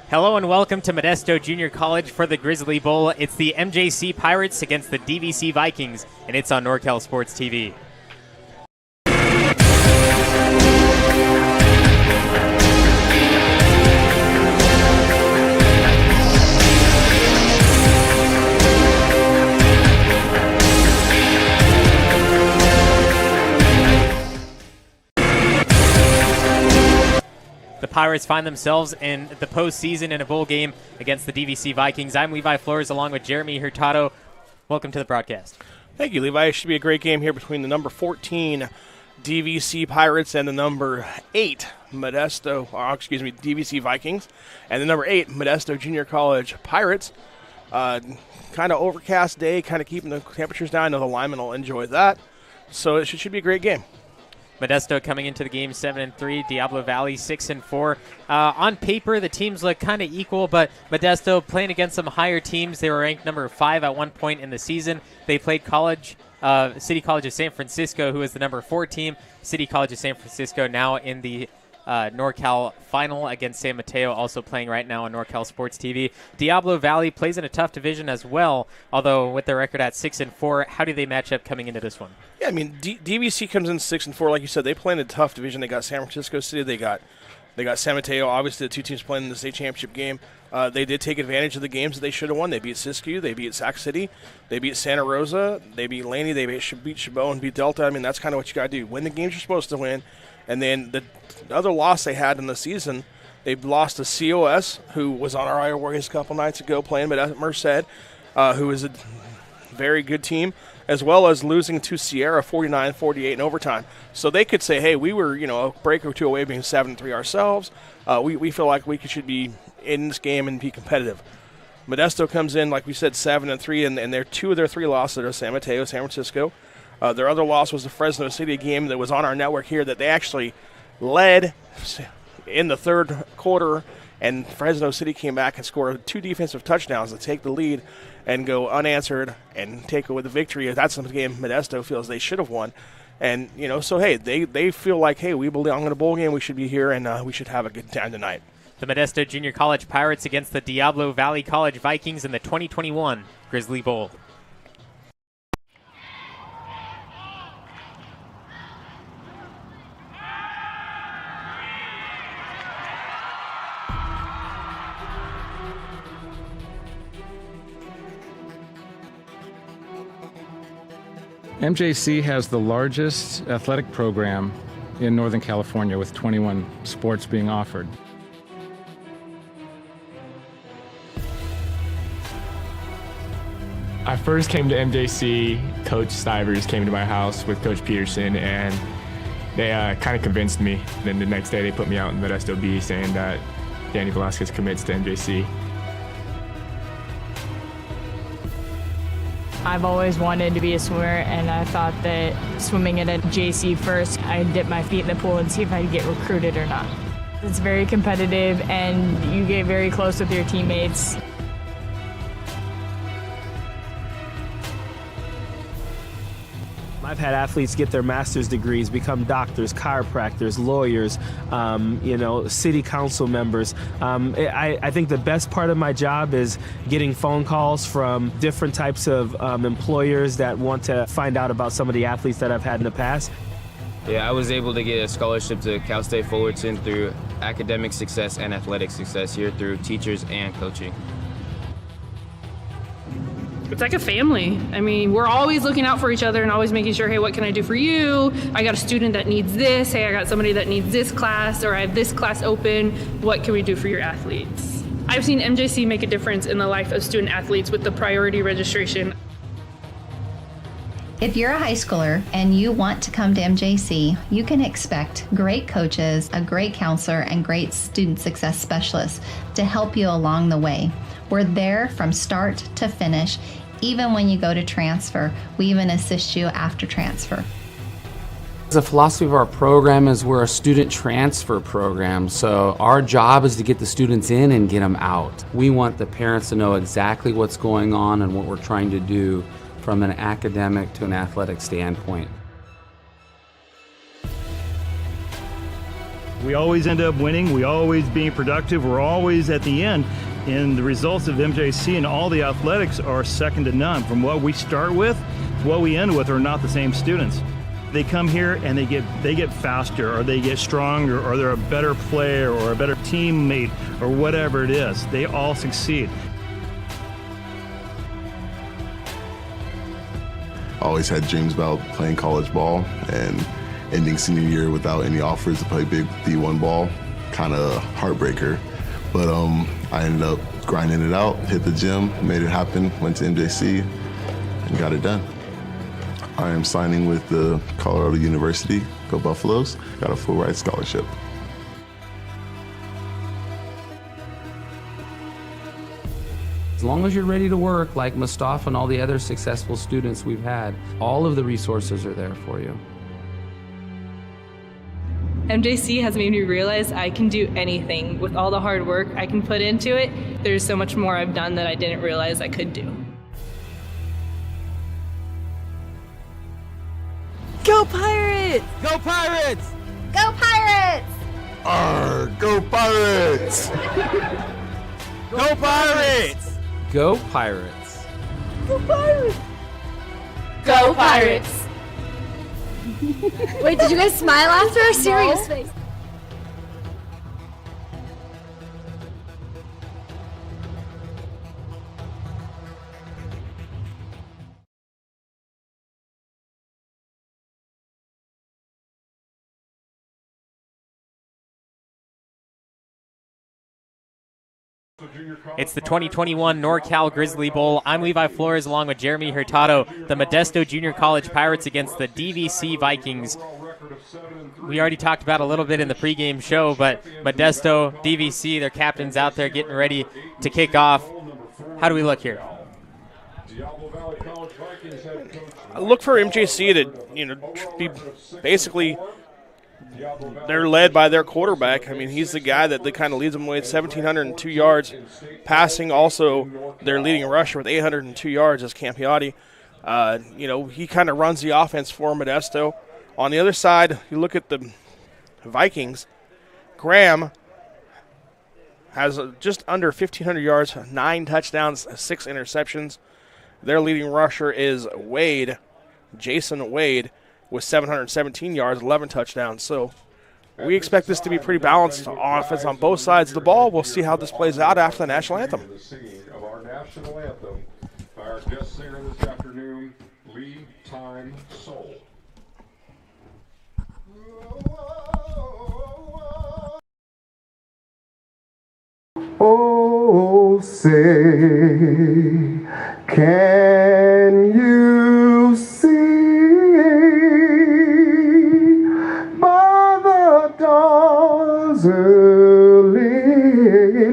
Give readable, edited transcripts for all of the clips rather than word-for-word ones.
Hello and welcome to Modesto Junior College for the Grizzly Bowl. It's the MJC Pirates against the DVC Vikings, and it's on NorCal Sports TV. The Pirates find themselves in the postseason in a bowl game against the DVC Vikings. I'm Levi Flores along with Jeremy Hurtado. Welcome to the broadcast. Thank you, Levi. It should be a great game here between the number 14 DVC Pirates and the number 8 DVC Vikings, and the number 8 Modesto Junior College Pirates. Kind of overcast day, kind of keeping the temperatures down. I know the linemen will enjoy that. So it should be a great game. Modesto coming into the game 7-3, Diablo Valley 6-4. On paper, the teams look kind of equal, but Modesto playing against some higher teams. They were ranked number 5 at one point in the season. They played City College of San Francisco, who is the number 4 team. City College of San Francisco now in the NorCal final against San Mateo, also playing right now on NorCal Sports TV. Diablo Valley plays in a tough division as well, although with their record at 6-4, how do they match up coming into this one? Yeah, I mean, DVC comes in 6-4, like you said. They play in a tough division. They got San Francisco City. They got San Mateo. Obviously, the two teams playing in the state championship game. They did take advantage of the games that they should have won. They beat Siskiyou. They beat Sac City. They beat Santa Rosa. They beat Laney. They beat Chabot and beat Delta. I mean, that's kind of what you got to do. Win the games you're supposed to win. And then the other loss they had in the season, they lost to COS, who was on our Iowa Warriors a couple nights ago playing at Merced, who is a very good team, as well as losing to Sierra 49-48 in overtime. So they could say, hey, we were a break or two away being 7-3 ourselves. We feel like we should be in this game and be competitive. Modesto comes in, like we said, 7-3, and their 2 of their 3 losses are San Mateo, San Francisco. Their other loss was the Fresno City game that was on our network here that they actually led in the third quarter, and Fresno City came back and scored 2 defensive touchdowns to take the lead and go unanswered and take away the victory. That's the game Modesto feels they should have won. And, so, hey, they feel like, hey, we belong in a bowl game. We should be here, and we should have a good time tonight. The Modesto Junior College Pirates against the Diablo Valley College Vikings in the 2021 Grizzly Bowl. MJC has the largest athletic program in Northern California with 21 sports being offered. I first came to MJC, Coach Stivers came to my house with Coach Peterson, and they kind of convinced me. Then the next day they put me out in Modesto B saying that Danny Velasquez commits to MJC. I've always wanted to be a swimmer, and I thought that swimming at a JC first, I'd dip my feet in the pool and see if I'd get recruited or not. It's very competitive, and you get very close with your teammates. I've had athletes get their master's degrees, become doctors, chiropractors, lawyers, city council members. I think the best part of my job is getting phone calls from different types of employers that want to find out about some of the athletes that I've had in the past. Yeah, I was able to get a scholarship to Cal State Fullerton through academic success and athletic success here through teachers and coaching. It's like a family. I mean, we're always looking out for each other and always making sure, hey, what can I do for you? I got a student that needs this. Hey, I got somebody that needs this class, or I have this class open. What can we do for your athletes? I've seen MJC make a difference in the life of student athletes with the priority registration. If you're a high schooler and you want to come to MJC, you can expect great coaches, a great counselor, and great student success specialists to help you along the way. We're there from start to finish. Even when you go to transfer, we even assist you after transfer. The philosophy of our program is we're a student transfer program, so our job is to get the students in and get them out. We want the parents to know exactly what's going on and what we're trying to do from an academic to an athletic standpoint. We always end up winning, we always being productive, we're always at the end, and the results of MJC and all the athletics are second to none. From what we start with to what we end with are not the same students. They come here and they get faster, or they get stronger, or they're a better player or a better teammate or whatever it is. They all succeed. Always had dreams about playing college ball, and ending senior year without any offers to play big D1 ball, kind of heartbreaker. But I ended up grinding it out, hit the gym, made it happen, went to MJC, and got it done. I am signing with the Colorado University, go Buffaloes, got a full ride scholarship. As long as you're ready to work, like Mustafa and all the other successful students we've had, all of the resources are there for you. MJC has made me realize I can do anything. With all the hard work I can put into it, there's so much more I've done that I didn't realize I could do. Go Pirates! Go Pirates! Go Pirates! Arr, go Pirates! Go Pirates! Go Pirates! Go Pirates! Go Pirates! Wait, did you guys smile after our serious face? It's the 2021 NorCal Grizzly Bowl. I'm Levi Flores along with Jeremy Hurtado. The Modesto Junior College Pirates against the DVC Vikings. We already talked about a little bit in the pregame show, but Modesto, DVC, their captains out there getting ready to kick off. How do we look here? I look for MJC to, be basically. They're led by their quarterback. I mean, he's the guy that kind of leads them away at 1,702 yards passing. Also, their leading rusher with 802 yards is Campiotti. He kind of runs the offense for Modesto. On the other side, you look at the Vikings. Graham has just under 1,500 yards, 9 touchdowns, 6 interceptions. Their leading rusher is Jason Wade, with 717 yards, 11 touchdowns. So we expect this to be pretty balanced offense on both sides of the ball. We'll see how this plays out after the national anthem. The singing of our national anthem by our guest singer this afternoon, Lee Time Soul. Oh, say, can you see by the dawn's early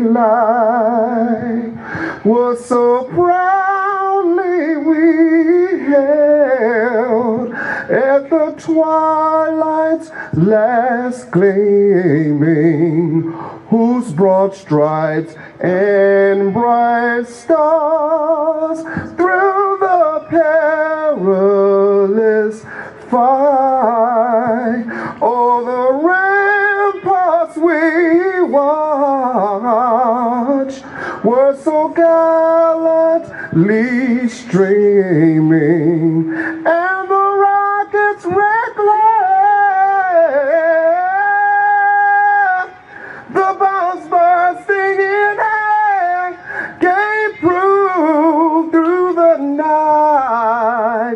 light what so proudly we held at the twilight's last gleaming, whose broad stripes and bright stars through the perilous fight o'er the ramparts we watched were so gallantly streaming, and the rockets reckless, the bombs bursting in air, gave proof through the night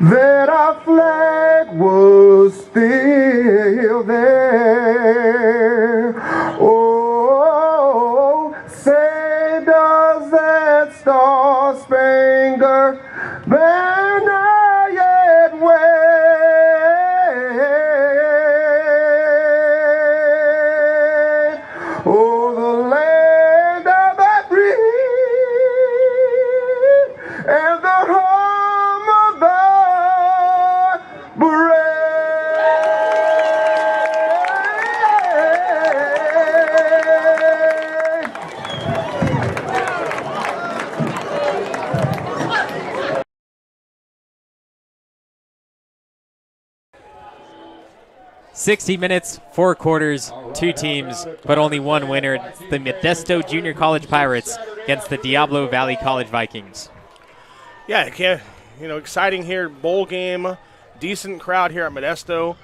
that our flag was still there. Oh, say does that star-spangled banner yet 60 minutes, 4 quarters, 2 teams, but only one winner. It's the Modesto Junior College Pirates against the Diablo Valley College Vikings. Yeah, exciting here. Bowl game, decent crowd here at Modesto.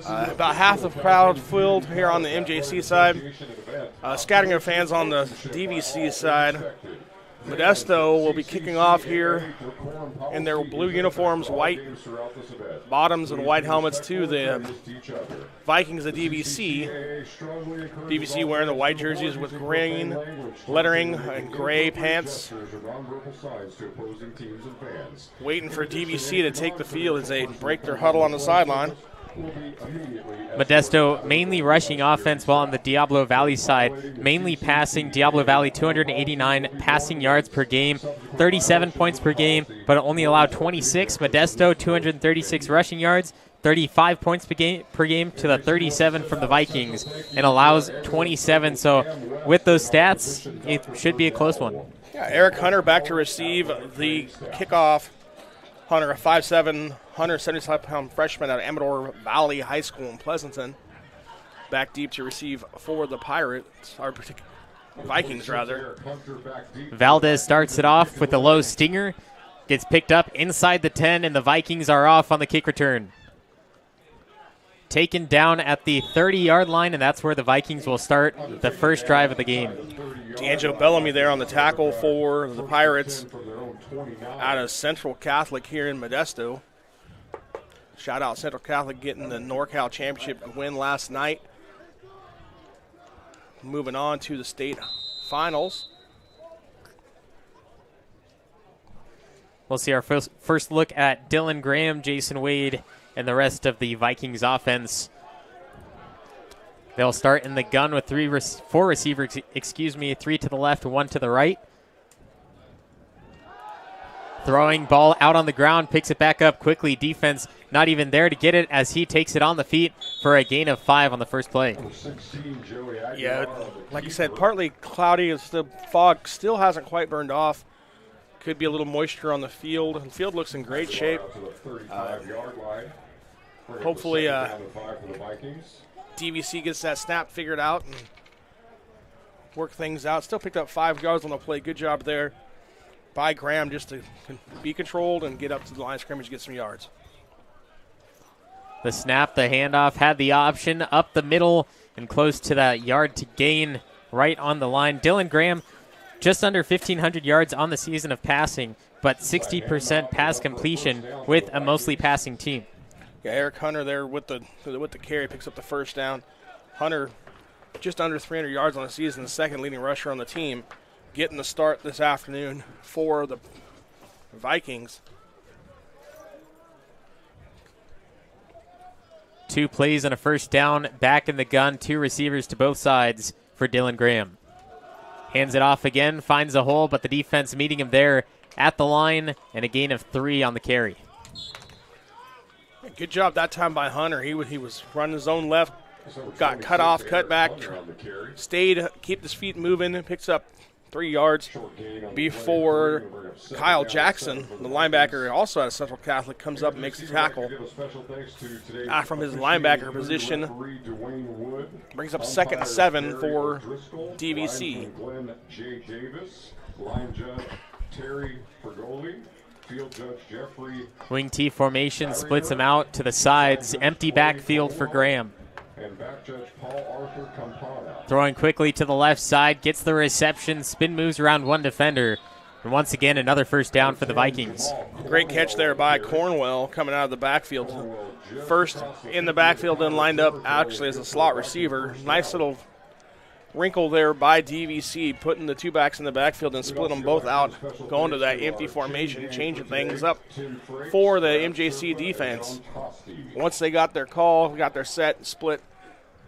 About half the crowd filled here on the MJC side. Scattering of fans on the DVC side. Modesto will be kicking off here in their blue uniforms, white bottoms and white helmets to the Vikings of DVC. DVC wearing the white jerseys with green lettering and gray pants. Waiting for DVC to take the field as they break their huddle on the sideline. Modesto mainly rushing offense, while on the Diablo Valley side, mainly passing. Diablo Valley 289 passing yards per game, 37 points per game, but only allowed 26. Modesto 236 rushing yards, 35 points per game to the 37 from the Vikings, and allows 27. So with those stats, it should be a close one. Yeah, Eric Hunter back to receive the kickoff. Hunter, a 5'7", 175-pound freshman out of Amador Valley High School in Pleasanton. Back deep to receive for the Pirates, or Vikings, rather. Valdez starts it off with a low stinger. Gets picked up inside the 10, and the Vikings are off on the kick return. Taken down at the 30-yard line, and that's where the Vikings will start the first drive of the game. D'Angelo Bellamy there on the tackle for the Pirates out of Central Catholic here in Modesto. Shout out Central Catholic getting the NorCal Championship win last night. Moving on to the state finals. We'll see our first look at Dylan Graham, Jason Wade, and the rest of the Vikings offense. They'll start in the gun with four receivers, 3 to the left, 1 to the right. Throwing ball out on the ground, picks it back up quickly. Defense not even there to get it as he takes it on the feet for a gain of 5 on the first play. Yeah, like you said, partly cloudy. The fog still hasn't quite burned off. Could be a little moisture on the field. The field looks in great shape. Hopefully DVC gets that snap figured out and work things out. Still picked up 5 yards on the play. Good job there by Graham just to be controlled and get up to the line of scrimmage, get some yards. The snap, the handoff, had the option up the middle and close to that yard to gain right on the line. Dylan Graham, just under 1,500 yards on the season of passing, but 60% pass completion with a mostly passing team. Yeah, Eric Hunter there with the carry, picks up the first down. Hunter just under 300 yards on the season, the second leading rusher on the team, getting the start this afternoon for the Vikings. 2 plays and a first down, back in the gun, 2 receivers to both sides for Dylan Graham. Hands it off again, finds a hole, but the defense meeting him there at the line, and a gain of 3 on the carry. Good job that time by Hunter. He was running his own left, got cut off, cut back, stayed, kept his feet moving, and picks up 3 yards before Kyle Jackson, the linebacker, also out of Central Catholic, comes up and makes the tackle from his linebacker position. Brings up 2nd and 7 for DVC. Wing T formation splits him out to the sides. Empty backfield for Graham. Throwing quickly to the left side, gets the reception, spin moves around one defender. And once again, another first down for the Vikings. Great catch there by Cornwell coming out of the backfield. First in the backfield and lined up actually as a slot receiver. Nice little wrinkle there by DVC, putting the 2 backs in the backfield and split them both out, going to that empty formation, changing things up for the MJC defense. Once they got their call, got their set, split,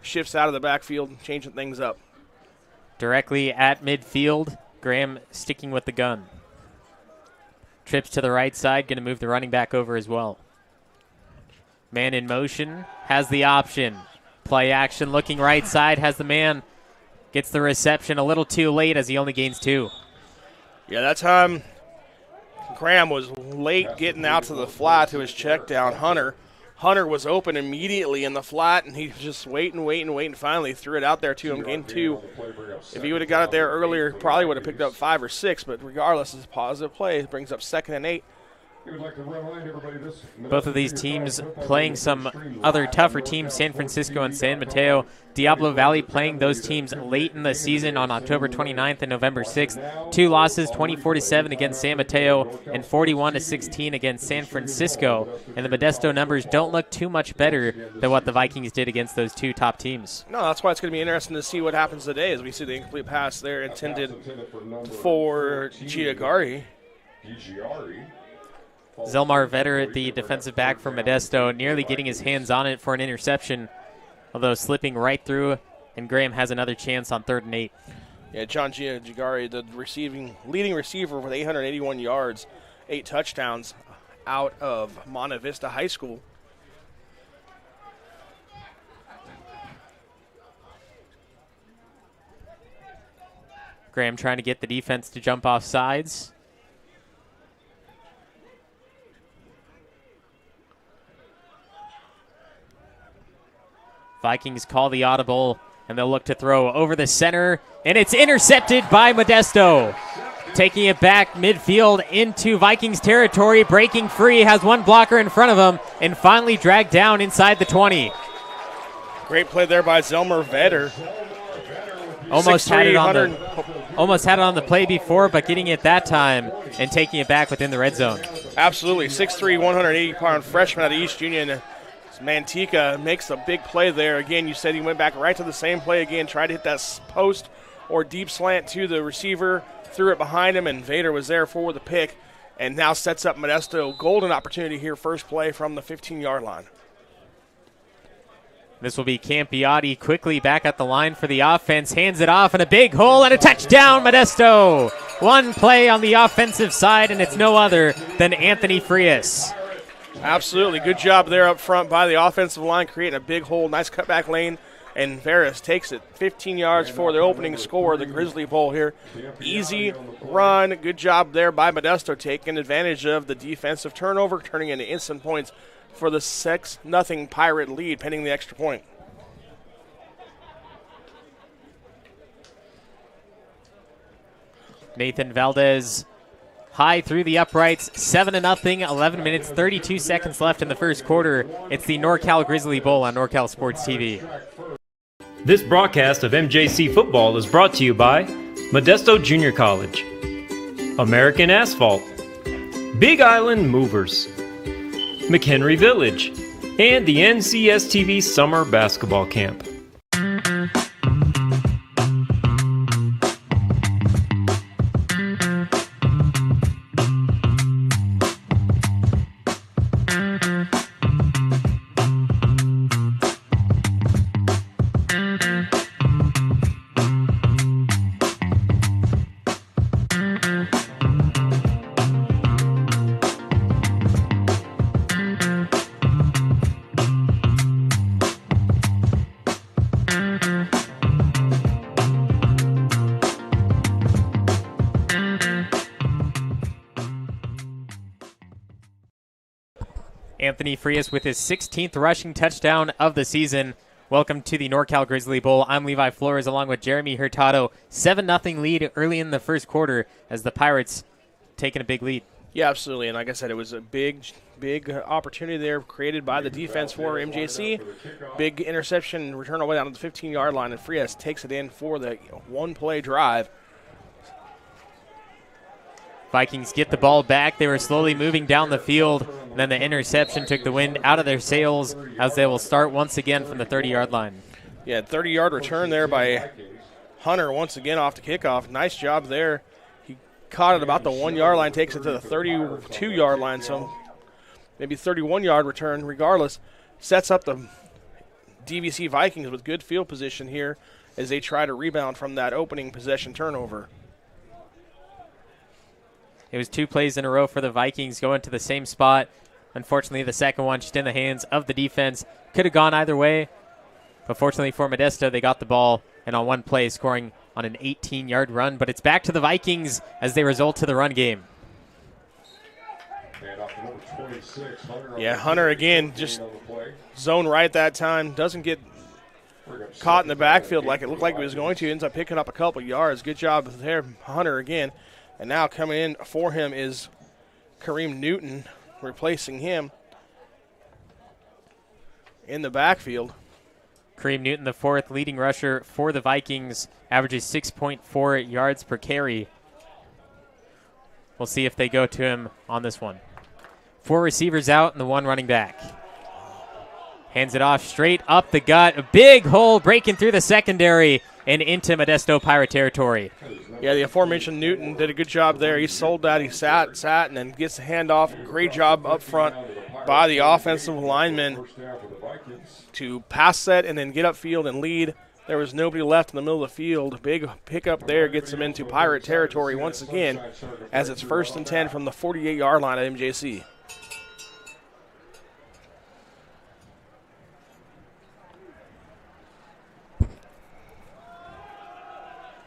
shifts out of the backfield, changing things up. Directly at midfield, Graham sticking with the gun. Trips to the right side, going to move the running back over as well. Man in motion, has the option. Play action, looking right side, has the man. Gets the reception a little too late as he only gains 2. Yeah, that time Graham was late getting out to the fly to his check down. Hunter Hunter was open immediately in the flat, and he was just waiting. Finally threw it out there to him. Gain 2. If he would have got it there earlier, probably would have picked up 5 or 6, but regardless, it's a positive play. It brings up 2nd and 8. Both of these teams playing some other tougher teams, San Francisco and San Mateo. Diablo Valley playing those teams late in the season on October 29th and November 6th. 2 losses, 24-7 against San Mateo and 41-16 against San Francisco. And the Modesto numbers don't look too much better than what the Vikings did against those 2 top teams. No, that's why it's going to be interesting to see what happens today as we see the incomplete pass there intended for Giagari. Zelmar Vetter, the defensive back for Modesto, nearly getting his hands on it for an interception, although slipping right through, and Graham has another chance on 3rd and 8. Yeah, John Giagari, the leading receiver with 881 yards, 8 touchdowns out of Monte Vista High School. Graham trying to get the defense to jump off sides. Vikings call the audible, and they'll look to throw over the center, and it's intercepted by Modesto. Taking it back midfield into Vikings territory, breaking free, has one blocker in front of him, and finally dragged down inside the 20. Great play there by Zelmer Vetter. Almost had it on the play before, but getting it that time and taking it back within the red zone. Absolutely, 6'3", 180-pound freshman out of East Union. Manteca makes a big play there. Again, you said he went back right to the same play again, tried to hit that post or deep slant to the receiver, threw it behind him, and Vader was there for the pick, and now sets up Modesto. Golden opportunity here, first play from the 15-yard line. This will be Campiotti quickly back at the line for the offense, hands it off, and a big hole and a touchdown, Modesto. One play on the offensive side, and it's no other than Anthony Frias. Absolutely. Good job there up front by the offensive line, creating a big hole. Nice cutback lane, and Veras takes it 15 yards for their opening score, the Grizzly Bowl here. Easy run. Good job there by Modesto, taking advantage of the defensive turnover, turning into instant points for the 6-0 Pirate lead, pending the extra point. Nathan Valdez high through the uprights, 7-0, 11 minutes, 32 seconds left in the first quarter. It's the NorCal Grizzly Bowl on NorCal Sports TV. This broadcast of MJC football is brought to you by Modesto Junior College, American Asphalt, Big Island Movers, McHenry Village, and the NCSTV Summer Basketball Camp. Anthony Frias with his 16th rushing touchdown of the season. Welcome to the NorCal Grizzly Bowl. I'm Levi Flores along with Jeremy Hurtado. 7-0 lead early in the first quarter as the Pirates taking a big lead. Yeah, absolutely. And like I said, it was a big opportunity there created by the defense for MJC. Big interception, return away down to the 15-yard line, and Frias takes it in for the one-play drive. Vikings get the ball back. They were slowly moving down the field. And then the interception took the wind out of their sails as they will start once again from the 30-yard line. Yeah, 30-yard return there by Hunter once again off the kickoff. Nice job there. He caught it about the 1-yard line, takes it to the 32-yard line, so maybe 31-yard return. Regardless, sets up the DVC Vikings with good field position here as they try to rebound from that opening possession turnover. It was 2 plays in a row for the Vikings going to the same spot. Unfortunately, the second one just in the hands of the defense. Could have gone either way. But fortunately for Modesto, they got the ball and on one play scoring on an 18-yard run. But it's back to the Vikings as they result to the run game. And up to number Yeah, Hunter again just zone right that time. Doesn't get caught in the backfield like it looked like he was going to. Ends up picking up a couple yards. Good job there, Hunter again. And now coming in for him is Kareem Newton, replacing him in the backfield. Kareem Newton, the fourth leading rusher for the Vikings, averages 6.4 yards per carry. We'll see if they go to him on this one. 4 receivers out and the 1 running back. Hands it off straight up the gut. A big hole breaking through the secondary and into Modesto Pirate territory. Yeah, the aforementioned Newton did a good job there. He sold that. He sat, and then gets the handoff. Great job up front by the offensive lineman to pass set and then get upfield and lead. There was nobody left in the middle of the field. Big pickup there gets him into Pirate territory once again as it's 1st and 10 from the 48-yard line at MJC.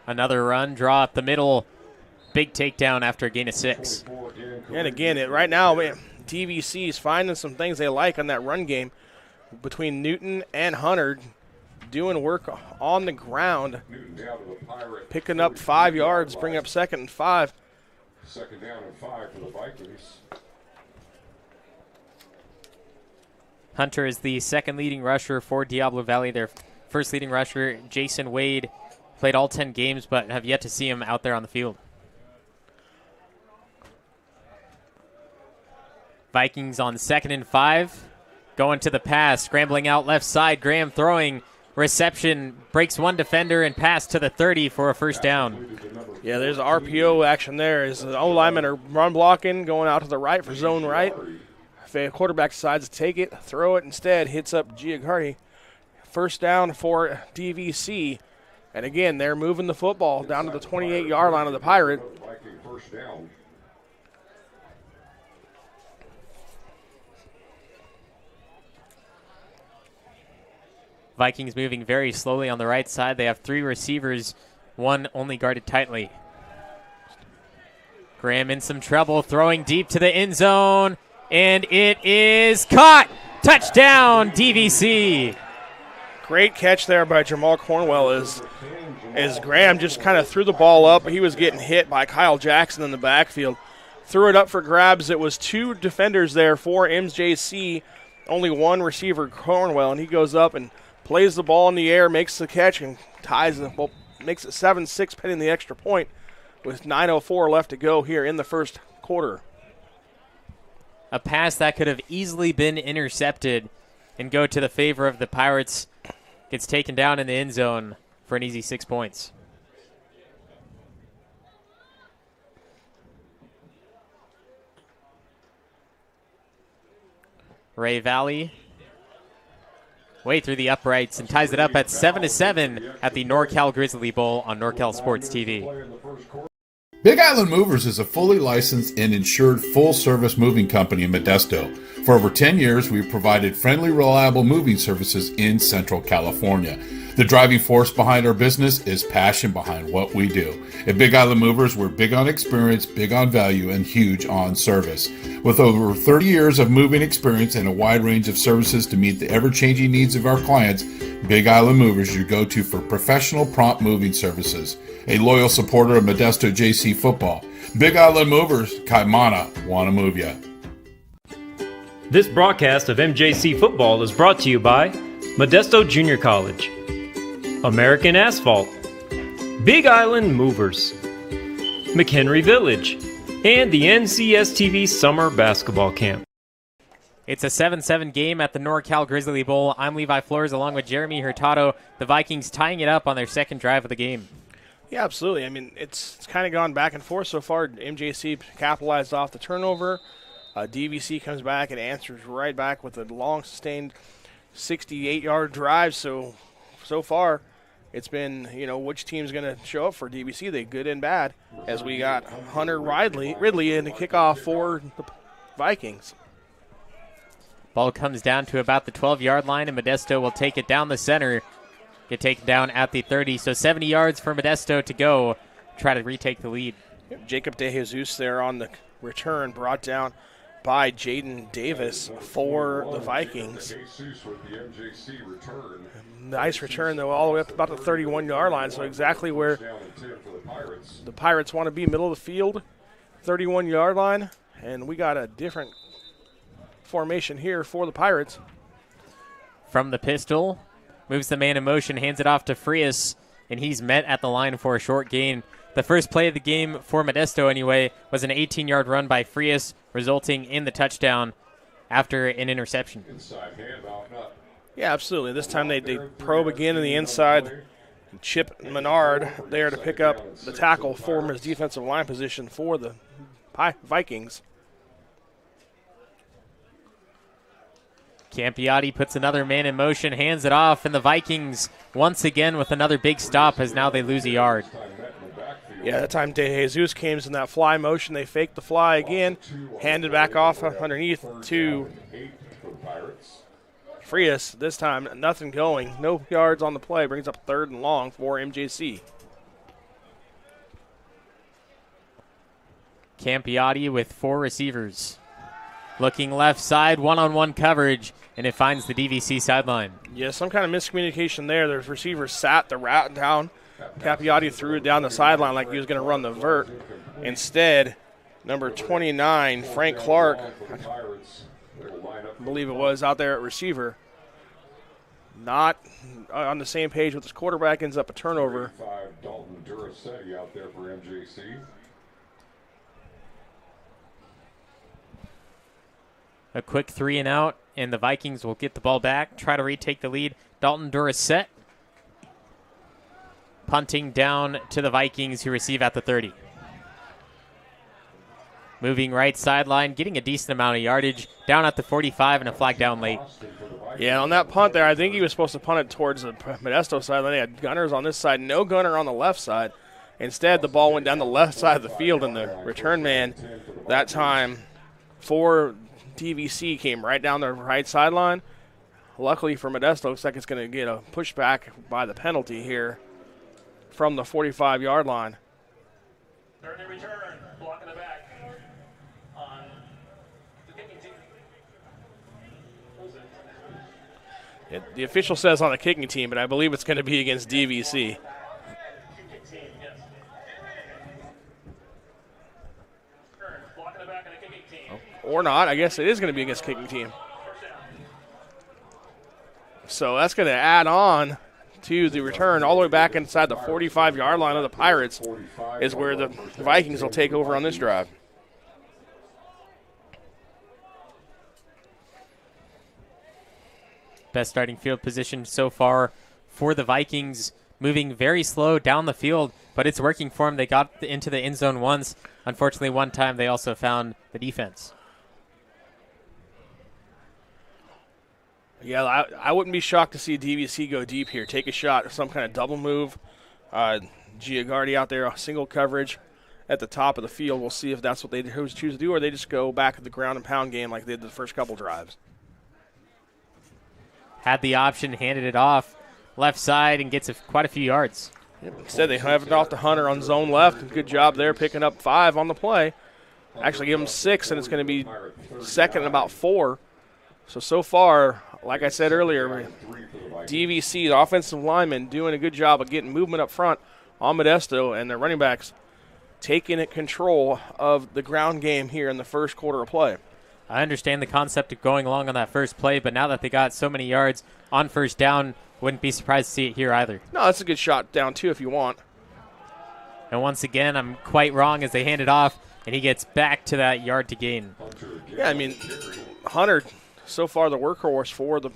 Another run, draw up the middle. Big takedown after a gain of 6. And again, right now, DVC is finding some things they like on that run game between Newton and Hunter, doing work on the ground, picking up 5 yards, bring up 2nd and 5. 2nd down and 5 for the Vikings. Hunter is the 2nd leading rusher for Diablo Valley. Their first leading rusher, Jason Wade, played all 10 games but have yet to see him out there on the field. Vikings on 2nd and 5. Going to the pass, scrambling out left side. Graham throwing, reception, breaks one defender and pass to the 30 for a 1st down. Yeah, there's RPO action there as the O-linemen are run blocking, going out to the right for zone right. If a quarterback decides to take it, throw it instead, hits up Giacardi. 1st down for DVC. And again, they're moving the football down to the 28-yard line of the Pirate. Vikings moving very slowly on the right side. They have 3 receivers, 1 only guarded tightly. Graham in some trouble, throwing deep to the end zone, and it is caught. Touchdown, DVC. Great catch there by Jamal Cornwell as Graham just kind of threw the ball up. He was getting hit by Kyle Jackson in the backfield. Threw it up for grabs. It was 2 defenders there for MJC, only 1 receiver, Cornwell, and he goes up and plays the ball in the air, makes the catch, and makes it 7-6 pending the extra point with 9:04 left to go here in the 1st quarter. A pass that could have easily been intercepted and go to the favor of the Pirates gets taken down in the end zone for an easy 6 points. Ray Valley way through the uprights and ties it up at 7-7 at the NorCal Grizzly Bowl on NorCal Sports TV. Big Island Movers is a fully licensed and insured full-service moving company in Modesto. For over 10 years, we've provided friendly, reliable moving services in Central California. The driving force behind our business is passion behind what we do. At Big Island Movers, we're big on experience, big on value, and huge on service. With over 30 years of moving experience and a wide range of services to meet the ever-changing needs of our clients, Big Island Movers is your go-to for professional, prompt moving services. A loyal supporter of Modesto JC football. Big Island Movers, Kaimana, wanna move ya. This broadcast of MJC football is brought to you by Modesto Junior College, American Asphalt, Big Island Movers, McHenry Village, and the NCSTV Summer Basketball Camp. It's a 7-7 game at the NorCal Grizzly Bowl. I'm Levi Flores along with Jeremy Hurtado. The Vikings tying it up on their 2nd drive of the game. Yeah, absolutely. I mean, it's kind of gone back and forth so far. MJC capitalized off the turnover. DVC comes back and answers right back with a long, sustained 68-yard drive. So far, it's been, which team's going to show up for DVC. They good and bad, as we got Hunter Ridley in the kickoff for the Vikings. Ball comes down to about the 12-yard line, and Modesto will take it down the center. Get taken down at the 30, so 70 yards for Modesto to go. Try to retake the lead. Jacob De Jesus there on the return, brought down by Jaden Davis for the Vikings. Nice return, though, all the way up about the 31-yard line, so exactly where the Pirates want to be, middle of the field, 31-yard line, and we got a different formation here for the Pirates. From the pistol, moves the man in motion, hands it off to Frias, and he's met at the line for a short gain. The first play of the game for Modesto, anyway, was an 18-yard run by Frias, resulting in the touchdown after an interception. Yeah, absolutely. This time they probe again in the inside. Chip Menard there to pick up the tackle for his defensive line position for the Vikings. Campiotti puts another man in motion, hands it off, and the Vikings once again with another big stop as now they lose a yard. Yeah, that time De Jesus came in that fly motion. They faked the fly again, handed back off underneath to Frias. This time, nothing going. No yards on the play. Brings up 3rd and long for MJC. Campiotti with 4 receivers. Looking left side, one-on-one coverage, and it finds the DVC sideline. Yeah, some kind of miscommunication there. The receiver sat the route down. Campiotti threw it down the sideline like he was going to run the vert. Instead, number 29, Frank Clark, I believe it was, out there at receiver, not on the same page with his quarterback, ends up a turnover. Dalton Duracetti out there for MJC. A quick 3 and out, and the Vikings will get the ball back, try to retake the lead. Dalton Duracet punting down to the Vikings, who receive at the 30. Moving right sideline, getting a decent amount of yardage, down at the 45 and a flag down late. Yeah, on that punt there, I think he was supposed to punt it towards the Modesto sideline. They had gunners on this side, no gunner on the left side. Instead, the ball went down the left side of the field, and the return man that time for DVC came right down the right sideline. Luckily for Modesto, looks like it's going to get a pushback by the penalty here from the 45-yard line. Third and return, block in the back on the kicking team. The official says on the kicking team, but I believe it's going to be against DVC. Or not. I guess it is going to be against kicking team. So that's going to add on to the return all the way back inside the 45-yard line of the Pirates is where the Vikings will take over on this drive. Best starting field position so far for the Vikings, moving very slow down the field, but it's working for them. They got into the end zone once. Unfortunately, one time they also found the defense. Yeah, I wouldn't be shocked to see DVC go deep here. Take a shot, some kind of double move. Giagardi out there, single coverage at the top of the field. We'll see if that's what they choose to do, or they just go back at the ground and pound game like they did the first couple drives. Had the option, handed it off left side, and gets quite a few yards. Yep. Instead, they have it off to Hunter on zone left. Good job there, picking up 5 on the play. Actually, give him 6, and it's going to be second and about 4. So far, like I said earlier, DVC, the offensive linemen, doing a good job of getting movement up front on Modesto, and their running backs taking control of the ground game here in the first quarter of play. I understand the concept of going along on that first play, but now that they got so many yards on first down, wouldn't be surprised to see it here either. No, that's a good shot down, too, if you want. And once again, I'm quite wrong as they hand it off, and he gets back to that yard to gain. Yeah, I mean, Hunter, so far the workhorse for the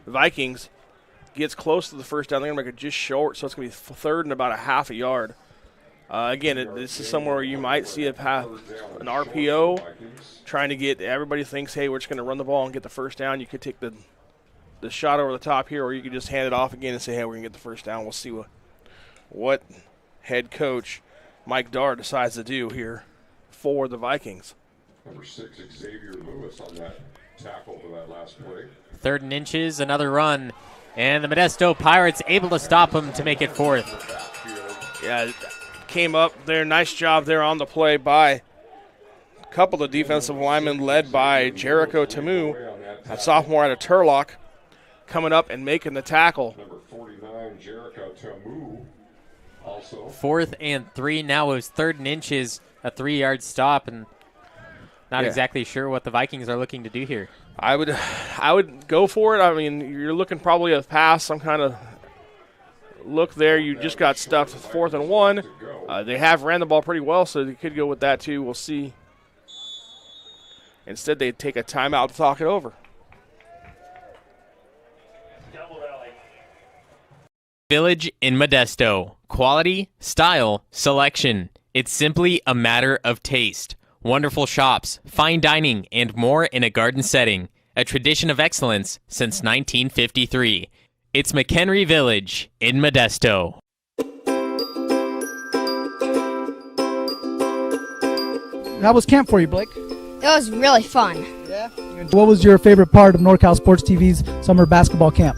Vikings, gets close to the first down. They're going to make it just short, so it's going to be third and about a half a yard. Again, this is somewhere where you might see an RPO trying to get – everybody thinks, hey, we're just going to run the ball and get the first down. You could take the shot over the top here, or you could just hand it off again and say, hey, we're going to get the first down. We'll see what head coach Mike Darr decides to do here for the Vikings. Number 6, Xavier Lewis on that tackle for that last play. 3rd and inches, another run. And the Modesto Pirates able to stop him to make it 4th. Yeah, came up there. Nice job there on the play by couple of defensive linemen led by Jericho Tamu, a sophomore out of Turlock, coming up and making the tackle. Number 49, Jericho Tamu. Also. 4th and 3. Now it was 3rd and inches, a 3-yard stop, and not exactly sure what the Vikings are looking to do here. I would go for it. I mean, you're looking probably a pass, some kind of look there. You just got stuffed with 4th and 1. They have ran the ball pretty well, so they could go with that too. We'll see. Instead, they take a timeout to talk it over. Village in Modesto. Quality, style, selection. It's simply a matter of taste. Wonderful shops, fine dining, and more in a garden setting. A tradition of excellence since 1953. It's McHenry Village in Modesto. How was camp for you, Blake? It was really fun. Yeah. What was your favorite part of NorCal Sports TV's summer basketball camp?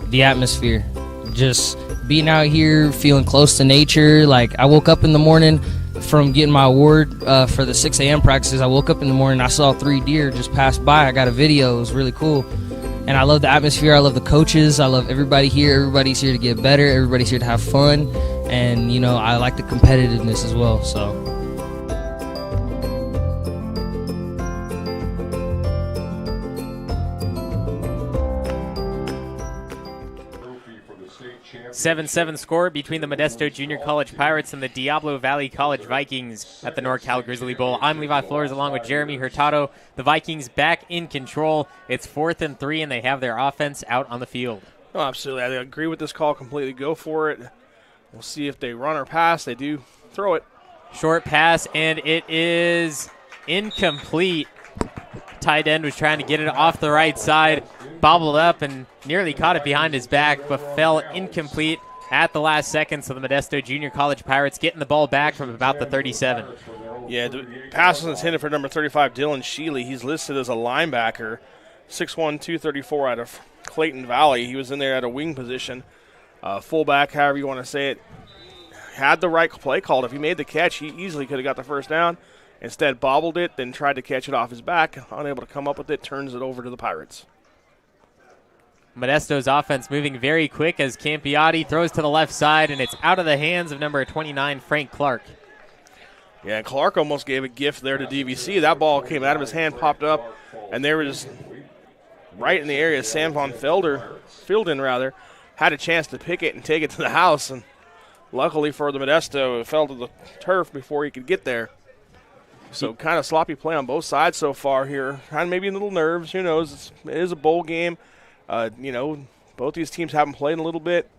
The atmosphere. Just being out here, feeling close to nature. Like, I woke up in the morning from getting my award for the 6 a.m. practices. I woke up in the morning, I saw 3 deer just pass by. I got a video. It was really cool. And I love the atmosphere. I love the coaches. I love everybody here. Everybody's here to get better. Everybody's here to have fun. And, you know, I like the competitiveness as well. So. Seven 7 score between the Modesto Junior College Pirates and the Diablo Valley College Vikings at the NorCal Grizzly Bowl. I'm Levi Flores along with Jeremy Hurtado. The Vikings back in control. It's 4th and 3, and they have their offense out on the field. Oh, absolutely. I agree with this call completely. Go for it. We'll see if they run or pass. They do throw it. Short pass, and it is incomplete. Tight end was trying to get it off the right side, bobbled up and nearly caught it behind his back, but fell incomplete at the last second. So the Modesto Junior College Pirates getting the ball back from about the 37. Yeah, the pass was intended for number 35, Dylan Sheely. He's listed as a linebacker, 6'1", 234 out of Clayton Valley. He was in there at a wing position. Fullback, however you want to say it, had the right play called. If he made the catch, he easily could have got the first down. Instead, bobbled it, then tried to catch it off his back. Unable to come up with it, turns it over to the Pirates. Modesto's offense moving very quick as Campiati throws to the left side, and it's out of the hands of number 29, Frank Clark. Yeah, Clark almost gave a gift there to DVC. That ball came out of his hand, popped up, and there was right in the area. Sam Von Fielden had a chance to pick it and take it to the house, and luckily for the Modesto, it fell to the turf before he could get there. So kind of sloppy play on both sides so far here. Kind of maybe a little nerves. Who knows? It is a bowl game. You know, both these teams haven't played in a little bit,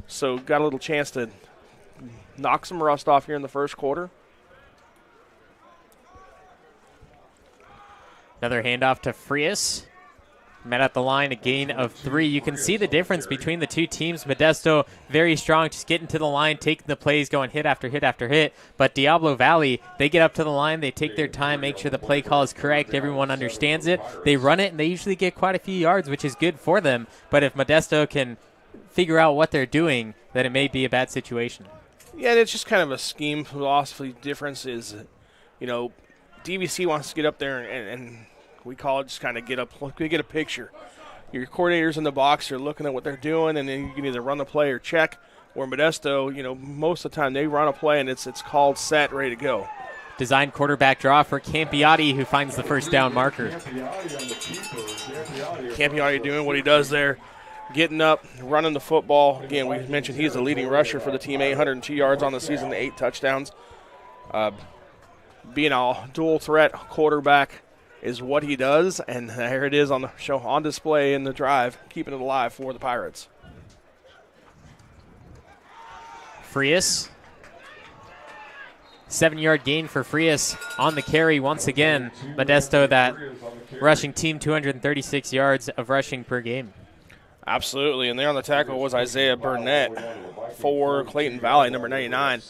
so got a little chance to knock some rust off here in the first quarter. Another handoff to Frias. Met at the line, a gain of 3. You can see the difference between the two teams. Modesto, very strong, just getting to the line, taking the plays, going hit after hit after hit. But Diablo Valley, they get up to the line, they take their time, make sure the play call is correct, everyone understands it. They run it, and they usually get quite a few yards, which is good for them. But if Modesto can figure out what they're doing, then it may be a bad situation. Yeah, and it's just kind of a scheme philosophy difference is, you know, DVC wants to get up there and we call it just kind of get a picture. Your coordinators in the box are looking at what they're doing, and then you can either run the play or check. Where Modesto, you know, most of the time they run a play and it's called, set, ready to go. Design quarterback draw for Campiati, who finds the first down marker. Campiati doing what he does there, getting up, running the football. Again, we mentioned he's the leading rusher for the team, 802 yards on the season, 8 touchdowns. Being a dual threat quarterback is what he does, and there it is on the show, on display in the drive, keeping it alive for the Pirates. Frias. 7-yard gain for Frias on the carry once again. Modesto, that rushing team, 236 yards of rushing per game. Absolutely, and there on the tackle was Isaiah Burnett for Clayton Valley, number 99.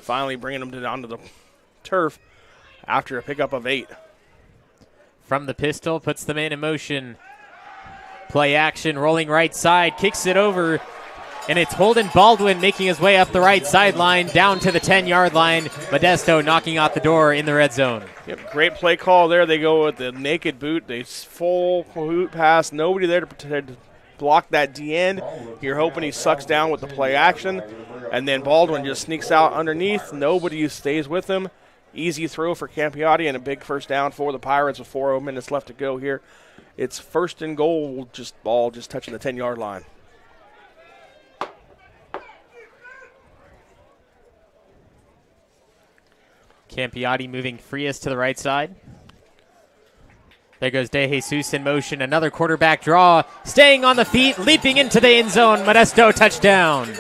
Finally bringing him down to the turf after a pickup of 8. From the pistol, puts the man in motion. Play action, rolling right side, kicks it over And it's Holden Baldwin making his way up the right sideline down to the 10-yard line. Modesto knocking out the door in the red zone. Yep, great play call there. They go with the naked boot. They full boot pass. Nobody there to block that D end. You're hoping he sucks down with the play action. And then Baldwin just sneaks out underneath. Nobody stays with him. Easy throw for Campiotti and a big first down for the Pirates with 4 minutes left to go here. It's first and goal, ball just touching the 10-yard line. Campiotti moving Frias to the right side. There goes De Jesus in motion. Another quarterback draw. Staying on the feet, leaping into the end zone. Modesto touchdown.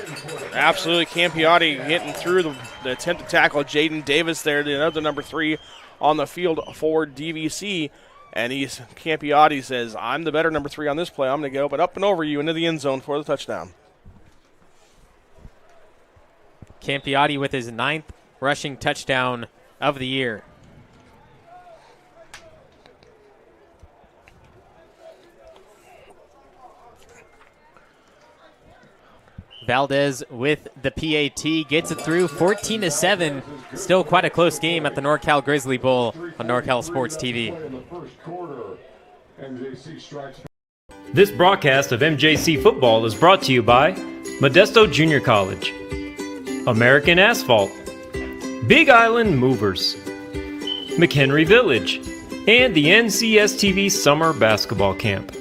Absolutely. Campiotti hitting through the attempt to tackle Jaden Davis there. Another number 3 on the field for DVC. And Campiotti says, I'm the better number 3 on this play. I'm going to go up and over you into the end zone for the touchdown. Campiotti with his 9th rushing touchdown of the year. Valdez with the PAT gets it through 14-7. Still quite a close game at the NorCal Grizzly Bowl on NorCal Sports TV. This broadcast of MJC football is brought to you by Modesto Junior College, American Asphalt, Big Island Movers, McHenry Village, and the NCSTV Summer Basketball Camp.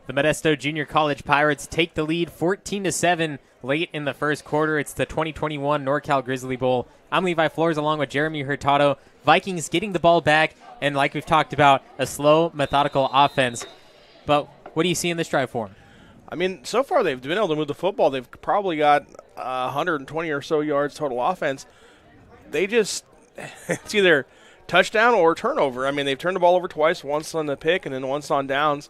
The Modesto Junior College Pirates take the lead 14-7 late in the first quarter. It's the 2021 NorCal Grizzly Bowl. I'm Levi Flores along with Jeremy Hurtado. Vikings getting the ball back, and like we've talked about, a slow, methodical offense. But what do you see in this drive for them? I mean, so far they've been able to move the football. They've probably got 120 or so yards total offense. They just, it's either touchdown or turnover. I mean, they've turned the ball over twice, once on the pick and then once on downs.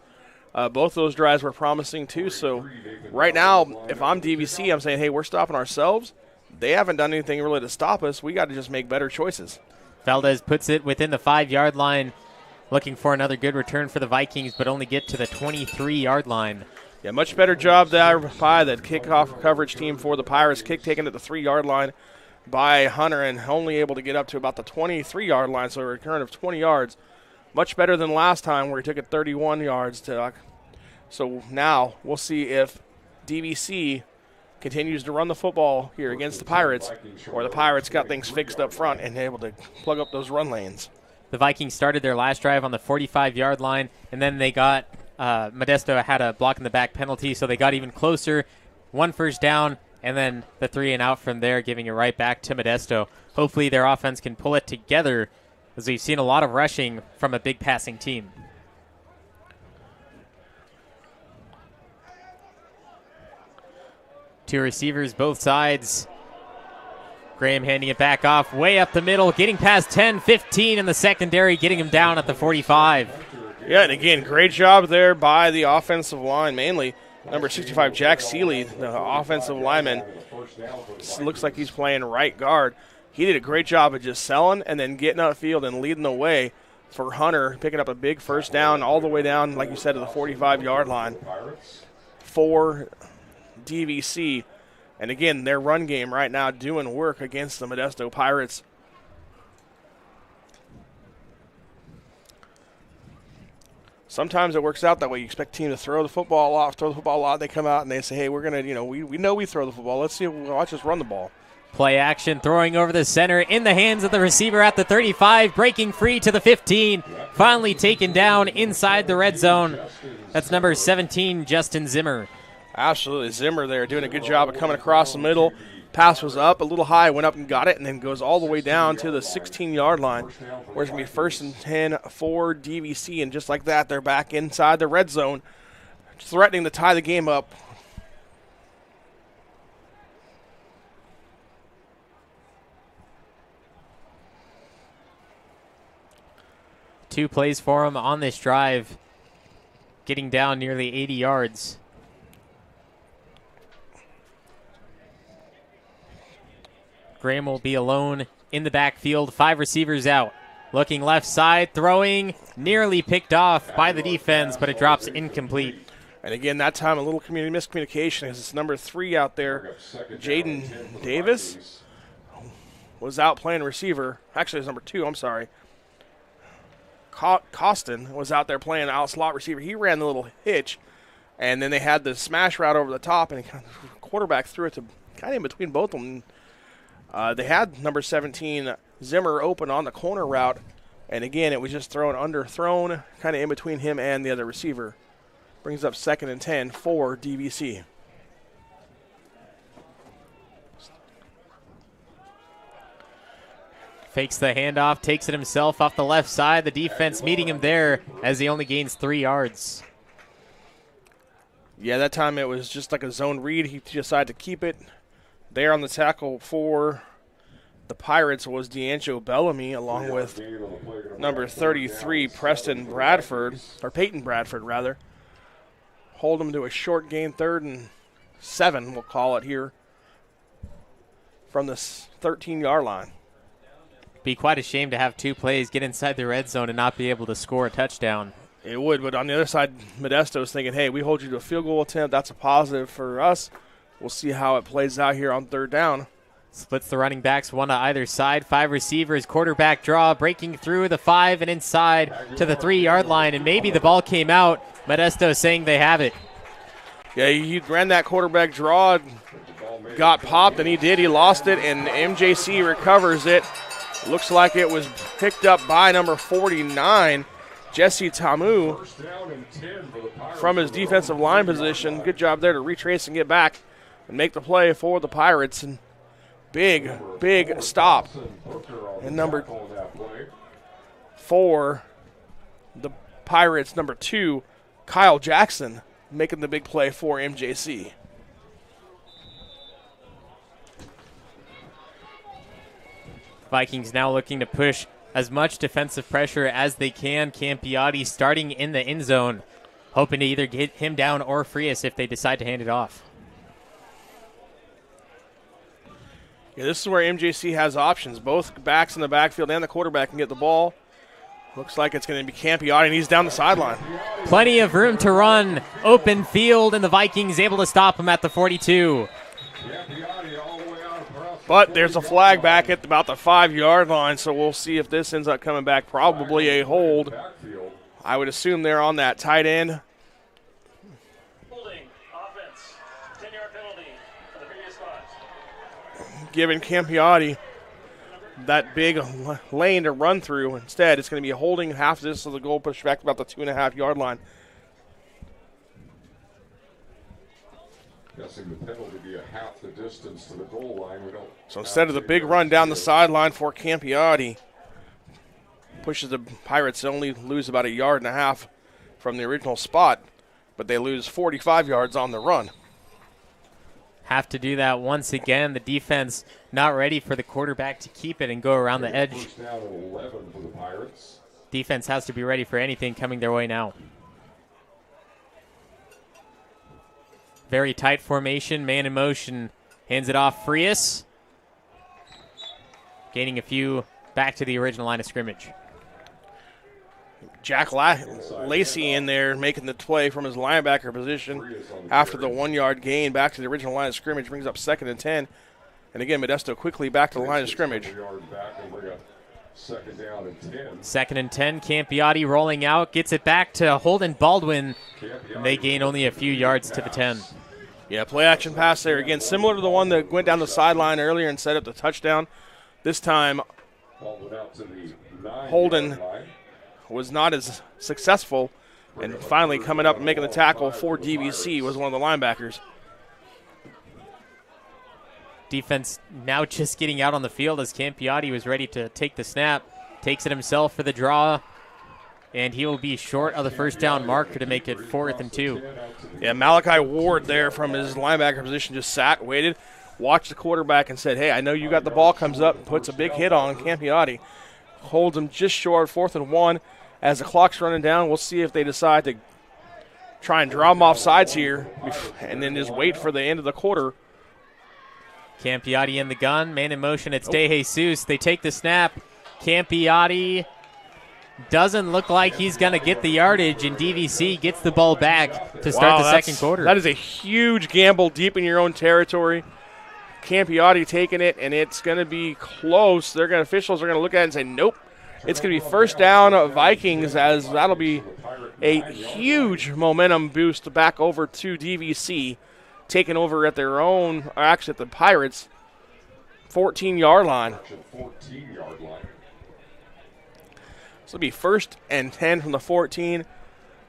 Both those drives were promising, too. So right now, if I'm DVC, I'm saying, hey, we're stopping ourselves. They haven't done anything really to stop us. We got to just make better choices. Valdez puts it within the 5-yard line, looking for another good return for the Vikings, but only get to the 23-yard line. Yeah, much better job there by the kickoff coverage team for the Pirates. Kick taken at the 3-yard line by Hunter and only able to get up to about the 23-yard line, so a return of 20 yards. Much better than last time where he took it 31 yards. So now we'll see if DVC continues to run the football here against the Pirates, or the Pirates got things fixed up front and able to plug up those run lanes. The Vikings started their last drive on the 45-yard line, and then they got Modesto had a block in the back penalty, so they got even closer. 1 first down, and then the 3 and out from there, giving it right back to Modesto. Hopefully their offense can pull it together, as we've seen a lot of rushing from a big passing team. Two receivers, both sides. Graham handing it back off, way up the middle, getting past 10, 15 in the secondary, getting him down at the 45. Yeah, and again, great job there by the offensive line, mainly number 65, Jack Seeley, the offensive lineman. Looks like he's playing right guard. He did a great job of just selling and then getting out of the field and leading the way for Hunter, picking up a big first down all the way down, like you said, to the 45-yard line for DVC. And again, their run game right now doing work against the Modesto Pirates. Sometimes it works out that way. You expect a team to throw the football a lot. They come out and they say, hey, we're going to, we know we throw the football. Let's see, watch us run the ball. Play action, throwing over the center in the hands of the receiver at the 35, breaking free to the 15. Finally taken down inside the red zone. That's number 17, Justin Zimmer. Absolutely. Zimmer there doing a good job of coming across the middle. Pass was up, a little high, went up and got it, and then goes all the way down to the 16-yard line, where it's going to be 1st and 10 for DVC. And just like that, they're back inside the red zone, threatening to tie the game up. Two plays for him on this drive, getting down nearly 80 yards. Graham will be alone in the backfield. 5 receivers out. Looking left side, throwing, nearly picked off by the defense, but it drops incomplete. And again, that time a little miscommunication as it's number 3 out there. Jaden Davis was out playing receiver. Actually, it's number 2, I'm sorry. Costin was out there playing out slot receiver. He ran the little hitch, and then they had the smash route over the top, and the quarterback threw it to kind of in between both of them. They had number 17, Zimmer, open on the corner route, and again, it was just underthrown, kind of in between him and the other receiver. Brings up 2nd and 10 for DVC. Fakes the handoff, takes it himself off the left side. The defense meeting him there as he only gains 3 yards. Yeah, that time it was just like a zone read. He decided to keep it. There on the tackle for the Pirates was D'Angelo Bellamy, along with number 33, Peyton Bradford, rather. Hold him to a short gain, 3rd and 7, we'll call it here, from the 13-yard line. Be quite a shame to have 2 plays get inside the red zone and not be able to score a touchdown. It would, but on the other side, Modesto's thinking, hey, we hold you to a field goal attempt. That's a positive for us. We'll see how it plays out here on 3rd down. Splits the running backs, 1 to either side. 5 receivers, quarterback draw, breaking through the 5 and inside to the 3-yard line. And maybe the ball came out. Modesto saying they have it. Yeah, he ran that quarterback draw, got popped, and he did. He lost it, and MJC recovers it. Looks like it was picked up by number 49, Jesse Tamu, from his defensive line position. Good job there to retrace and get back and make the play for the Pirates. And big stop. And number 4, the Pirates, number 2, Kyle Jackson, making the big play for MJC. Vikings now looking to push as much defensive pressure as they can. Campiati starting in the end zone, hoping to either get him down or free us if they decide to hand it off. Yeah, this is where MJC has options. Both backs in the backfield and the quarterback can get the ball. Looks like it's going to be Campiati, and he's down the sideline. Plenty of room to run. Open field, and the Vikings able to stop him at the 42. But there's a flag back at about the 5-yard line, so we'll see if this ends up coming back. Probably a hold. I would assume they're on that tight end. Holding, offense, 10-yard penalty for the previous spot. Giving Campiati that big lane to run through. Instead, it's going to be a holding half this of the goal, pushed back to about the 2.5-yard line. Guessing the penalty be a half the distance to the goal line. So instead of the big run down the sideline for Campiati, pushes the Pirates to only lose about 1.5 yards from the original spot, but they lose 45 yards on the run. Have to do that once again. The defense not ready for the quarterback to keep it and go around the edge. First down at 11 for the Pirates. Defense has to be ready for anything coming their way now. Very tight formation, man in motion. Hands it off, Frias. Gaining a few back to the original line of scrimmage. Jack Lacey in there making the play from his linebacker position after the 1-yard gain back to the original line of scrimmage. Brings up 2nd and 10. And again, Modesto quickly back to the line of scrimmage. Second down and 10. 2nd and 10. Campiati rolling out. Gets it back to Holden Baldwin. And they gain only a few yards to the 10. Yeah, play action pass there. Again, similar to the one that went down the sideline earlier and set up the touchdown. This time, Holden was not as successful And finally coming up and making the tackle for DVC was one of the linebackers. Defense now just getting out on the field as Campiotti was ready to take the snap. Takes it himself for the draw, and he will be short of the first down marker to make it 4th and 2. Yeah, Malachi Ward there from his linebacker position just sat, waited, watched the quarterback and said, hey, I know you got the ball, comes up, puts a big hit on Campiotti. Holds him just short, 4th and 1. As the clock's running down, we'll see if they decide to try and draw him off sides here and then just wait for the end of the quarter. Campiotti in the gun, man in motion, it's De Jesus. They take the snap. Campiotti doesn't look like he's going to get the yardage, and DVC gets the ball back to start the second quarter. That is a huge gamble deep in your own territory. Campiotti taking it, and it's going to be close. Officials are going to look at it and say, nope. It's going to be first down Vikings, as that'll be a huge momentum boost back over to DVC, taking over at their own, or actually at the Pirates' 14-yard line. So it'll be 1st and 10 from the 14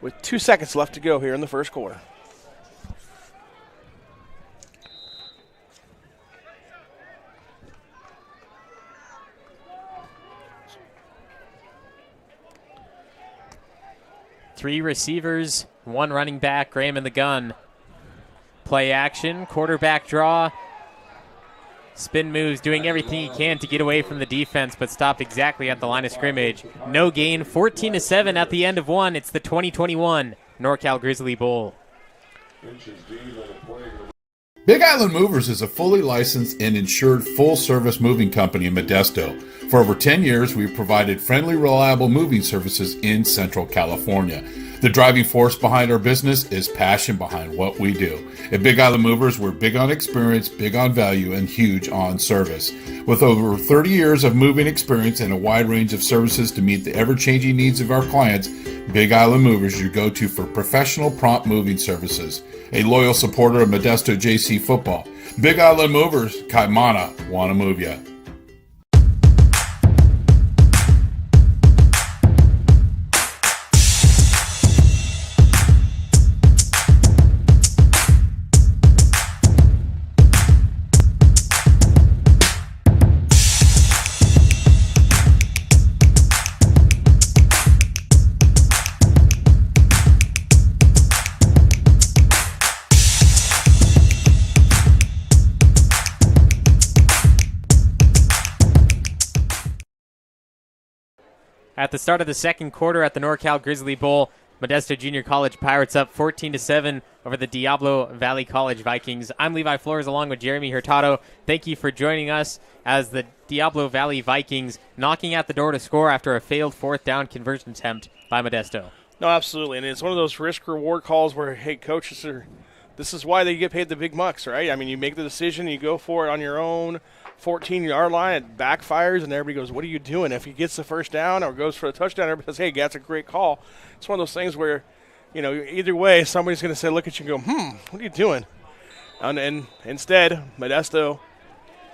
with 2 seconds left to go here in the first quarter. Three receivers, one running back, Graham in the gun. Play action, quarterback draw. Spin moves, doing everything he can to get away from the defense, but stopped exactly at the line of scrimmage. No gain, 14-7 at the end of one. It's the 2021 NorCal Grizzly Bowl. Big Island Movers is a fully licensed and insured full-service moving company in Modesto. For over 10 years, we've provided friendly, reliable moving services in Central California. The driving force behind our business is passion behind what we do. At Big Island Movers, we're big on experience, big on value, and huge on service. With over 30 years of moving experience and a wide range of services to meet the ever-changing needs of our clients, Big Island Movers is your go-to for professional, prompt moving services. A loyal supporter of Modesto JC football. Big Island Movers, Kaimana, wanna move ya. At the start of the second quarter at the NorCal Grizzly Bowl, Modesto Junior College Pirates up 14-7 over the Diablo Valley College Vikings. I'm Levi Flores along with Jeremy Hurtado. Thank you for joining us as the Diablo Valley Vikings knocking at the door to score after a failed 4th down conversion attempt by Modesto. No, absolutely. And it's one of those risk-reward calls where, hey, coaches this is why they get paid the big bucks, right? I mean, you make the decision, you go for it on your own 14-yard line, it backfires, and everybody goes, what are you doing? If he gets the first down or goes for a touchdown, everybody says, hey, that's a great call. It's one of those things where, either way, somebody's going to say, look at you and go, what are you doing? And instead, Modesto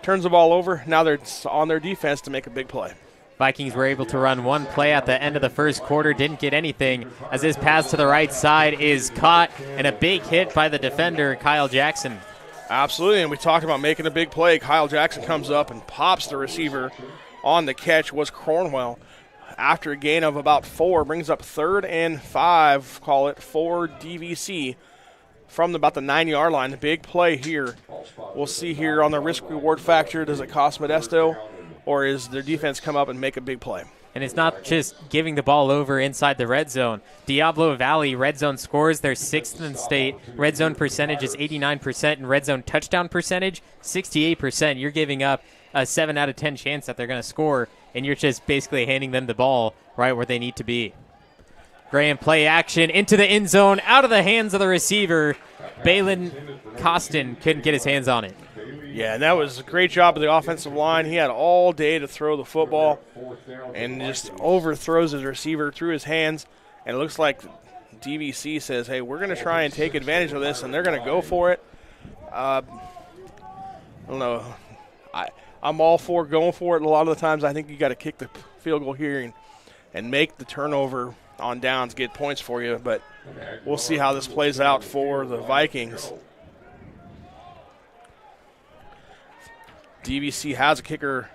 turns the ball over. Now they're on their defense to make a big play. Vikings were able to run one play at the end of the first quarter, didn't get anything, as his pass to the right side is caught, and a big hit by the defender, Kyle Jackson. Absolutely, and we talked about making a big play. Kyle Jackson comes up and pops the receiver on the catch, was Cornwell. After a gain of about 4, brings up 3rd and 5, call it, for DVC from about the 9-yard line. Big play here. We'll see here on the risk-reward factor, does it cost Modesto, or is their defense come up and make a big play? And it's not just giving the ball over inside the red zone. Diablo Valley red zone scores, they're 6th in the state. Red zone percentage is 89%, and red zone touchdown percentage, 68%. You're giving up a 7 out of 10 chance that they're going to score, and you're just basically handing them the ball right where they need to be. Graham play action into the end zone, out of the hands of the receiver. Balin Costin couldn't get his hands on it. Yeah, and that was a great job of the offensive line. He had all day to throw the football and just overthrows his receiver through his hands. And it looks like DVC says, hey, we're going to try and take advantage of this, and they're going to go for it. I don't know. I'm all for going for it. A lot of the times I think you got to kick the field goal here and make the turnover on downs get points for you, but we'll see how this plays out for the Vikings. DVC has a kicker,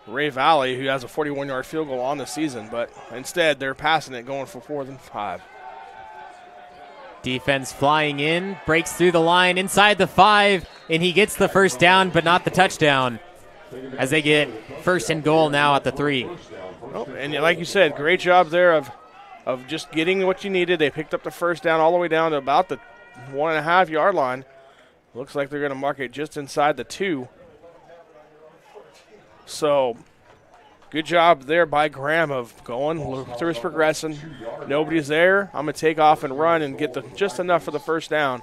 Ray Valley, who has a 41-yard field goal on the season, but instead they're passing it, going for 4th and 5. Defense flying in, breaks through the line inside the 5, and he gets the first down, but not the touchdown, as they get 1st and goal now at the 3. Oh, and like you said, great job there of just getting what you needed. They picked up the first down all the way down to about the 1.5-yard line. Looks like they're going to mark it just inside the 2. So, good job there by Graham of going through his progression. Nobody's there. I'm going to take off and run and get just enough for the first down.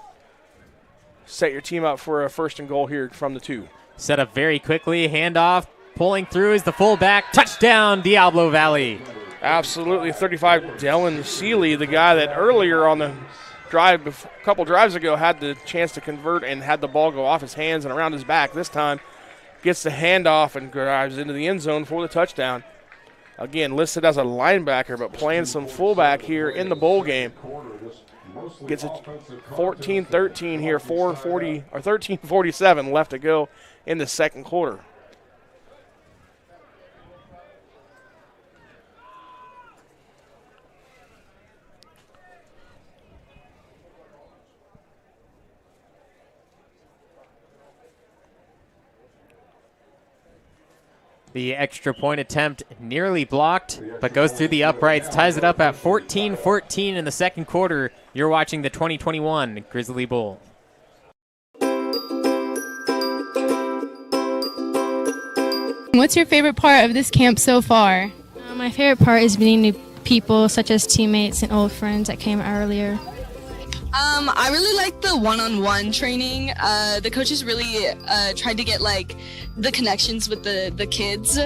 Set your team up for a 1st and goal here from the 2. Set up very quickly, handoff, pulling through is the fullback. Touchdown, Diablo Valley. Absolutely, 35, Dylan Seeley, the guy that earlier on the drive, a couple drives ago, had the chance to convert and had the ball go off his hands and around his back. This time, gets the handoff and drives into the end zone for the touchdown. Again, listed as a linebacker, but playing some fullback here in the bowl game. Gets it 14-13 here, 13:47 left to go in the second quarter. The extra point attempt nearly blocked, but goes through the uprights, ties it up at 14-14 in the second quarter. You're watching the 2021 Grizzly Bowl. What's your favorite part of this camp so far? My favorite part is meeting new people, such as teammates and old friends that came earlier. I really like the one-on-one training. The coaches really tried to get the connections with the kids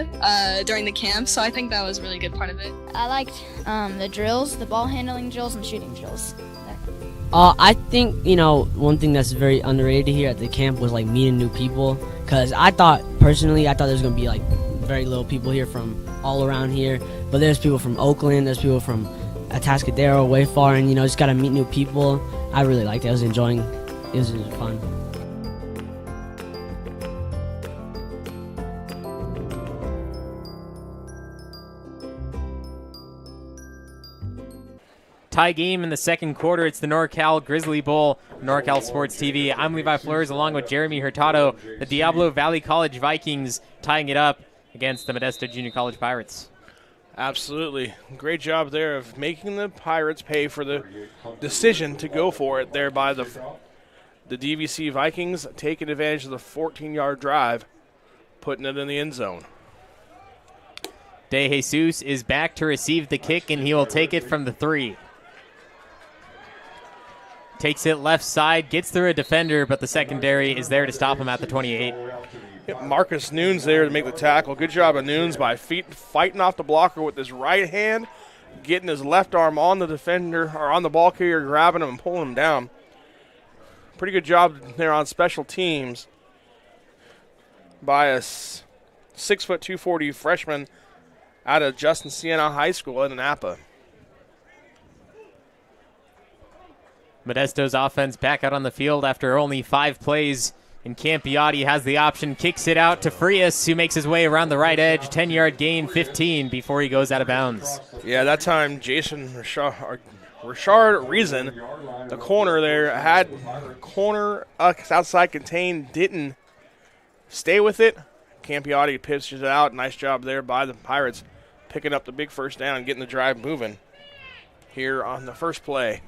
during the camp, so I think that was a really good part of it. I liked the drills, the ball handling drills, and shooting drills. I think, one thing that's very underrated here at the camp was meeting new people, because personally I thought there was going to be very little people here from all around here, but there's people from Oakland, there's people from Atascadero, way far, and just got to meet new people. I really liked it. I was enjoying it. It was fun. Tie game in the second quarter. It's the NorCal Grizzly Bowl, NorCal Sports TV. I'm Levi Flores along with Jeremy Hurtado. The Diablo Valley College Vikings tying it up against the Modesto Junior College Pirates. Absolutely. Great job there of making the Pirates pay for the decision to go for it there by the DVC Vikings, taking advantage of the 14-yard drive, putting it in the end zone. De Jesus is back to receive the kick, and he will take it from the 3. Takes it left side, gets through a defender, but the secondary is there to stop him at the 28. Marcus Nunes there to make the tackle. Good job of Nunes by fighting off the blocker with his right hand, getting his left arm on the defender or on the ball carrier, grabbing him and pulling him down. Pretty good job there on special teams by a 6', 240 freshman out of Justin Siena High School in Napa. Modesto's offense back out on the field after only 5 plays. And Campiotti has the option, kicks it out to Frias, who makes his way around the right edge. 10-yard gain, 15 before he goes out of bounds. Yeah, that time Jason Richard Reason, the corner there, had corner outside contained, didn't stay with it. Campiotti pitches it out. Nice job there by the Pirates, picking up the big first down and getting the drive moving here on the first play.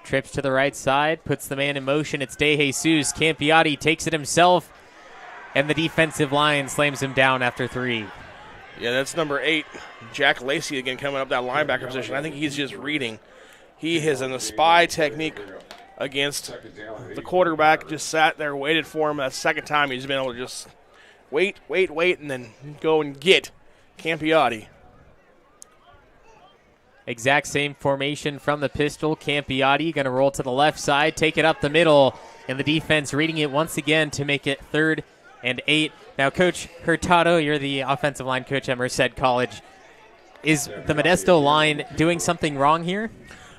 Trips to the right side, puts the man in motion. It's De Jesus. Campiotti takes it himself, and the defensive line slams him down after 3. Yeah, that's number 8, Jack Lacey again coming up that linebacker position. I think he's just reading. He has in a spy technique against the quarterback, just sat there, waited for him. That second time he's been able to just wait, and then go and get Campiotti. Exact same formation from the pistol. Campiotti going to roll to the left side, take it up the middle, and the defense reading it once again to make it 3rd 7-8. Now, Coach Hurtado, you're the offensive line coach at Merced College. Is the Modesto line doing something wrong here?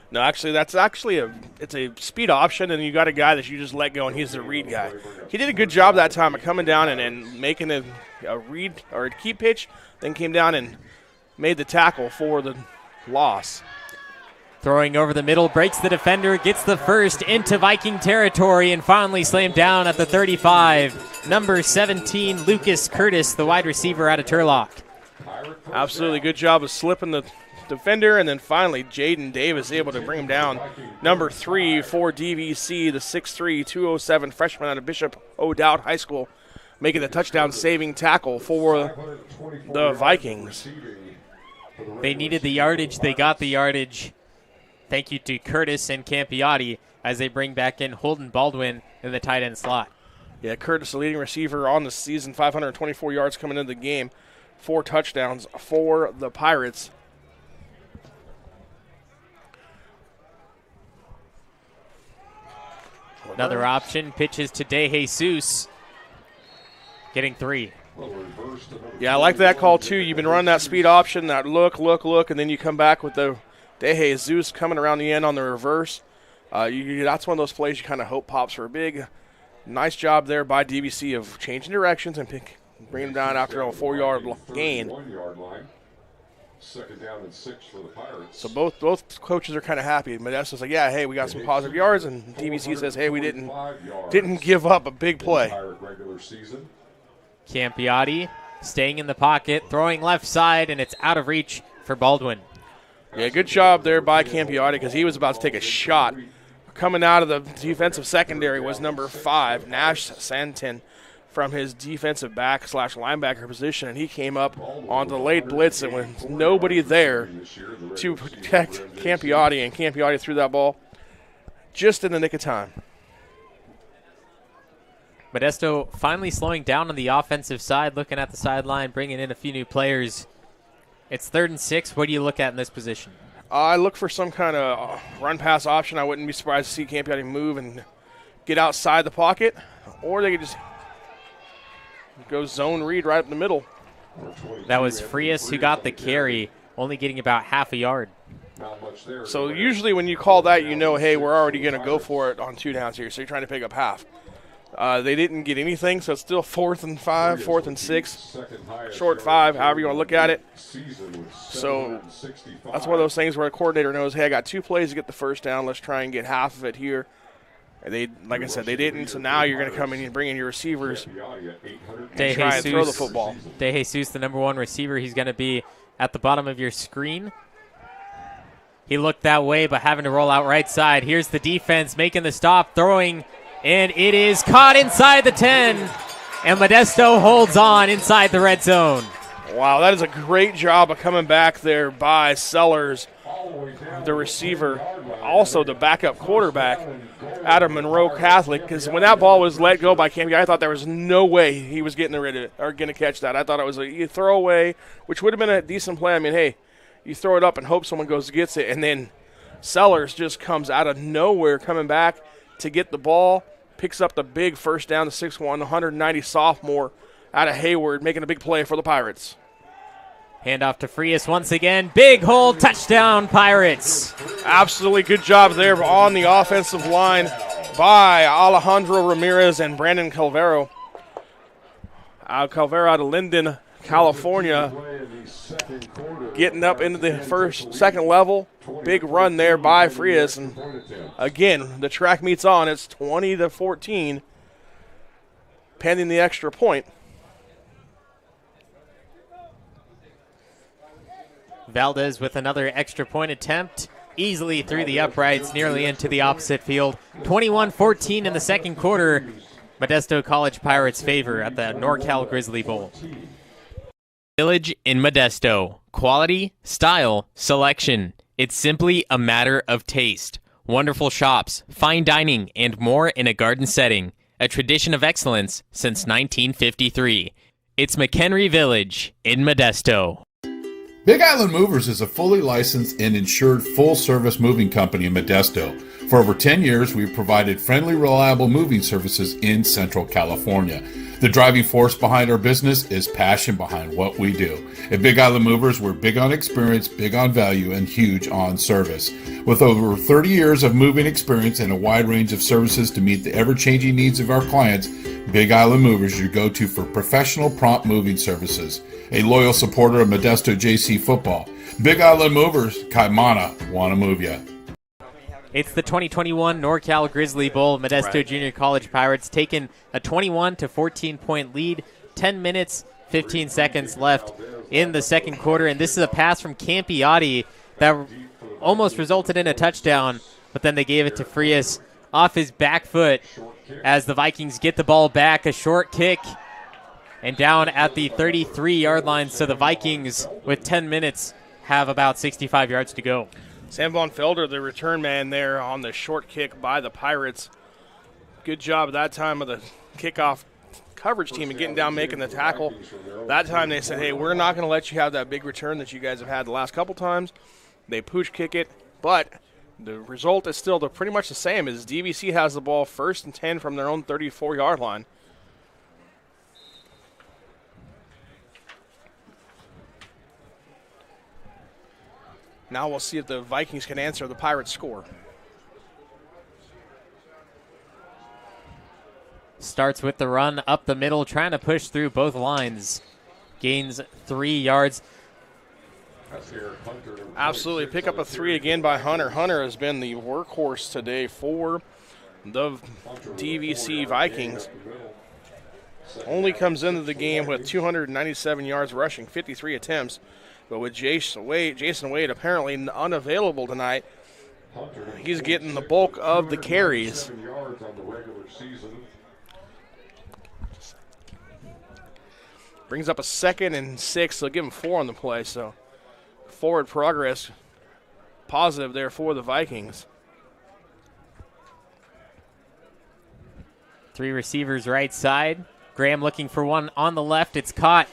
No, actually, it's a speed option, and you got a guy that you just let go, and he's the read guy. He did a good job that time of coming down and making a read or a key pitch, then came down and made the tackle for the loss. Throwing over the middle, breaks the defender, gets the first into Viking territory, and finally slammed down at the 35. Number 17, Lucas Curtis, the wide receiver out of Turlock. Absolutely good job of slipping the defender, and then finally Jaden Davis able to bring him down. Number 3 for DVC, the 6'3", 207 freshman out of Bishop O'Dowd High School, making the touchdown-saving tackle for the Vikings. They needed the yardage. They got the yardage. Thank you to Curtis and Campiotti as they bring back in Holden Baldwin in the tight end slot. Yeah, Curtis, the leading receiver on the season, 524 yards coming into the game, 4 touchdowns for the Pirates. Another option, pitches to De Jesus, getting 3. Yeah, I like that call too. You've been running that speed option, that look, and then you come back with the De Jesus coming around the end on the reverse. That's one of those plays you kind of hope pops for a big. Nice job there by DVC of changing directions and bringing him down after a 4-yard gain. 1 yard line. 2nd down and 6 for the Pirates. So both coaches are kind of happy. Modesto's like, yeah, hey, we got some positive yards, and DVC says, hey, we didn't give up a big play. Campiotti staying in the pocket, throwing left side, and it's out of reach for Baldwin. Yeah, good job there by Campiotti because he was about to take a shot. Coming out of the defensive secondary was number 5, Nash Santin, from his defensive back / linebacker position, and he came up on the late blitz, and with nobody there to protect Campiotti, and Campiotti threw that ball just in the nick of time. Modesto finally slowing down on the offensive side, looking at the sideline, bringing in a few new players. It's 3rd and 6. What do you look at in this position? I look for some kind of run-pass option. I wouldn't be surprised to see Campiotti move and get outside the pocket, or they could just go zone read right up in the middle. That was Frias who got the carry, only getting about half a yard. So usually when you call that, you know, hey, we're already going to go for it on 2 downs here, so you're trying to pick up half. They didn't get anything, so it's still 4th and 5, 4th and 6, short 5, however you want to look at it. So that's one of those things where a coordinator knows, hey, I got 2 plays to get the first down. Let's try and get half of it here. And they, like I said, they didn't, so now you're going to come in and bring in your receivers and try and throw the football. De Jesus, the number 1 receiver, he's going to be at the bottom of your screen. He looked that way, but having to roll out right side. Here's the defense making the stop, throwing, and it is caught inside the 10, and Modesto holds on inside the red zone. Wow, that is a great job of coming back there by Sellers, the receiver, also the backup quarterback out of Monroe Catholic, because when that ball was let go by Campy, I thought there was no way he was getting rid of it or going to catch that. I thought it was a throwaway, which would have been a decent play. I mean, hey, you throw it up and hope someone goes and gets it, and then Sellers just comes out of nowhere coming back to get the ball, picks up the big first down, the 6'1", 190 sophomore out of Hayward, making a big play for the Pirates. Handoff to Frias once again. Big hole, touchdown, Pirates. Absolutely good job there on the offensive line by Alejandro Ramirez and Brandon Calvero. Calvero out of Linden, California, getting up into the second level. Big run there by Frias. And again, the track meets on. It's 20-14, pending the extra point. Valdez with another extra point attempt, easily through the uprights, nearly into the opposite field. 21-14 in the second quarter. Modesto College Pirates favor at the NorCal Grizzly Bowl. Village in Modesto. Quality, style, selection. It's simply a matter of taste. Wonderful shops, fine dining, and more in a garden setting. A tradition of excellence since 1953. It's McHenry Village in Modesto. Big Island Movers is a fully licensed and insured full-service moving company in Modesto. For over 10 years, we've provided friendly, reliable moving services in Central California. The driving force behind our business is passion behind what we do. At Big Island Movers, we're big on experience, big on value, and huge on service. With over 30 years of moving experience and a wide range of services to meet the ever-changing needs of our clients, Big Island Movers is your go-to for professional prompt moving services. A loyal supporter of Modesto JC football. Big Island Movers, Kaimana, wanna move ya. It's the 2021 NorCal Grizzly Bowl. Modesto Junior College Pirates taking a 21-14 lead. 10 minutes, 15 seconds left in the second quarter. And this is a pass from Campiotti that almost resulted in a touchdown, but then they gave it to Frias off his back foot as the Vikings get the ball back. A short kick and down at the 33-yard line. So the Vikings, with 10 minutes, have about 65 yards to go. Sam Von Felder, the return man there on the short kick by the Pirates. Good job that time of the kickoff coverage team and getting down, making the tackle. That time they said, hey, we're not going to let you have that big return that you guys have had the last couple times. They pooch kick it, but the result is still pretty much the same as DVC has the ball 1st and 10 from their own 34-yard line. Now we'll see if the Vikings can answer the Pirates' score. Starts with the run up the middle, trying to push through both lines. Gains 3 yards. Absolutely. Pick up a 3 again by Hunter. Hunter has been the workhorse today for the DVC Vikings. Only comes into the game with 297 yards rushing, 53 attempts. But with Jason Wade apparently unavailable tonight, he's getting the bulk of the carries. Brings up a 2nd and 6. They'll give him 4 on the play, so forward progress positive there for the Vikings. 3 receivers right side. Graham looking for one on the left. It's caught.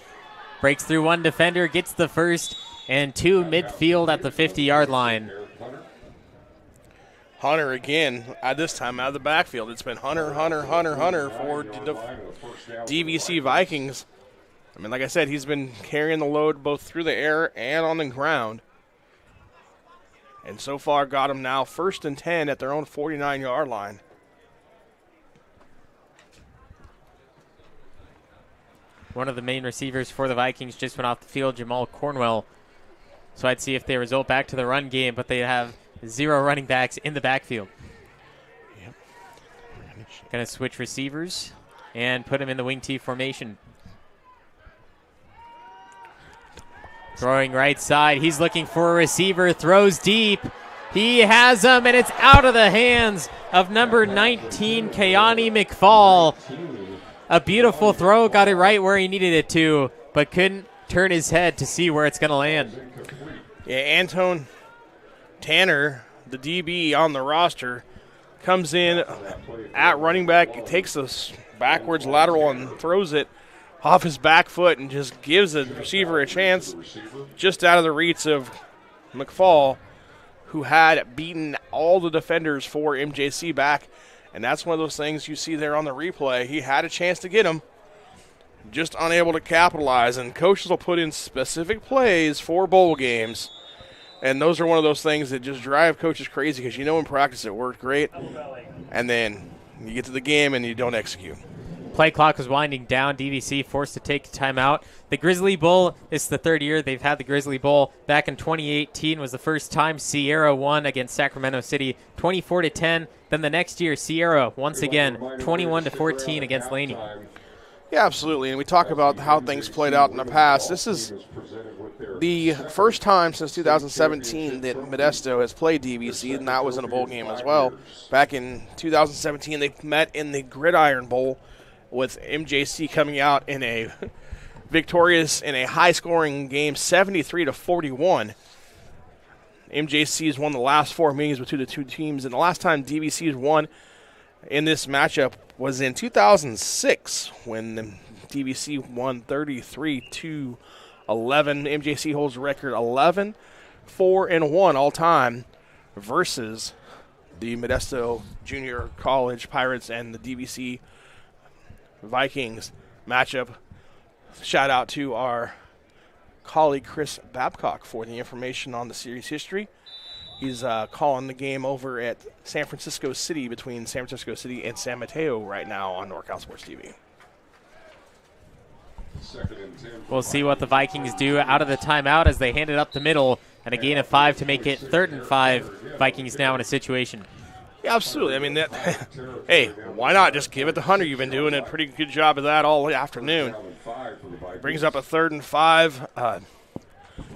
Breaks through 1 defender, gets the first, and 2 midfield at the 50-yard line. Hunter again, at this time out of the backfield. It's been Hunter for the DVC Vikings. I mean, like I said, he's been carrying the load both through the air and on the ground. And so far got him now 1st and 10 at their own 49-yard line. One of the main receivers for the Vikings just went off the field, Jamal Cornwell. So I'd see if they result back to the run game, but they have 0 running backs in the backfield. Yep. Going to switch receivers and put him in the wing T formation. Throwing right side. He's looking for a receiver. Throws deep. He has him, and it's out of the hands of number 19, Keani McFall. A beautiful throw. Got it right where he needed it to, but couldn't turn his head to see where it's going to land. Yeah, Antone Tanner, the DB on the roster, comes in at running back, takes this backwards lateral and throws it off his back foot and just gives the receiver a chance just out of the reach of McFall, who had beaten all the defenders for MJC back. And that's one of those things you see there on the replay. He had a chance to get him, just unable to capitalize. And coaches will put in specific plays for bowl games. And those are one of those things that just drive coaches crazy because you know in practice it worked great. And then you get to the game and you don't execute. Play clock was winding down. DVC forced to take timeout. The Grizzly Bowl is the 3rd year they've had the Grizzly Bowl. Back in 2018 was the first time Sierra won against Sacramento City, 24-10. Then the next year, Sierra once again, 21-14 against Laney. Yeah, absolutely. And we talk about how things played out in the past. This is the first time since 2017 that Modesto has played DVC, and that was in a bowl game as well. Back in 2017, they met in the Gridiron Bowl, with MJC coming out in a victorious in a high-scoring game, 73-41. MJC has won the last 4 meetings between the two teams, and the last time DVC has won in this matchup was in 2006 when the DVC won 33-11. MJC holds the record 11-4-1 all time versus the Modesto Junior College Pirates and the DVC Vikings. matchup. Shout out to our colleague Chris Babcock for the information on the series history. He's calling the game over at San Francisco City, between San Francisco City and San Mateo right now on NorCal Sports TV. We'll see what the Vikings do out of the timeout as they hand it up the middle, and a gain of 5 to make it 3rd and 5. Vikings now in a situation. Yeah, absolutely. I mean, hey, why not just give it to Hunter? You've been doing a pretty good job of that all afternoon. Brings up a 3rd and 5.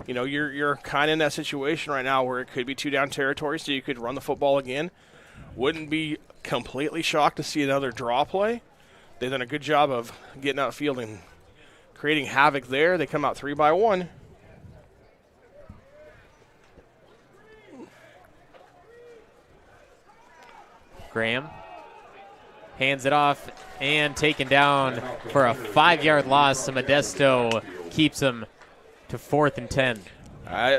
You know, you're kind of in that situation right now where it could be 2 down territory, so you could run the football again. Wouldn't be completely shocked to see another draw play. They've done a good job of getting outfield and creating havoc there. They come out 3 by 1. Graham hands it off and taken down for a 5-yard loss. So Modesto keeps him to 4th and 10.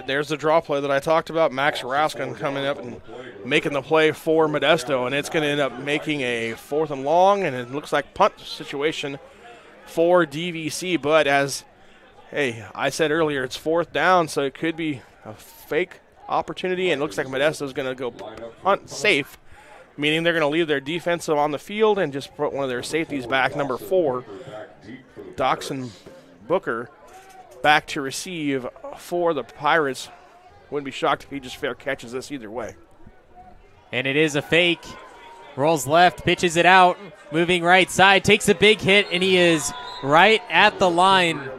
There's the draw play that I talked about. Max Raskin coming up and making the play for Modesto, and it's going to end up making a 4th and long, and it looks like punt situation for DVC. But as, hey, I said earlier, it's 4th down, so it could be a fake opportunity, and it looks like Modesto's going to go punt safe, meaning they're going to leave their defensive on the field and just put one of their safeties back, number 4, Doxson Booker, back to receive for the Pirates. Wouldn't be shocked if he just fair catches this either way. And it is a fake. Rolls left, pitches it out, moving right side, takes a big hit, and he is right at the line.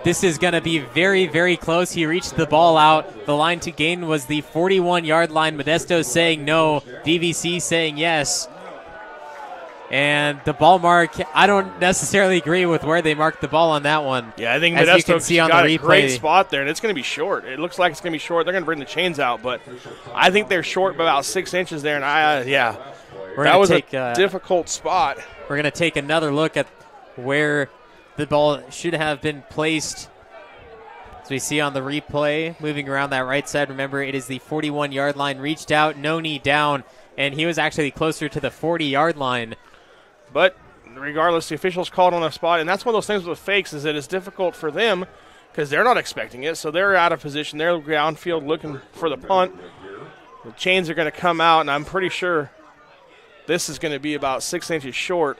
This is going to be very, very close. He reached the ball out. The line to gain was the 41-yard line. Modesto saying no, DVC saying yes. And the ball mark, I don't necessarily agree with where they marked the ball on that one. Yeah, I think As you can Modesto's see on got the a replay, great spot there, and it's going to be short. It looks like it's going to be short. They're going to bring the chains out, but I think they're short by about 6 inches there, and that was a difficult spot. We're going to take another look at where the ball should have been placed. As we see on the replay, moving around that right side, remember it is the 41-yard line, reached out, no knee down, and he was actually closer to the 40-yard line. But regardless, the officials called on a spot, and that's one of those things with fakes is that it's difficult for them because they're not expecting it, so they're out of position. They're downfield looking for the punt. The chains are going to come out, and I'm pretty sure this is going to be about 6 inches short,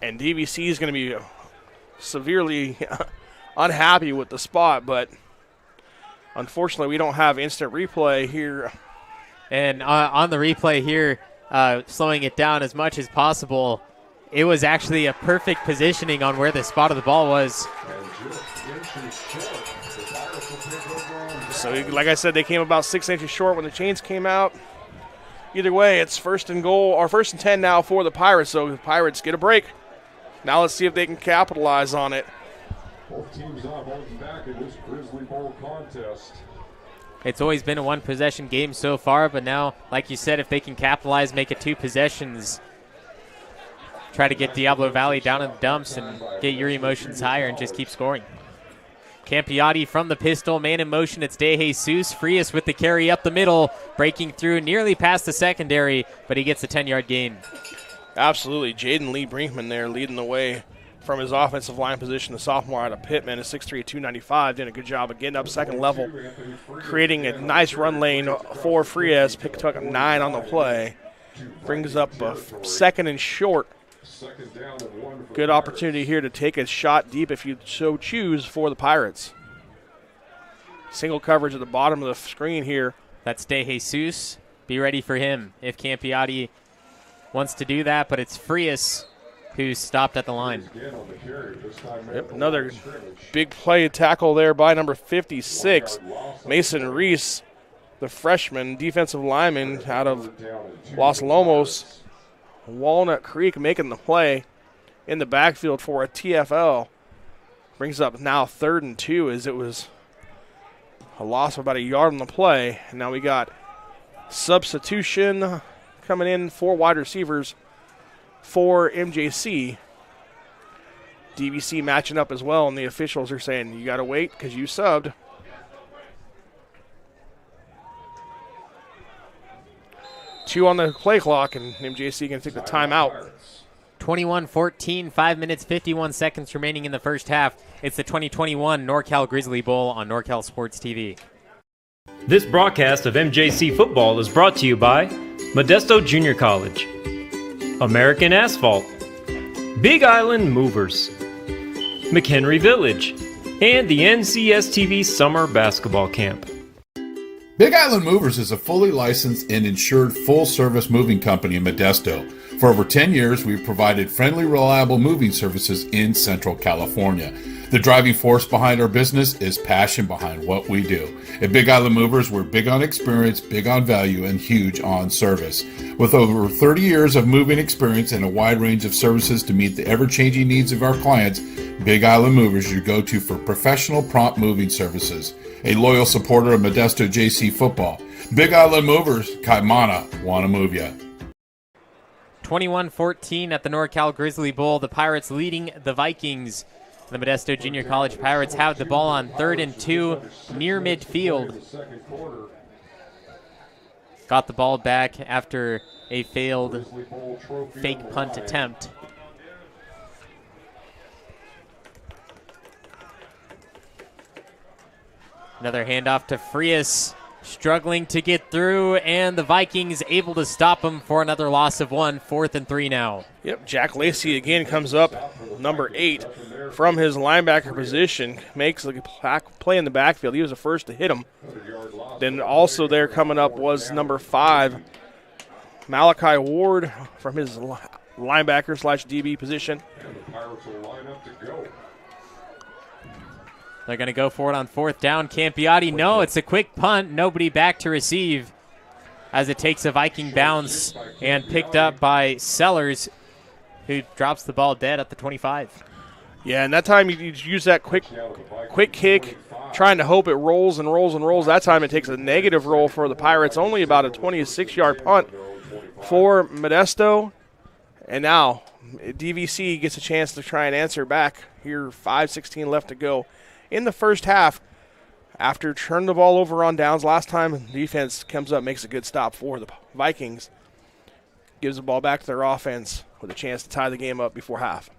and DVC is going to be severely unhappy with the spot, but unfortunately we don't have instant replay here. And on the replay here, slowing it down as much as possible, it was actually a perfect positioning on where the spot of the ball was. So, like I said, they came about 6 inches short when the chains came out. Either way, it's 1st and goal, or 1st and 10 now for the Pirates. So the Pirates get a break. Now let's see if they can capitalize on it. Both teams now holding back in this Grizzly Bowl contest. It's always been a one-possession game so far, but now, like you said, if they can capitalize, make it 2 possessions, try to get Diablo Valley down in the dumps and get your emotions higher and just keep scoring. Campiotti from the pistol, man in motion. It's De Jesus. Frias with the carry up the middle, breaking through nearly past the secondary, but he gets a 10-yard gain. Absolutely. Jaden Lee Brinkman there leading the way from his offensive line position. The sophomore out of Pittman is 6'3", 295. Doing a good job of getting up second level, creating a nice run lane for Frias. Picked up 9 on the play. Brings up a 2nd and short. Good opportunity here to take a shot deep if you so choose for the Pirates. Single coverage at the bottom of the screen here. That's De Jesus. Be ready for him if Campiotti wants to do that, but it's Frias who stopped at the line. Yep, another big play tackle there by number 56, Mason Reese, the freshman defensive lineman out of Los Lomos. Walnut Creek making the play in the backfield for a TFL. Brings up now 3rd and 2 as it was a loss of about a yard on the play. And now we got substitution coming in, 4 wide receivers for MJC. DVC matching up as well, and the officials are saying, you got to wait because you subbed. Two on the play clock, and MJC can take the timeout. 21-14, 5 minutes, 51 seconds remaining in the first half. It's the 2021 NorCal Grizzly Bowl on NorCal Sports TV. This broadcast of MJC football is brought to you by Modesto Junior College, American Asphalt, Big Island Movers, McHenry Village, and the NCSTV Summer Basketball Camp. Big Island Movers is a fully licensed and insured full-service moving company in Modesto. For over 10 years, we've provided friendly, reliable moving services in Central California. The driving force behind our business is passion behind what we do. At Big Island Movers, we're big on experience, big on value, and huge on service. With over 30 years of moving experience and a wide range of services to meet the ever-changing needs of our clients, Big Island Movers is your go-to for professional, prompt moving services. A loyal supporter of Modesto JC football. Big Island Movers, Kaimana, wanna move ya. 21-14 at the NorCal Grizzly Bowl. The Pirates leading the Vikings. The Modesto Junior College Pirates have the ball on 3rd and 2 near midfield. Got the ball back after a failed fake punt attempt. Another handoff to Frias, struggling to get through, and the Vikings able to stop him for another loss of 1. 4th and 3 now. Yep, Jack Lacey again comes up, number 8, from his linebacker position, makes the play in the backfield. He was the first to hit him. Then also there coming up was number 5, Malachi Ward, from his linebacker/DB position. They're going to go for it on 4th down. Campiotti, no, it's a quick punt. Nobody back to receive as it takes a Viking bounce and picked up by Sellers, who drops the ball dead at the 25. Yeah, and that time you use that quick kick, trying to hope it rolls and rolls and rolls. That time it takes a negative roll for the Pirates, only about a 26-yard punt for Modesto. And now DVC gets a chance to try and answer back here, 5:16 left to go in the first half. After turning the ball over on downs last time, defense comes up, makes a good stop for the Vikings. Gives the ball back to their offense with a chance to tie the game up before half.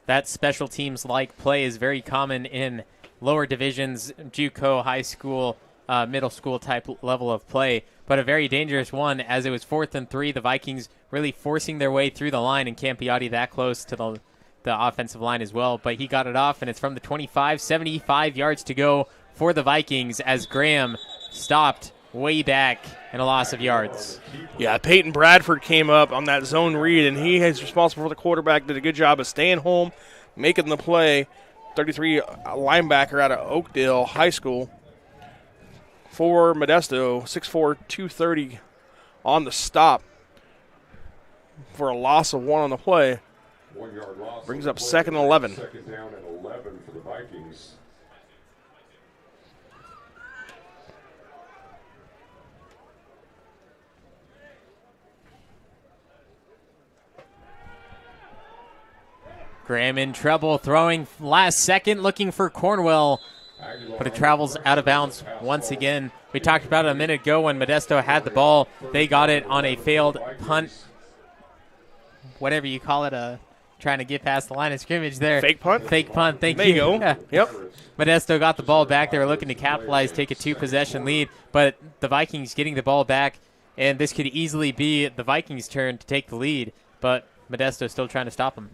That special teams-like play is very common in lower divisions, JUCO, high school, middle school type level of play, but a very dangerous one as it was 4th and 3. The Vikings really forcing their way through the line, and Campiotti that close to the offensive line as well, but he got it off, and it's from the 25, 75 yards to go for the Vikings as Graham stopped way back and a loss of yards. Yeah, Peyton Bradford came up on that zone read, and he is responsible for the quarterback, did a good job of staying home, making the play. 33 linebacker out of Oakdale High School for Modesto, 6'4", 230 on the stop for a loss of 1 on the play. 1 yard loss. Brings up 2nd and 11. 2nd down and 11 for the Vikings. Graham in trouble, throwing last second, looking for Cornwell, but it travels out of bounds once again. We talked about it a minute ago when Modesto had the ball. They got it on a failed punt, whatever you call it, trying to get past the line of scrimmage there. Fake punt? Fake punt, thank you. There you go. Yep. Modesto got the ball back. They were looking to capitalize, take a 2-possession lead, but the Vikings getting the ball back, and this could easily be the Vikings' turn to take the lead, but Modesto still trying to stop them.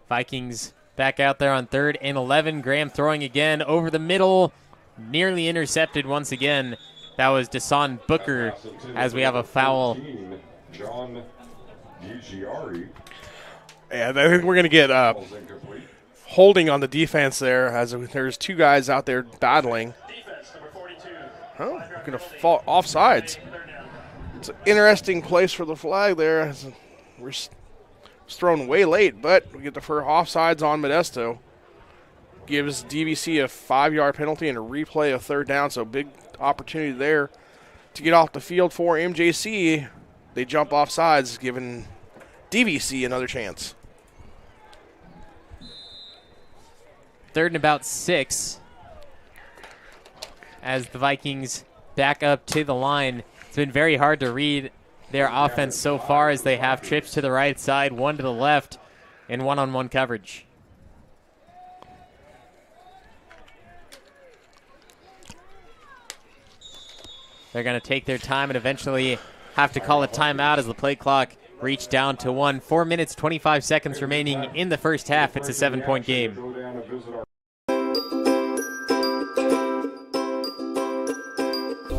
Vikings back out there on 3rd and 11. Graham throwing again over the middle. Nearly intercepted once again. That was Desan Booker as we have a foul. John Gigiari. Yeah, I think we're going to get holding on the defense there as there's 2 guys out there battling. Oh, going to fall offsides. It's an interesting place for the flag there. It's thrown way late, but we get the first offsides on Modesto. Gives DVC a 5-yard penalty and a replay of 3rd down, so big opportunity there to get off the field for MJC. They jump off sides, giving DVC another chance. 3rd and about 6 as the Vikings back up to the line. It's been very hard to read their offense so far as they have trips to the right side, one to the left, and one-on-one coverage. They're going to take their time and eventually have to call a timeout as the play clock reached down to 1. 4 minutes, 25 seconds remaining in the first half. It's a 7-point game.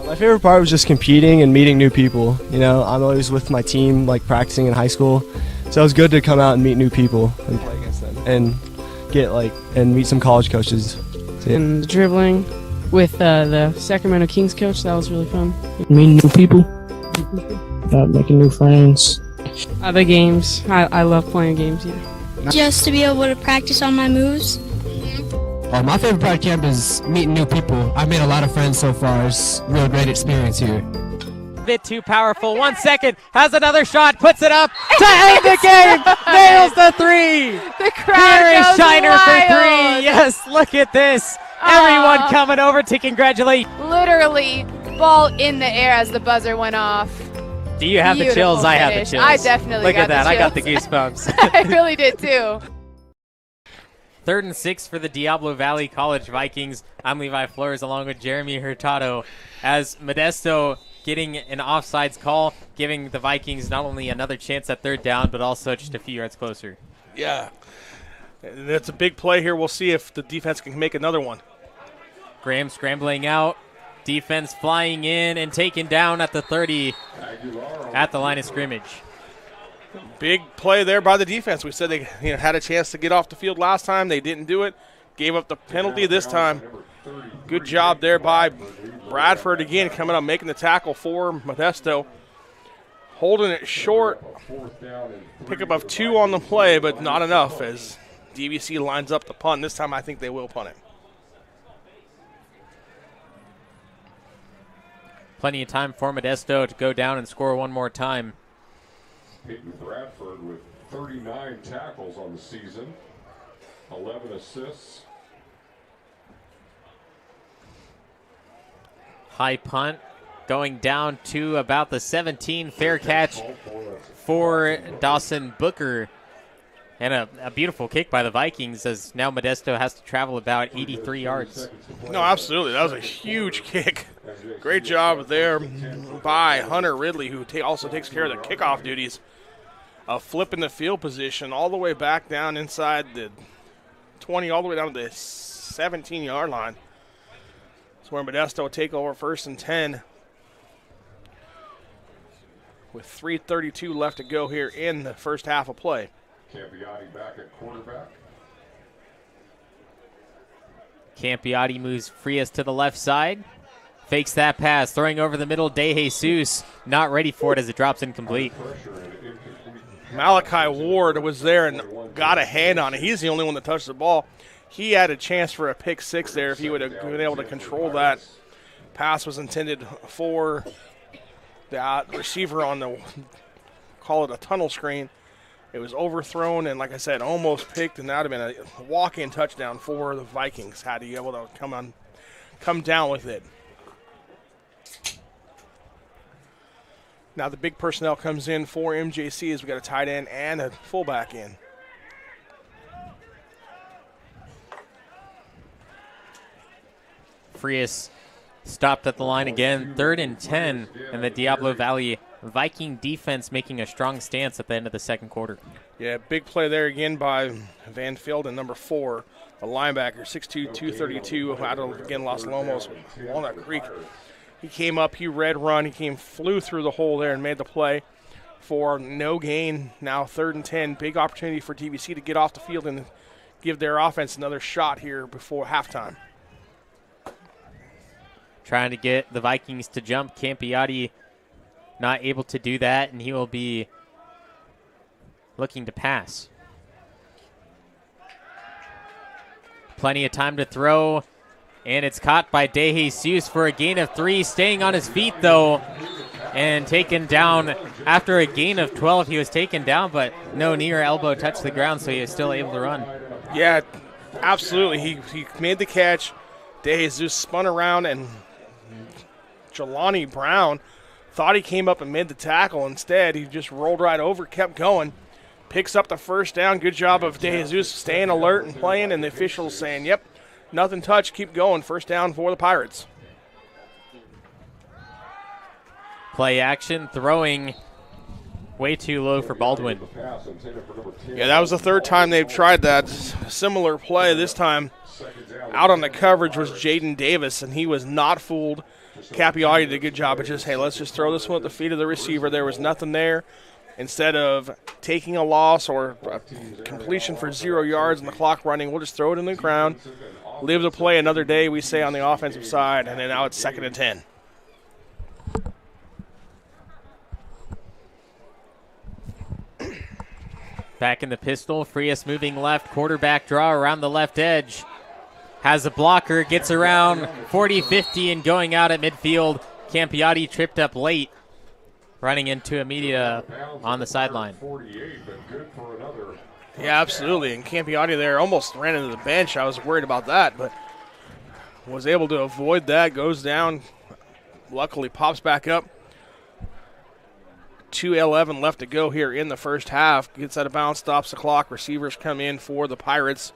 My favorite part was just competing and meeting new people. You know, I'm always with my team, like practicing in high school, so it was good to come out and meet new people and play against them and and meet some college coaches. And dribbling with the Sacramento Kings coach, that was really fun. Meeting new people, making new friends. The games, I love playing games. Yeah. Just to be able to practice on my moves. My favorite part of camp is meeting new people. I've made a lot of friends so far. It's a real great experience here. Bit too powerful. 1 second. Has another shot. Puts it up to end the game. Nails the 3. The crowd Here is goes Shiner wild. for 3. Yes, look at this. Everyone coming over to congratulate. Literally, ball in the air as the buzzer went off. Do you have the Beautiful chills? I have the finish. chills. I definitely Look got at that. the I got the chills. goosebumps. I really did too. 3rd and 6 for the Diablo Valley College Vikings. I'm Levi Flores along with Jeremy Hurtado as Modesto getting an offsides call, giving the Vikings not only another chance at 3rd down, but also just a few yards closer. Yeah. And that's a big play here. We'll see if the defense can make another one. Graham scrambling out. Defense flying in and taken down at the 30 at the line of scrimmage. Big play there by the defense. We said they had a chance to get off the field last time. They didn't do it. Gave up the penalty this time. Good job there by Bradford again coming up, making the tackle for Modesto. Holding it short. Pickup of 2 on the play, but not enough as DVC lines up the punt. This time I think they will punt it. Plenty of time for Modesto to go down and score one more time. Peyton Bradford with 39 tackles on the season, 11 assists. High punt going down to about the 17. Fair catch for Dawson Booker. And a beautiful kick by the Vikings as now Modesto has to travel about 83 yards. No, absolutely. That was a huge kick. Great job there by Hunter Ridley, who also takes care of the kickoff duties. Flipping the field position all the way back down inside the 20, all the way down to the 17-yard line. That's where Modesto will take over 1st and 10 with 3:32 left to go here in the first half of play. Campiati back at quarterback. Campiati moves Frias to the left side. Fakes that pass, throwing over the middle. De Jesus not ready for it as it drops incomplete. Malachi Ward was there and got a hand on it. He's the only one that touched the ball. He had a chance for a pick 6 there if he would have been able to control that. Pass was intended for the receiver on the, call it a tunnel screen. It was overthrown and, like I said, almost picked, and that would have been a walk-in touchdown for the Vikings had he able to come down with it. Now the big personnel comes in for MJC as we got a tight end and a fullback in. Frias stopped at the line again. 3rd and 10, and the Diablo Valley Viking defense making a strong stance at the end of the second quarter. Yeah, big play there again by Van Velden, number 4, a linebacker, 6'2", 232, out of, again, Los Lomos, Walnut Creek. He came up, he flew through the hole there and made the play for no gain. Now 3rd and 10, big opportunity for DVC to get off the field and give their offense another shot here before halftime. Trying to get the Vikings to jump. Campiati not able to do that, and he will be looking to pass. Plenty of time to throw, and it's caught by De Jesus for a gain of 3, staying on his feet, though, and taken down. After a gain of 12, he was taken down, but no knee or elbow touched the ground, so he was still able to run. Yeah, Absolutely. He made the catch. De Jesus spun around, and Jelani Brown thought he came up and made the tackle. Instead, he just rolled right over, kept going. Picks up the first down. Good job of De Jesus staying alert and playing, and the officials saying, yep, nothing touched, keep going. First down for the Pirates. Play action, throwing way too low for Baldwin. Yeah, that was the third time they've tried that similar play. This time out on the coverage was Jaden Davis, and he was not fooled. Capiati did a good job of just, hey, let's just throw this one at the feet of the receiver. There was nothing there. Instead of taking a loss or a completion for 0 yards and the clock running, we'll just throw it in the ground, live the play another day, we say, on the offensive side, and then now it's 2nd and 10. Back in the pistol, Frias moving left, quarterback draw around the left edge. Has a blocker, gets around 40-50 and going out at midfield. Campiotti tripped up late, running into a media on the sideline. Yeah, absolutely. And Campiotti there almost ran into the bench. I was worried about that, but was able to avoid that. Goes down, luckily pops back up. 2:11 left to go here in the first half. Gets out of bounds, stops the clock. Receivers come in for the Pirates.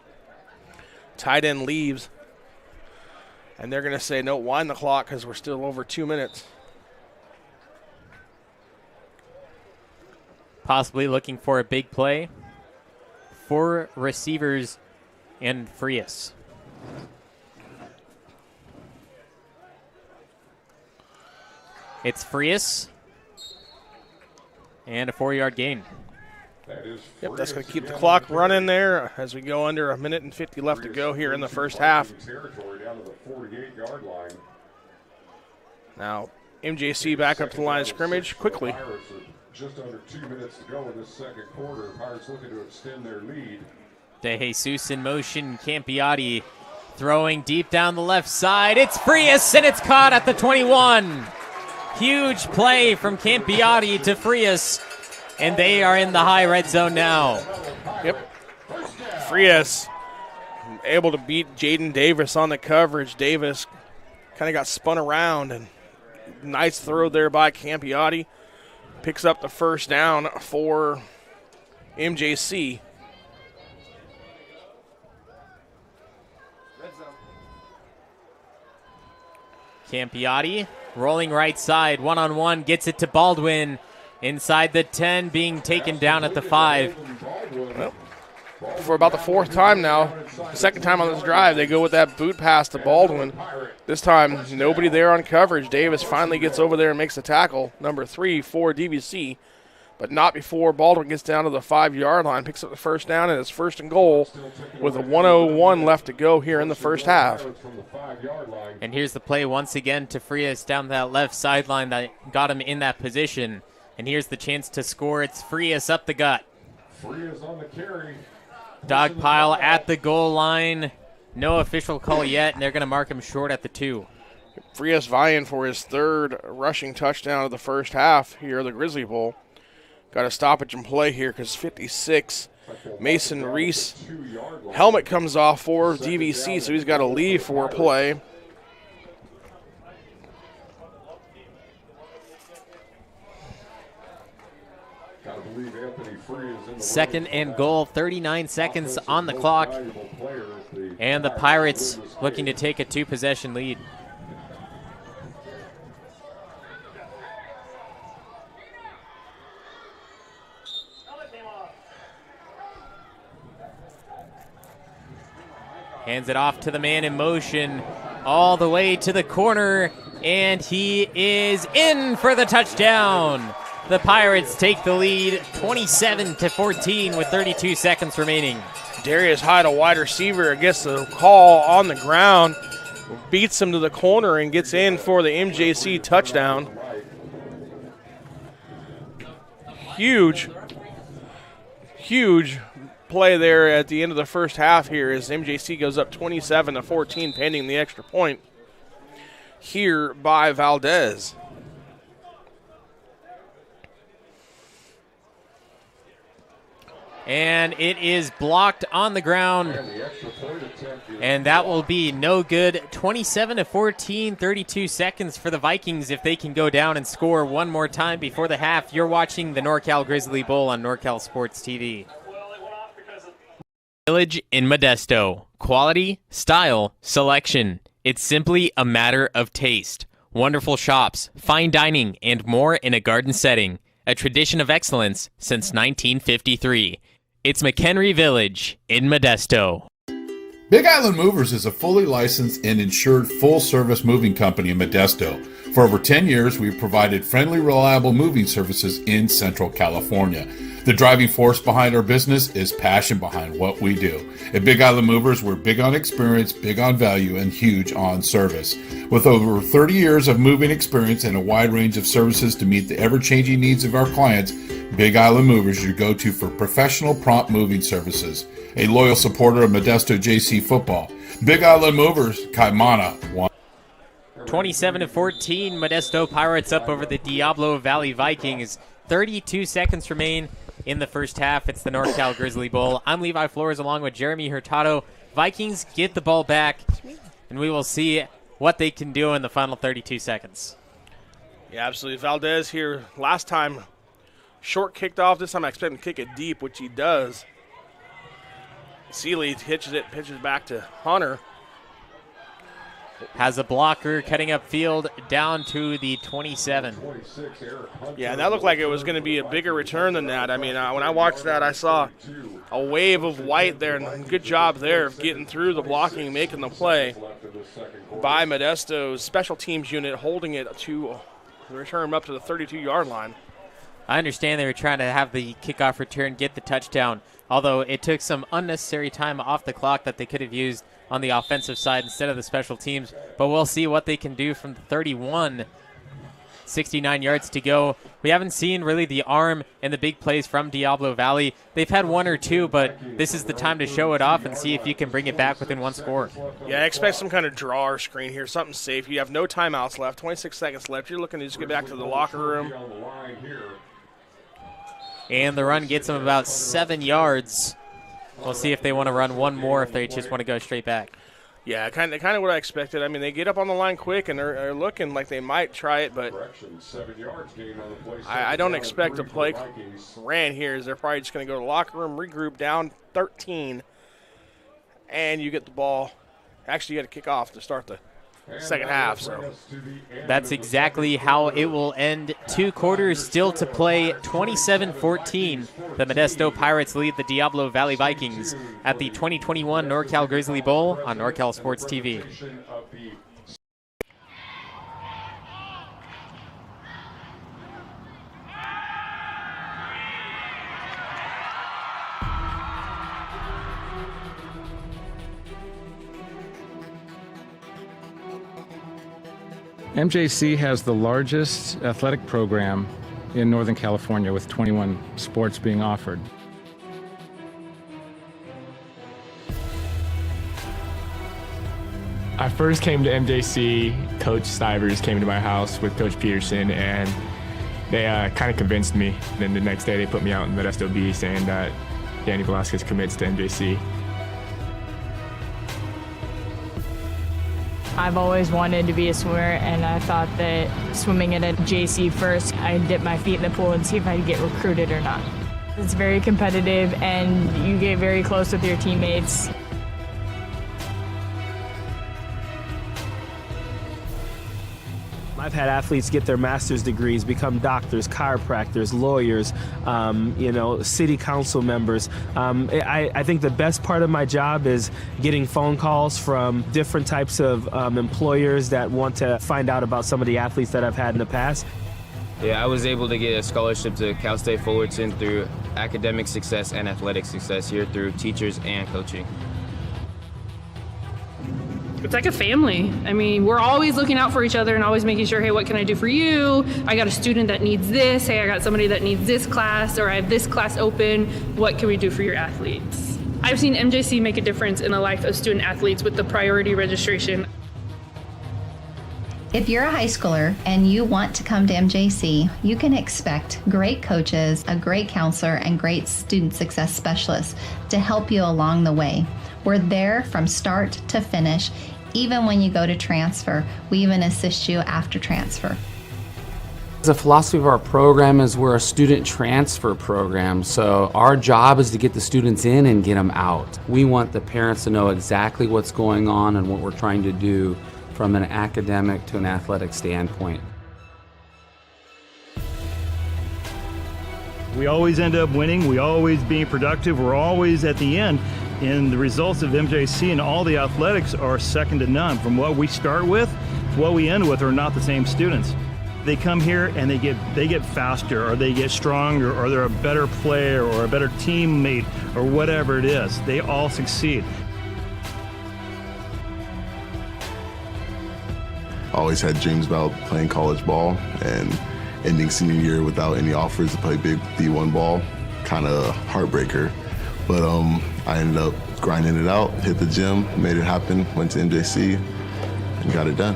Tight end leaves. And they're going to say, no, wind the clock because we're still over 2 minutes. Possibly looking for a big play. 4 receivers and Frias. It's Frias. And a 4-yard gain. Yep, that's going to keep the clock running there as we go under 1 minute and 50 left to go here in the first half. Now, MJC back up to the line of scrimmage quickly. Just under 2 minutes to go in this second quarter. Pirates looking to extend their lead. De Jesus in motion. Campiotti throwing deep down the left side. It's Frias, and it's caught at the 21. Huge play from Campiotti to Frias, and they are in the high red zone now. Yep. Frias able to beat Jaden Davis on the coverage. Davis kind of got spun around, and nice throw there by Campiotti. Picks up the first down for MJC. Campiotti rolling right side, one-on-one, gets it to Baldwin. Inside the 10, being taken down at the 5. Well, for about the 4th time now, second time on this drive, they go with that boot pass to Baldwin. This time, nobody there on coverage. Davis finally gets over there and makes the tackle, number 3 for DVC, but not before Baldwin gets down to the 5-yard line, picks up the first down, and it's 1st and goal with a 1:01 left to go here in the first half. And here's the play once again to Frias down that left sideline that got him in that position. And here's the chance to score. It's Frias up the gut. Frias on the carry. Dog pile at the goal line. No official call yet, and they're going to mark him short at the 2. Frias vying for his 3rd rushing touchdown of the first half here at the Grizzly Bowl. Got a stoppage and play here because 56, Mason Reese, helmet comes off for DVC, so he's got to leave for play. Second and goal, 39 seconds on the clock. And the Pirates looking to take a 2-possession lead. Hands it off to the man in motion, all the way to the corner, and he is in for the touchdown. The Pirates take the lead 27-14 with 32 seconds remaining. Darius Hyde, a wide receiver, gets the call on the ground, beats him to the corner and gets in for the MJC touchdown. Huge play there at the end of the first half here as MJC goes up 27-14 pending the extra point here by Valdez. And it is blocked on the ground. And that will be no good. 27-14, 32 seconds for the Vikings if they can go down and score one more time before the half. You're watching the NorCal Grizzly Bowl on NorCal Sports TV. Village in Modesto. Quality, style, selection. It's simply a matter of taste. Wonderful shops, fine dining, and more in a garden setting. A tradition of excellence since 1953. It's McHenry Village in Modesto. Big Island Movers is a fully licensed and insured full-service moving company in Modesto. For over 10 years, we've provided friendly, reliable moving services in Central California. The driving force behind our business is passion behind what we do. At Big Island Movers, we're big on experience, big on value, and huge on service. With over 30 years of moving experience and a wide range of services to meet the ever-changing needs of our clients, Big Island Movers is your go-to for professional, prompt moving services. A loyal supporter of Modesto JC football. Big Island Movers, Kaimana. 27-14, Modesto Pirates up over the Diablo Valley Vikings. 32 seconds remain in the first half. It's the NorCal Grizzly Bowl. I'm Levi Flores along with Jeremy Hurtado. Vikings get the ball back, and we will see what they can do in the final 32 seconds. Yeah, absolutely. Valdez here last time, short kicked off. This time I expect him to kick it deep, which he does. Seeley pitches back to Hunter. Has a blocker cutting up field down to the 27. Yeah, and that looked like it was going to be a bigger return than that. I mean, when I watched that, I saw a wave of white there, and good job there of getting through the blocking, making the play by Modesto's special teams unit, holding it to return up to the 32-yard line. I understand they were trying to have the kickoff return get the touchdown, although it took some unnecessary time off the clock that they could have used on the offensive side instead of the special teams. But we'll see what they can do from the 31. 69 yards to go. We haven't seen really the arm and the big plays from Diablo Valley. They've had one or two, but this is the time to show it off and see if you can bring it back within one score. Yeah, I expect some kind of draw or screen here, something safe. You have no timeouts left, 26 seconds left. You're looking to just get back to the locker room. And the run gets them about 7 yards. We'll see if they want to run one more, if they just want to go straight back. Yeah, kind of what I expected. I mean, they get up on the line quick, and they're looking like they might try it, but I don't expect a play ran here. They're probably just going to go to the locker room, regroup, down 13, and you get the ball. Actually, you got to kick off to start the second half. So that's exactly how it will end. 2 quarters still to play. 27-14. The Modesto Pirates lead the Diablo Valley Vikings at the 2021 NorCal Grizzly Bowl on NorCal Sports TV. MJC has the largest athletic program in Northern California with 21 sports being offered. I first came to MJC, Coach Stivers came to my house with Coach Peterson, and they kind of convinced me. Then the next day they put me out in Modesto B saying that Danny Velasquez commits to MJC. I've always wanted to be a swimmer, and I thought that swimming at a JC first, I'd dip my feet in the pool and see if I'd get recruited or not. It's very competitive, and you get very close with your teammates. I've had athletes get their master's degrees, become doctors, chiropractors, lawyers, city council members. I think the best part of my job is getting phone calls from different types of employers that want to find out about some of the athletes that I've had in the past. Yeah, I was able to get a scholarship to Cal State Fullerton through academic success and athletic success here through teachers and coaching. It's like a family. I mean, we're always looking out for each other and always making sure, hey, what can I do for you? I got a student that needs this. Hey, I got somebody that needs this class, or I have this class open. What can we do for your athletes? I've seen MJC make a difference in the life of student athletes with the priority registration. If you're a high schooler and you want to come to MJC, you can expect great coaches, a great counselor, and great student success specialists to help you along the way. We're there from start to finish. Even when you go to transfer, we even assist you after transfer. The philosophy of our program is we're a student transfer program, so our job is to get the students in and get them out. We want the parents to know exactly what's going on and what we're trying to do from an academic to an athletic standpoint. We always end up winning, we always being productive, we're always at the end, and the results of MJC and all the athletics are second to none. From what we start with to what we end with are not the same students. They come here and they get faster, or they get stronger, or they're a better player or a better teammate or whatever it is. They all succeed. Always had dreams about playing college ball, and ending senior year without any offers to play big D1 ball, kind of heartbreaker. But I ended up grinding it out, hit the gym, made it happen, went to MJC, and got it done.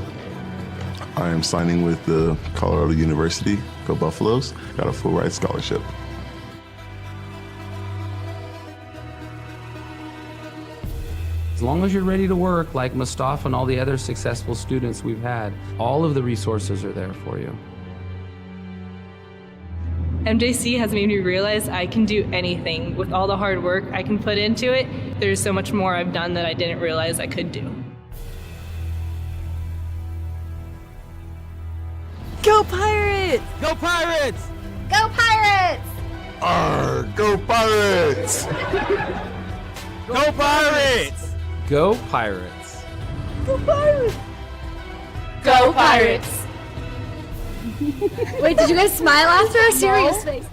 I am signing with the Colorado University, go Buffaloes, got a full ride scholarship. As long as you're ready to work, like Mustafa and all the other successful students we've had, all of the resources are there for you. MJC has made me realize I can do anything. With all the hard work I can put into it, there's so much more I've done that I didn't realize I could do. Go Pirates! Go Pirates! Go Pirates! Arr, go Pirates! Go Pirates! Go Pirates! Go Pirates! Go Pirates! Wait, did you guys smile after a serious face?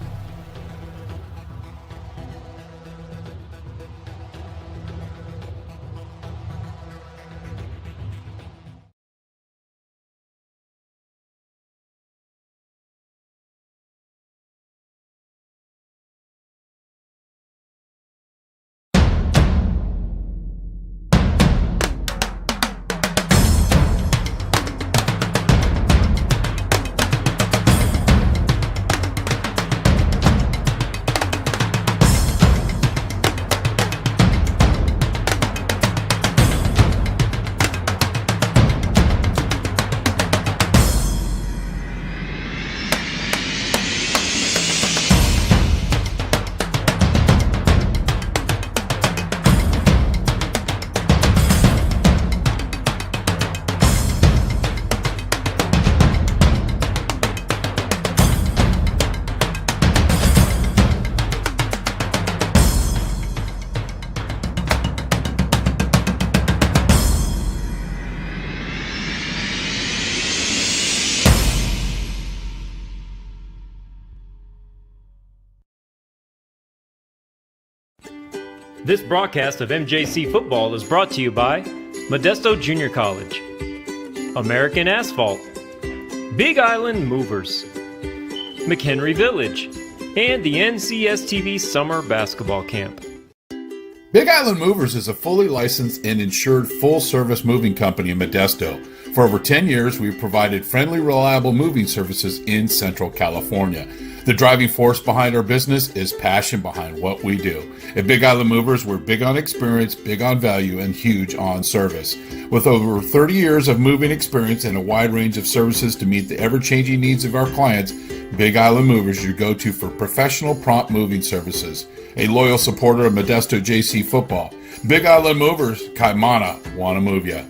This broadcast of MJC football is brought to you by Modesto Junior College, American Asphalt, Big Island Movers, McHenry Village, and the NCSTV Summer Basketball Camp. Big Island Movers is a fully licensed and insured full-service moving company in Modesto. For over 10 years, we've provided friendly, reliable moving services in Central California. The driving force behind our business is passion behind what we do. At Big Island Movers, we're big on experience, big on value, and huge on service. With over 30 years of moving experience and a wide range of services to meet the ever-changing needs of our clients, Big Island Movers is your go-to for professional, prompt moving services. A loyal supporter of Modesto JC football. Big Island Movers, Kaimana, wanna move ya.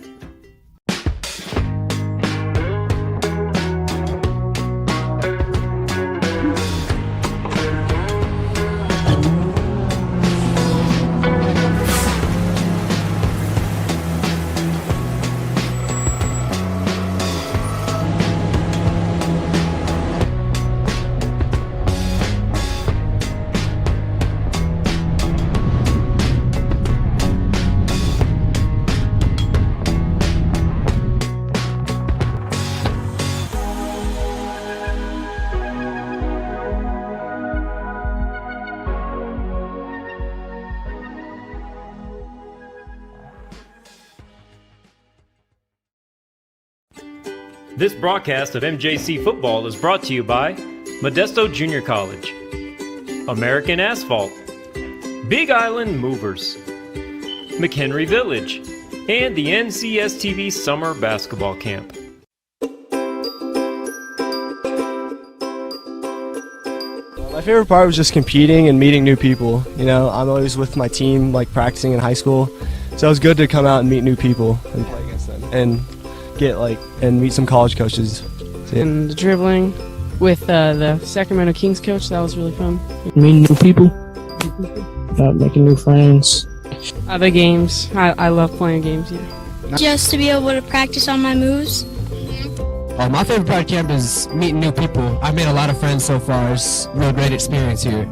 This broadcast of MJC football is brought to you by Modesto Junior College, American Asphalt, Big Island Movers, McHenry Village, and the NCSTV Summer Basketball Camp. My favorite part was just competing and meeting new people. You know, I'm always with my team, like practicing in high school, so it was good to come out and meet new people and play against them and and meet some college coaches. And the dribbling with the Sacramento Kings coach, that was really fun. Meeting new people, making new friends. Other games, I love playing games. Yeah. Just to be able to practice on my moves. My favorite part of camp is meeting new people. I've made a lot of friends so far. It's a real great experience here.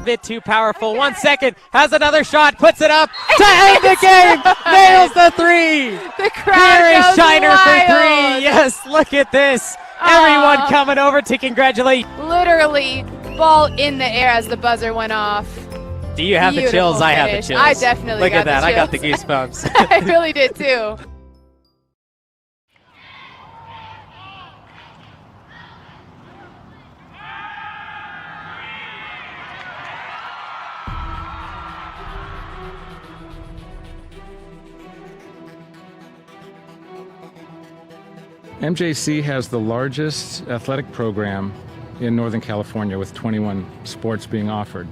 Bit too powerful. 1 second, has another shot, puts it up to end the game. Nails the three. The crowd Here is goes Shiner wild. for three. Yes, look at this. Everyone coming over to congratulate. Literally, ball in the air as the buzzer went off. Do you have the Beautiful chills? I have the finish. chills. I definitely look got at that. the I got the chills. goosebumps. I really did too. MJC has the largest athletic program in Northern California with 21 sports being offered.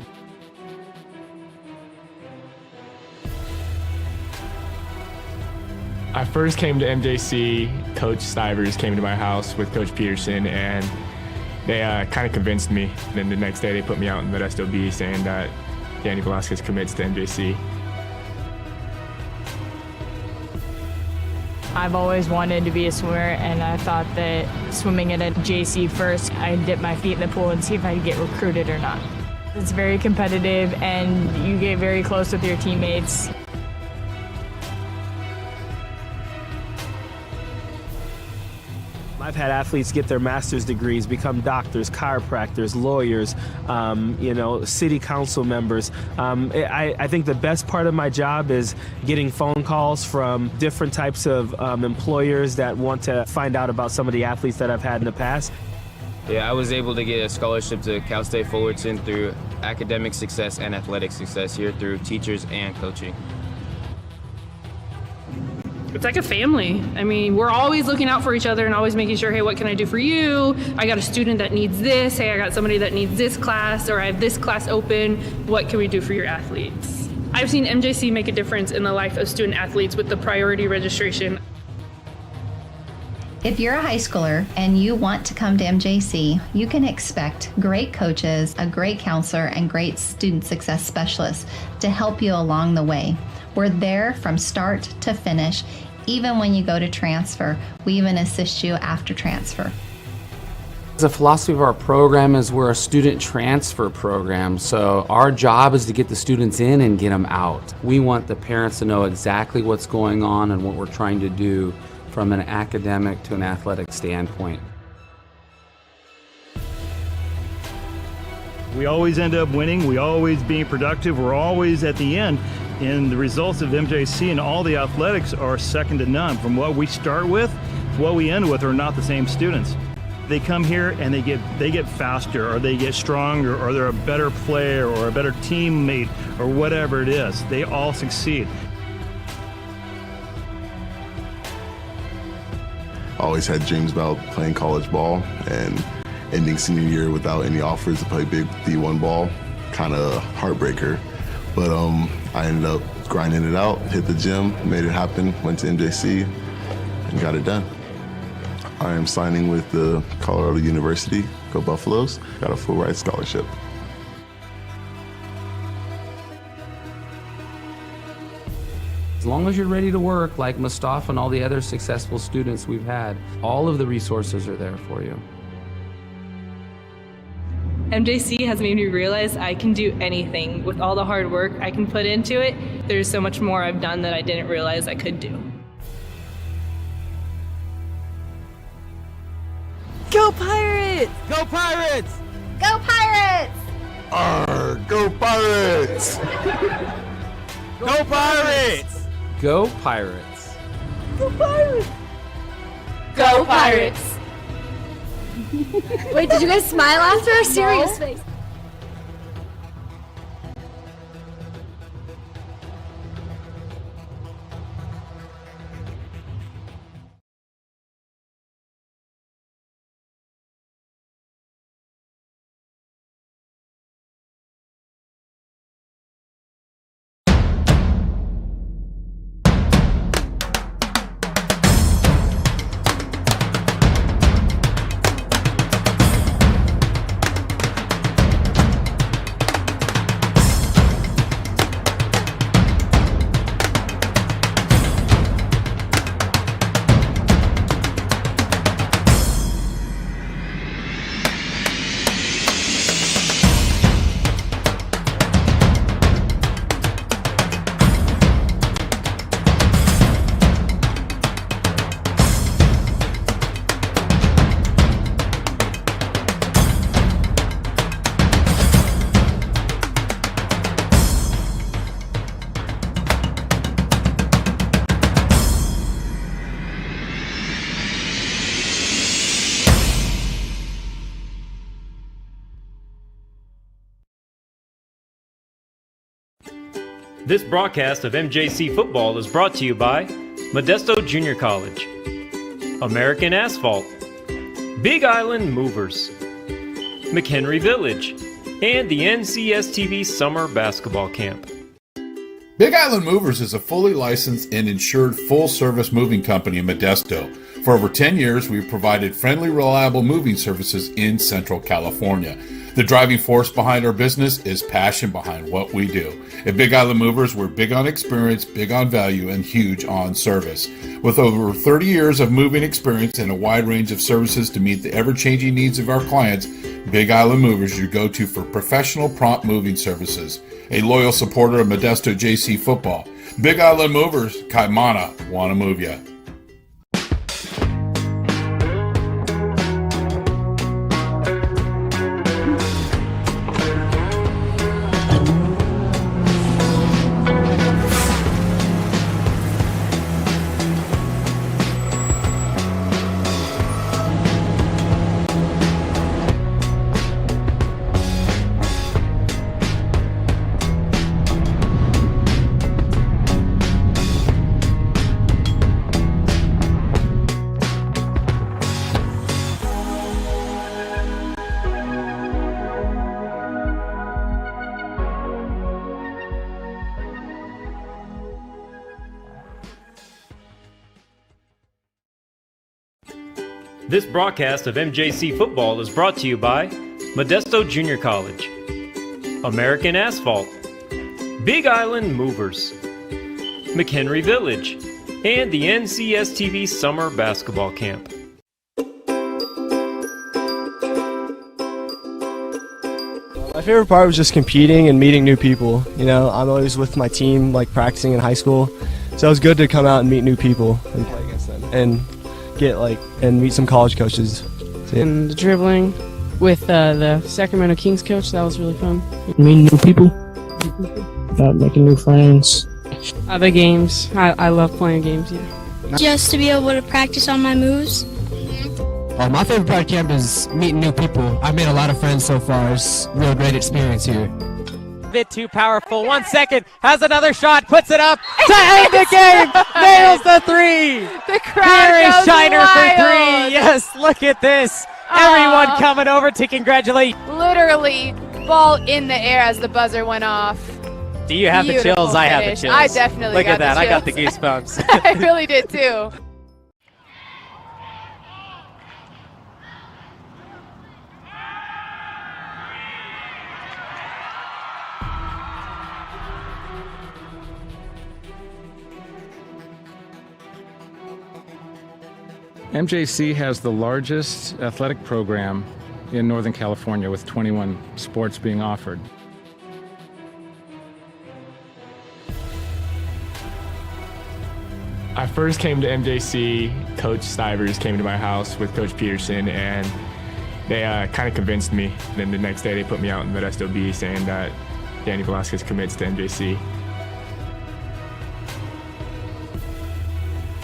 I first came to MJC, Coach Stivers came to my house with Coach Peterson, and they kind of convinced me. Then the next day they put me out in Modesto B saying that Danny Velasquez commits to MJC. I've always wanted to be a swimmer, and I thought that swimming at a JC first, I'd dip my feet in the pool and see if I'd get recruited or not. It's very competitive, and you get very close with your teammates. I've had athletes get their master's degrees, become doctors, chiropractors, lawyers, city council members. I think the best part of my job is getting phone calls from different types of employers that want to find out about some of the athletes that I've had in the past. Yeah, I was able to get a scholarship to Cal State Fullerton through academic success and athletic success here through teachers and coaching. It's like a family. I mean, we're always looking out for each other and always making sure, hey, what can I do for you? I got a student that needs this. Hey, I got somebody that needs this class, or I have this class open. What can we do for your athletes? I've seen MJC make a difference in the life of student athletes with the priority registration. If you're a high schooler and you want to come to MJC, you can expect great coaches, a great counselor, and great student success specialists to help you along the way. We're there from start to finish. Even when you go to transfer, we even assist you after transfer. The philosophy of our program is we're a student transfer program, so our job is to get the students in and get them out. We want the parents to know exactly what's going on and what we're trying to do from an academic to an athletic standpoint. We always end up winning. We always being productive. We're always at the end. And the results of MJC and all the athletics are second to none. From what we start with to what we end with are not the same students. They come here and they get faster, or they get stronger, or they're a better player or a better teammate or whatever it is. They all succeed. Always had dreams about playing college ball, and ending senior year without any offers to play big D1 ball, kind of heartbreaker. But I ended up grinding it out, hit the gym, made it happen, went to MJC, and got it done. I am signing with the Colorado University, go Buffaloes, got a full ride scholarship. As long as you're ready to work, like Mustafa and all the other successful students we've had, all of the resources are there for you. MJC has made me realize I can do anything. With all the hard work I can put into it, there's so much more I've done that I didn't realize I could do. Go Pirates! Go Pirates! Go Pirates! Arr, go Pirates! Go Pirates! Go Pirates! Go Pirates! Go Pirates! Wait, did you guys smile after or serious face? This broadcast of MJC football is brought to you by Modesto Junior College, American Asphalt, Big Island Movers, McHenry Village, and the NCSTV Summer Basketball Camp. Big Island Movers is a fully licensed and insured full-service moving company in Modesto. For over 10 years, we've provided friendly, reliable moving services in Central California. The driving force behind our business is passion behind what we do. At Big Island Movers, we're big on experience, big on value, and huge on service. With over 30 years of moving experience and a wide range of services to meet the ever-changing needs of our clients, Big Island Movers is your go-to for professional, prompt moving services. A loyal supporter of Modesto JC football. Big Island Movers, Kaimana, wanna move ya. This broadcast of MJC football is brought to you by Modesto Junior College, American Asphalt, Big Island Movers, McHenry Village, and the NCSTV Summer Basketball Camp. My favorite part was just competing and meeting new people. You know, I'm always with my team, like practicing in high school, so it was good to come out and meet new people and play against them and get and meet some college coaches. And the dribbling with the Sacramento Kings coach, that was really fun. Meeting new people, making new friends. The games, I love playing games, yeah. Just to be able to practice on my moves. My favorite part of camp is meeting new people. I've made a lot of friends so far. It's a real great experience here. Bit too powerful. 1 second, has another shot, puts it up to end the game. Nails the three. The crowd Here is goes Shiner wild. for three. Yes, look at this. Everyone coming over to congratulate. Literally, ball in the air as the buzzer went off. Do you have Beautiful the chills? I have the finish. chills. I definitely look got at that. the I got the chills. goosebumps. I really did too. MJC has the largest athletic program in Northern California with 21 sports being offered. I first came to MJC, Coach Stivers came to my house with Coach Peterson, and they kind of convinced me. Then the next day they put me out in Modesto B saying that Danny Velasquez commits to MJC.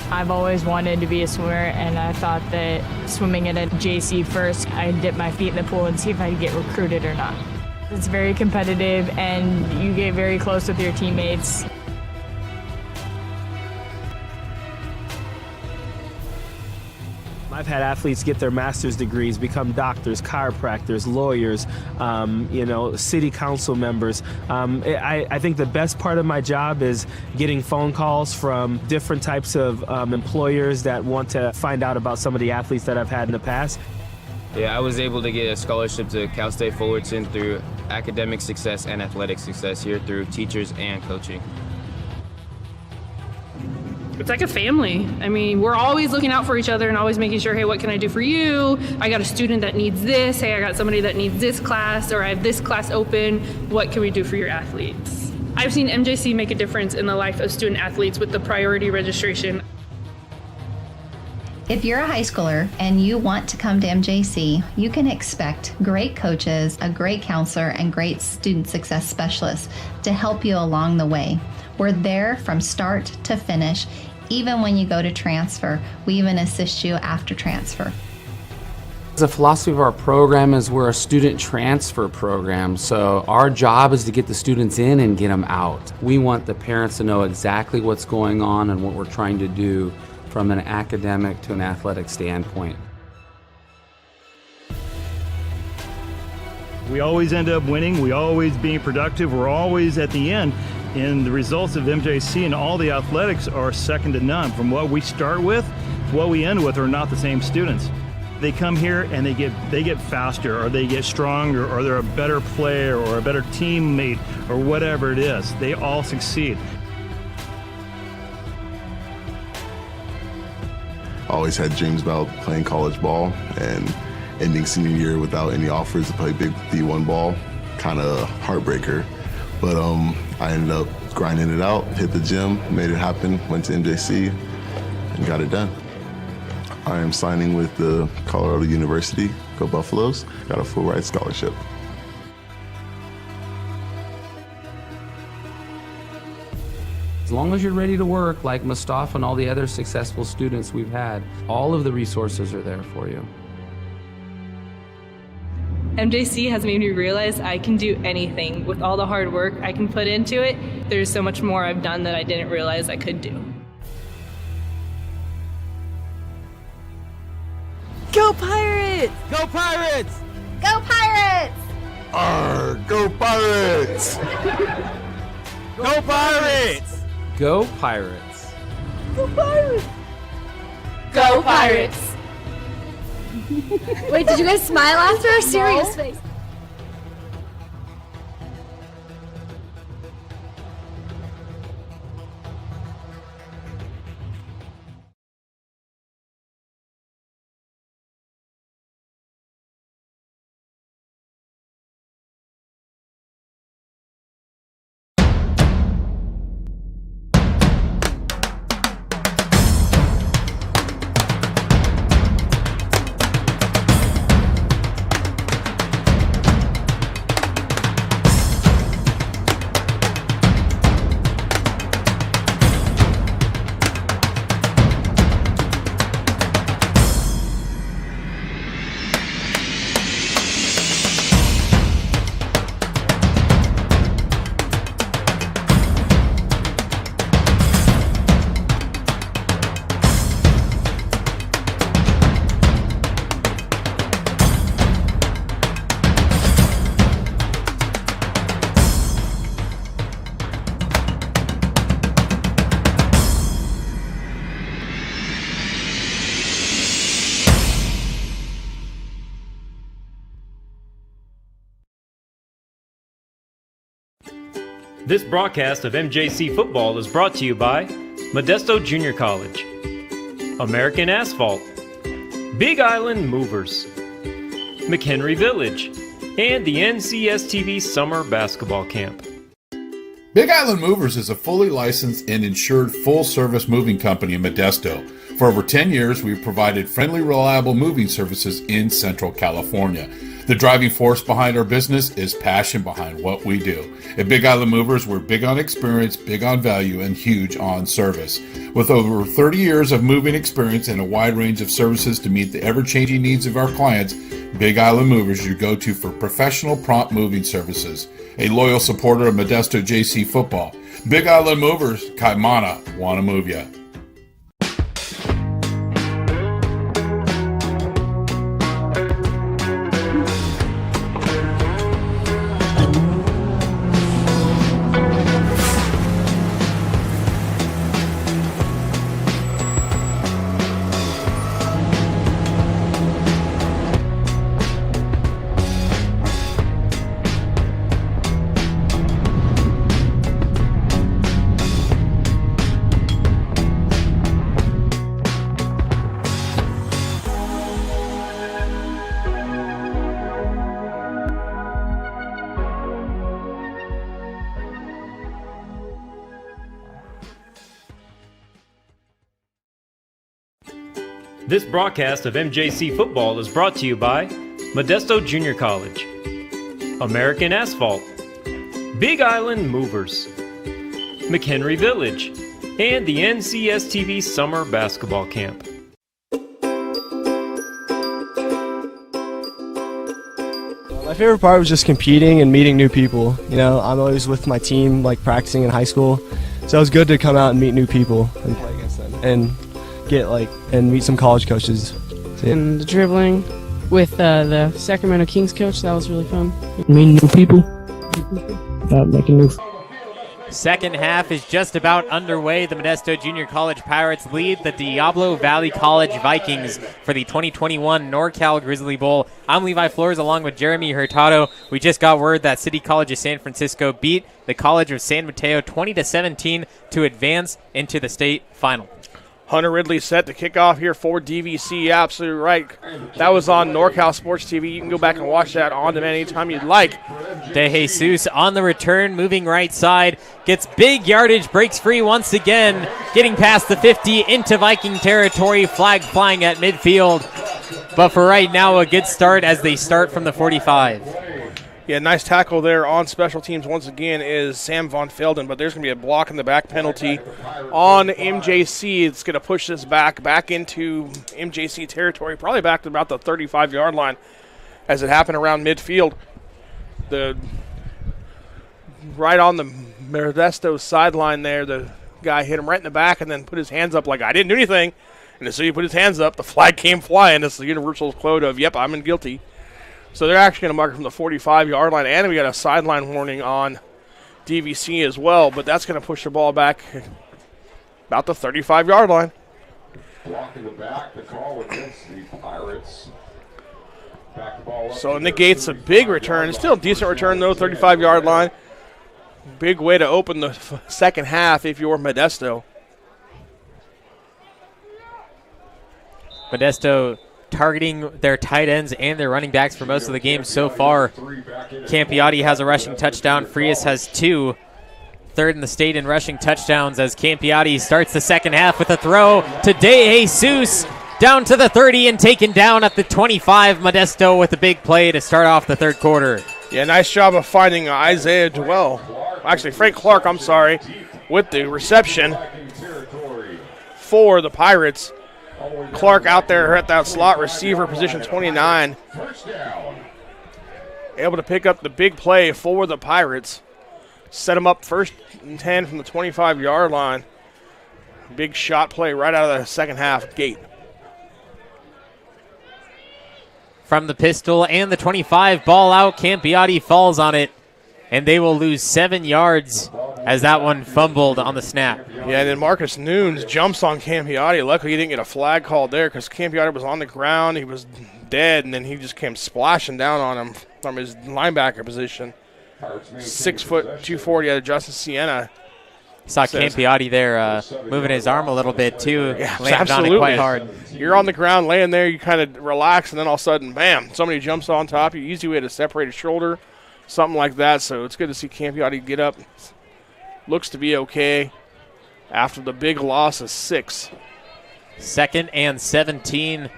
I've always wanted to be a swimmer, and I thought that swimming at a JC first, I'd dip my feet in the pool and see if I'd get recruited or not. It's very competitive, and you get very close with your teammates. I've had athletes get their master's degrees, become doctors, chiropractors, lawyers, city council members. I think the best part of my job is getting phone calls from different types of employers that want to find out about some of the athletes that I've had in the past. Yeah, I was able to get a scholarship to Cal State Fullerton through academic success and athletic success here through teachers and coaching. It's like a family. I mean, we're always looking out for each other and always making sure, hey, what can I do for you? I got a student that needs this. Hey, I got somebody that needs this class, or I have this class open. What can we do for your athletes? I've seen MJC make a difference in the life of student athletes with the priority registration. If you're a high schooler and you want to come to MJC, you can expect great coaches, a great counselor, and great student success specialists to help you along the way. We're there from start to finish. Even when you go to transfer, we even assist you after transfer. The philosophy of our program is we're a student transfer program, so our job is to get the students in and get them out. We want the parents to know exactly what's going on and what we're trying to do from an academic to an athletic standpoint. We always end up winning, we always being productive, we're always at the end. And the results of MJC and all the athletics are second to none. From what we start with to what we end with are not the same students. They come here and they get faster, or they get stronger, or they're a better player or a better teammate or whatever it is. They all succeed. I always had dreams about playing college ball, and ending senior year without any offers to play big D1 ball, kind of heartbreaker. But I ended up grinding it out, hit the gym, made it happen, went to MJC, and got it done. I am signing with the Colorado University, go Buffaloes, got a full ride scholarship. As long as you're ready to work, like Mustafa and all the other successful students we've had, all of the resources are there for you. MJC has made me realize I can do anything. With all the hard work I can put into it, there's so much more I've done that I didn't realize I could do. Go Pirates! Go Pirates! Go Pirates! Arr, go Pirates! Go Pirates! Go Pirates! Go Pirates! Go Pirates! Wait, did you guys smile after a serious face? This broadcast of MJC football is brought to you by Modesto Junior College, American Asphalt, Big Island Movers, McHenry Village, and the NCSTV Summer Basketball Camp. Big Island Movers is a fully licensed and insured full-service moving company in Modesto. For over 10 years, we've provided friendly, reliable moving services in Central California. The driving force behind our business is passion behind what we do. At Big Island Movers, we're big on experience, big on value, and huge on service. With over 30 years of moving experience and a wide range of services to meet the ever-changing needs of our clients, Big Island Movers is your go-to for professional prompt moving services. A loyal supporter of Modesto JC football. Big Island Movers, Kaimana, wanna move ya. This broadcast of MJC football is brought to you by Modesto Junior College, American Asphalt, Big Island Movers, McHenry Village, and the NCSTV Summer Basketball Camp. My favorite part was just competing and meeting new people. You know, I'm always with my team, like practicing in high school, so it was good to come out and meet new people and play against them and and meet some college coaches. And the dribbling with the Sacramento Kings coach, that was really fun. Meeting new people, making new. Second half is just about underway. The Modesto Junior College Pirates lead the Diablo Valley College Vikings for the 2021 NorCal Grizzly Bowl. I'm Levi Flores along with Jeremy Hurtado. We just got word that City College of San Francisco beat the College of San Mateo 20-17 to advance into the state final. Hunter Ridley set to kick off here for DVC. Absolutely right. That was on NorCal Sports TV. You can go back and watch that on demand anytime you'd like. De Jesus on the return, moving right side, gets big yardage, breaks free once again, getting past the 50 into Viking territory, flag flying at midfield. But for right now, a good start as they start from the 45. Yeah, nice tackle there on special teams once again is Sam Von Felden, but there's going to be a block in the back penalty on MJC. It's going to push this back into MJC territory, probably back to about the 35-yard line as it happened around midfield. Right on the Modesto sideline there, the guy hit him right in the back and then put his hands up like, I didn't do anything. And as soon as he put his hands up, the flag came flying. It's the universal quote of, yep, I'm guilty. So they're actually going to mark it from the 45-yard line, and we got a sideline warning on DVC as well, but that's going to push the ball back about the 35-yard line. Blocking the back, the call against the Pirates. Back the ball up. So it negates a big return. Still a decent return, though, 35-yard line. Big way to open the second half if you're Modesto. Modesto targeting their tight ends and their running backs for most of the game so far. Campiotti has a rushing touchdown. Frias has 2. Third in the state in rushing touchdowns as Campiotti starts the second half with a throw to De Jesus down to the 30 and taken down at the 25. Modesto with a big play to start off the third quarter. Yeah, nice job of finding Isaiah Dwell. Actually, Frank Clark, I'm sorry, with the reception for the Pirates. Clark out there at that slot receiver position 29. Able to pick up the big play for the Pirates. Set them up first and 10 from the 25-yard line. Big shot play right out of the second half gate. From the pistol and the 25, ball out. Campiotti falls on it, and they will lose 7 yards as that one fumbled on the snap. Yeah, and then Marcus Nunes jumps on Campiotti. Luckily, he didn't get a flag called there because Campiotti was on the ground. He was dead, and then he just came splashing down on him from his linebacker position. 6 foot, 240 out of Justin Sienna. Saw Campiotti there moving his arm a little bit, too. Yeah, landed on it quite hard. You're on the ground laying there. You kind of relax, and then all of a sudden, bam, somebody jumps on top. You easy way to separate a shoulder, something like that. So it's good to see Campiotti get up. Looks to be okay after the big loss of 6. 2nd and 17.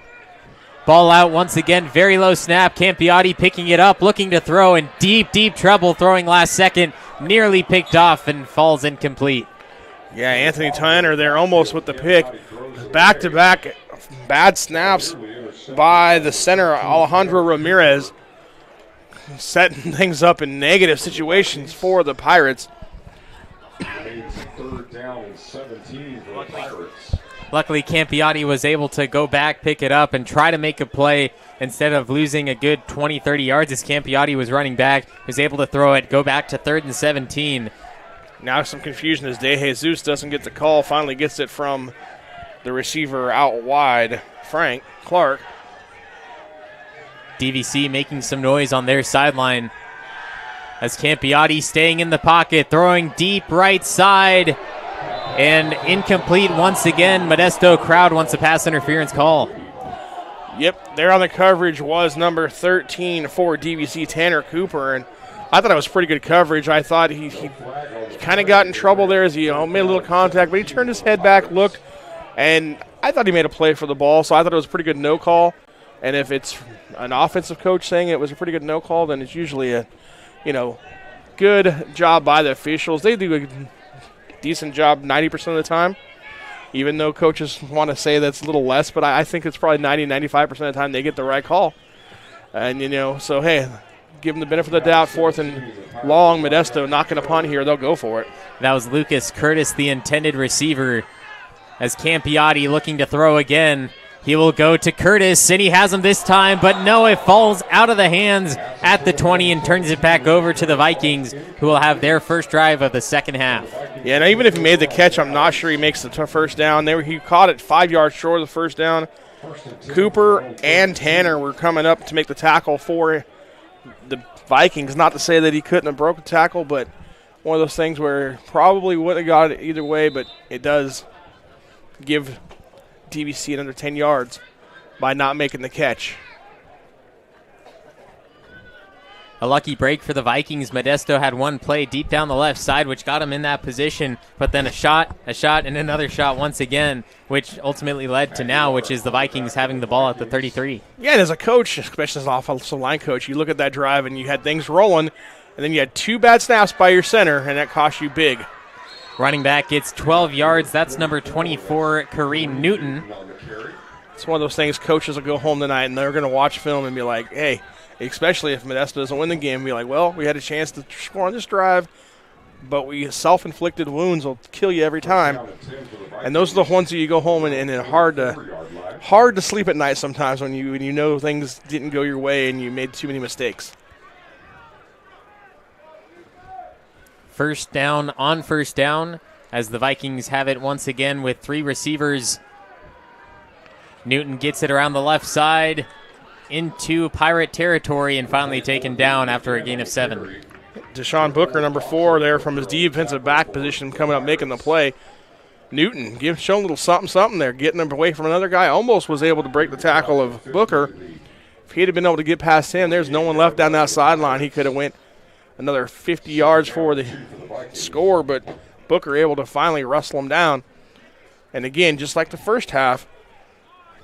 Ball out once again, very low snap. Campiati picking it up, looking to throw in deep, deep trouble, throwing last second. Nearly picked off and falls incomplete. Yeah, Anthony Tyner there almost with the pick. Back-to-back bad snaps by the center, Alejandro Ramirez, setting things up in negative situations for the Pirates. Third down and 17 for the Pirates. Luckily, Campiati was able to go back, pick it up, and try to make a play instead of losing a good 20, 30 yards as Campiati was running back. He was able to throw it, go back to 3rd and 17. Now some confusion as De Jesus doesn't get the call, finally gets it from the receiver out wide, Frank Clark. DVC making some noise on their sideline as Campiati staying in the pocket, throwing deep right side, and incomplete once again. Modesto crowd wants a pass interference call. Yep, there on the coverage was number 13 for DVC, Tanner Cooper, and I thought it was pretty good coverage. I thought he kind of got in trouble there as he made a little contact, but he turned his head back, looked, and I thought he made a play for the ball, so I thought it was a pretty good no call. And if it's an offensive coach saying it was a pretty good no call, then it's usually a, good job by the officials. They do a decent job 90% of the time, even though coaches want to say that's a little less, but I think it's probably 90-95% of the time they get the right call. And, so, hey, give them the benefit of the doubt. 4th and long, Modesto knocking a punt here. They'll go for it. That was Lucas Curtis, the intended receiver, as Campiati looking to throw again. He will go to Curtis, and he has him this time, but no, it falls out of the hands at the 20 and turns it back over to the Vikings, who will have their first drive of the second half. Yeah, and even if he made the catch, I'm not sure he makes the first down. He caught it 5 yards short of the first down. Cooper and Tanner were coming up to make the tackle for the Vikings. Not to say that he couldn't have broke the tackle, but one of those things where probably wouldn't have got it either way, but it does give DVC at under 10 yards by not making the catch. A lucky break for the Vikings. Modesto had one play deep down the left side, which got him in that position, but then a shot, and another shot once again, which ultimately led to now, which is the Vikings having the ball at the 33. Yeah, and as a coach, especially as an offensive line coach, you look at that drive and you had things rolling, and then you had 2 bad snaps by your center, and that cost you big. Running back gets 12 yards. That's number 24, Kareem Newton. It's one of those things coaches will go home tonight and they're going to watch film and be like, hey, especially if Modesto doesn't win the game, be like, well, we had a chance to score on this drive, but we self-inflicted wounds will kill you every time. And those are the ones that you go home and hard to sleep at night sometimes when you know things didn't go your way and you made too many mistakes. First down on first down as the Vikings have it once again with 3 receivers. Newton gets it around the left side into Pirate territory and finally taken down after a gain of 7. Deshaun Booker, number 4, there from his defensive back position coming up making the play. Newton showing a little something there, getting him away from another guy. Almost was able to break the tackle of Booker. If he had been able to get past him, there's no one left down that sideline. He could have went another 50 yards for the score, but Booker able to finally wrestle him down. And again, just like the first half,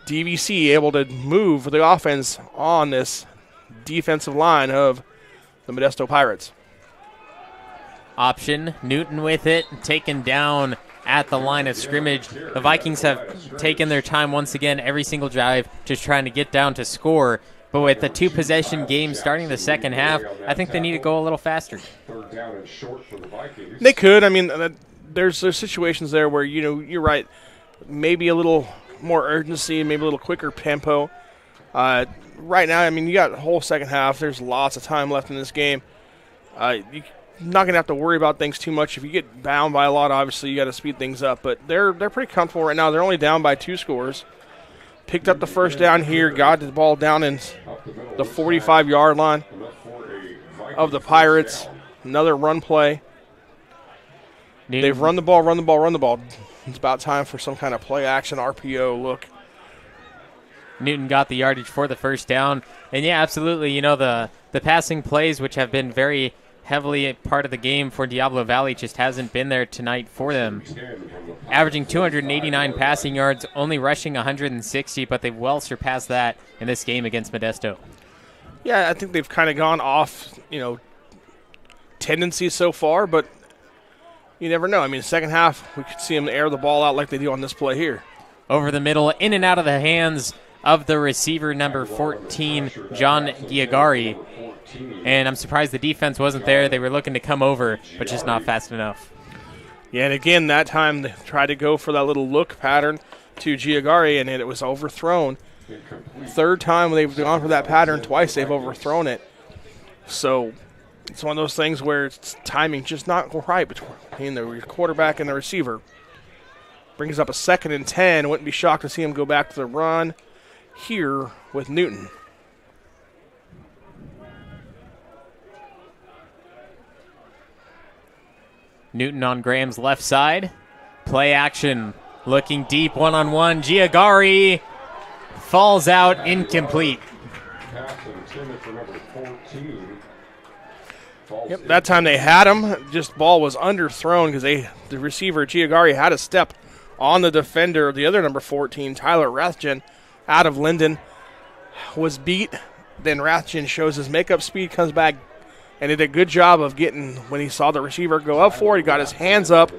DVC able to move the offense on this defensive line of the Modesto Pirates. Option, Newton with it, taken down at the line of scrimmage. The Vikings have taken their time once again every single drive, just trying to get down to score. But with the 2-possession game starting the second half, I think they need to go a little faster. They could. I mean, there's situations there where, you're right, maybe a little more urgency, maybe a little quicker tempo. Right now, I mean, you got the whole second half. There's lots of time left in this game. You're not going to have to worry about things too much. If you get bound by a lot, obviously you got to speed things up. But they're pretty comfortable right now. They're only down by 2 scores. Picked up the first down here, got the ball down in the 45-yard line of the Pirates. Another run play. They've run the ball. It's about time for some kind of play action RPO look. Newton got the yardage for the first down. And, yeah, absolutely, the passing plays, which have been very heavily a part of the game for Diablo Valley, just hasn't been there tonight for them. Averaging 289 passing yards, only rushing 160, but they've well surpassed that in this game against Modesto. Yeah, I think they've kind of gone off, tendency so far, but you never know. I mean, second half, we could see them air the ball out like they do on this play here. Over the middle, in and out of the hands of the receiver, number 14, John Giagari. And I'm surprised the defense wasn't there. They were looking to come over, but just not fast enough. Yeah, and again, that time they tried to go for that little look pattern to Giagari, and it was overthrown. Third time they've gone for that pattern, twice they've overthrown it. So it's one of those things where it's timing just not right between the quarterback and the receiver. Brings up a 2nd and 10. Wouldn't be shocked to see him go back to the run here with Newton. Newton on Graham's left side. Play action. Looking deep, one-on-one. Giagari falls out, incomplete. Yep, that time they had him. Just ball was underthrown because the receiver, Giagari, had a step on the defender. The other number 14, Tyler Rathjen, out of Linden, was beat. Then Rathjen shows his makeup speed, comes back, and did a good job of getting, when he saw the receiver go up for it, he got his hands up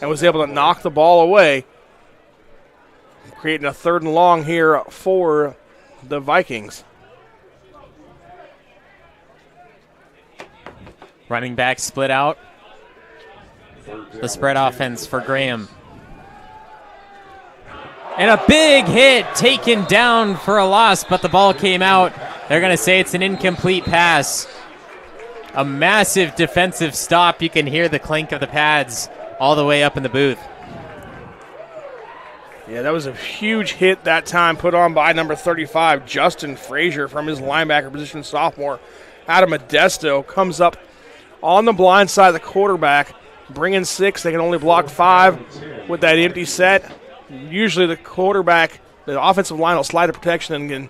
and was able to knock the ball away, creating a 3rd and long here for the Vikings. Running back split out. The spread offense for Graham. And a big hit taken down for a loss, but the ball came out. They're going to say it's an incomplete pass. A massive defensive stop. You can hear the clink of the pads all the way up in the booth. Yeah, that was a huge hit that time put on by number 35, Justin Frazier, from his linebacker position, sophomore out of Modesto. Comes up on the blind side of the quarterback, bringing 6. They can only block 5 with that empty set. Usually the quarterback, the offensive line will slide to protection and can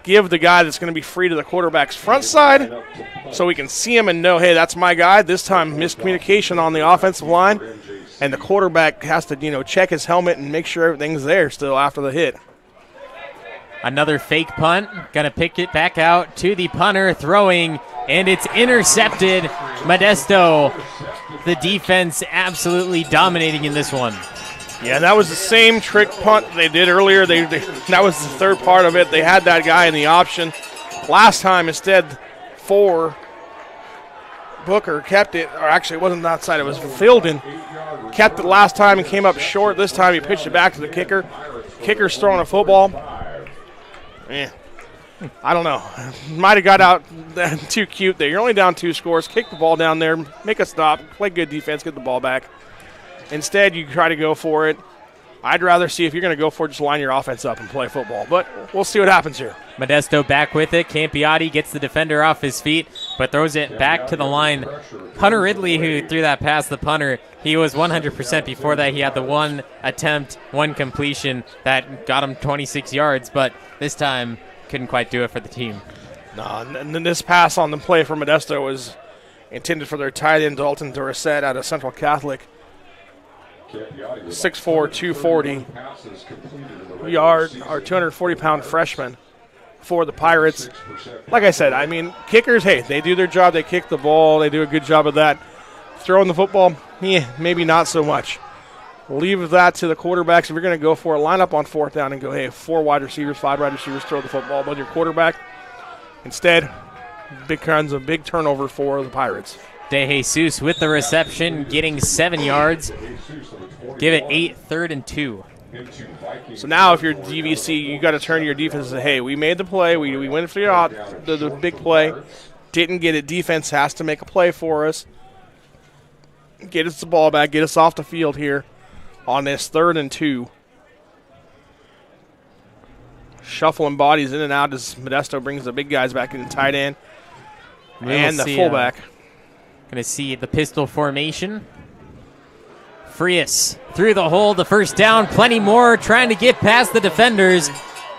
give the guy that's going to be free to the quarterback's front side so we can see him and know, hey, that's my guy. This time miscommunication on the offensive line, and the quarterback has to, check his helmet and make sure everything's there still after the hit. Another fake punt. Going to pick it back out to the punter, throwing, and it's intercepted. Modesto, the defense absolutely dominating in this one. Yeah, that was the same trick punt they did earlier. That was the third part of it. They had that guy in the option. Last time, instead, Booker kept it, or actually it wasn't outside, it was Fielden. Kept it last time and came up short. This time he pitched it back to the kicker. Kicker's throwing a football. I don't know. Might have got out too cute there. You're only down 2 scores. Kick the ball down there. Make a stop. Play good defense. Get the ball back. Instead, you try to go for it. I'd rather see, if you're going to go for it, just line your offense up and play football. But we'll see what happens here. Modesto back with it. Campiati gets the defender off his feet, but throws it back to the line. Hunter Ridley, who threw that past the punter, he was 100% before that. He had the one attempt, one completion that got him 26 yards, but this time couldn't quite do it for the team. No, and then this pass on the play for Modesto was intended for their tight end, Dalton Dorset, out of Central Catholic. 6'4", 240 yard, or 240-pound freshman for the Pirates. Like I said, I mean, kickers, hey, they do their job. They kick the ball. They do a good job of that. Throwing the football, maybe not so much. Leave that to the quarterbacks. If you're going to go for it, line up on 4th down and go, hey, 4 wide receivers, 5 wide receivers, throw the football with your quarterback. Instead, big turnover for the Pirates. De Jesus with the reception, getting 7 yards. Give it 8, 3rd and 2. So now if you're DVC, you got to turn your defense and say, hey, we made the play. We went for the big play. Didn't get it. Defense has to make a play for us. Get us the ball back. Get us off the field here on this 3rd and 2. Shuffling bodies in and out as Modesto brings the big guys back in, the tight end and the fullback. Going to see the pistol formation. Frias through the hole, the first down, plenty more, trying to get past the defenders.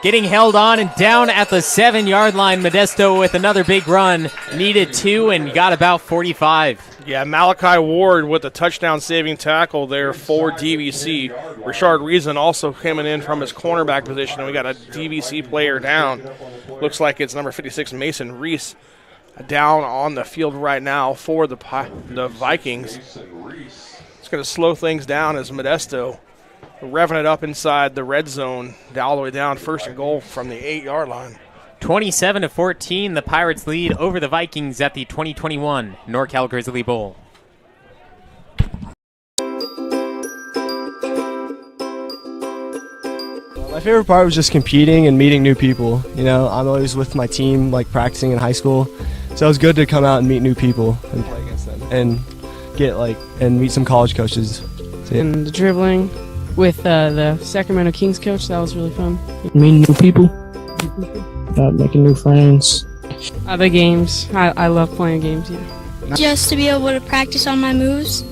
getting held on and down at the 7-yard line. Modesto with another big run. Needed 2 and got about 45. Yeah, Malachi Ward with a touchdown saving tackle there for DVC. Richard Reason also coming in from his cornerback position, and we got a DVC player down. Looks like it's number 56, Mason Reese, down on the field right now for the Vikings. It's going to slow things down as Modesto revving it up inside the red zone, all the way down, 1st and goal from the 8-yard line. 27-14, the Pirates lead over the Vikings at the 2021 NorCal Grizzly Bowl. My favorite part was just competing and meeting new people. You know, I'm always with my team, like practicing in high school, so it was good to come out and meet new people and play against them and and meet some college coaches. And the dribbling with the Sacramento Kings coach, that was really fun. Meeting new people. Making new friends. The games. I love playing games, yeah. Just to be able to practice on my moves.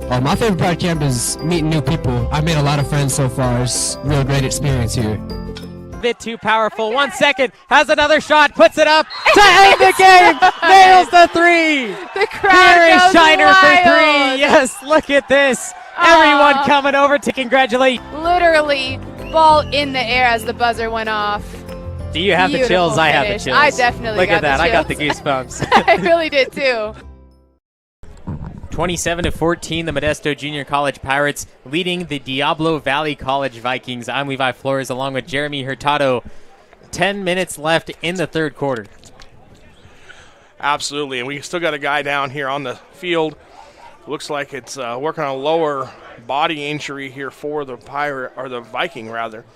My favorite part of camp is meeting new people. I've made a lot of friends so far. It's a real great experience here. A bit too powerful. 1 second. Has another shot. Puts it up to end the game. Nails the 3. The crowd Here is goes Shiner wild. for 3. Yes, look at this. Everyone coming over to congratulate. Literally, ball in the air as the buzzer went off. Do you have the chills? Beautiful I have the finish. chills. I definitely Look got at that. the I got the chills. goosebumps. I really did too. 27-14, the Modesto Junior College Pirates leading the Diablo Valley College Vikings. I'm Levi Flores along with Jeremy Hurtado. 10 minutes left in the 3rd quarter. Absolutely, and we still got a guy down here on the field. Looks like it's working on a lower body injury here for the Viking rather.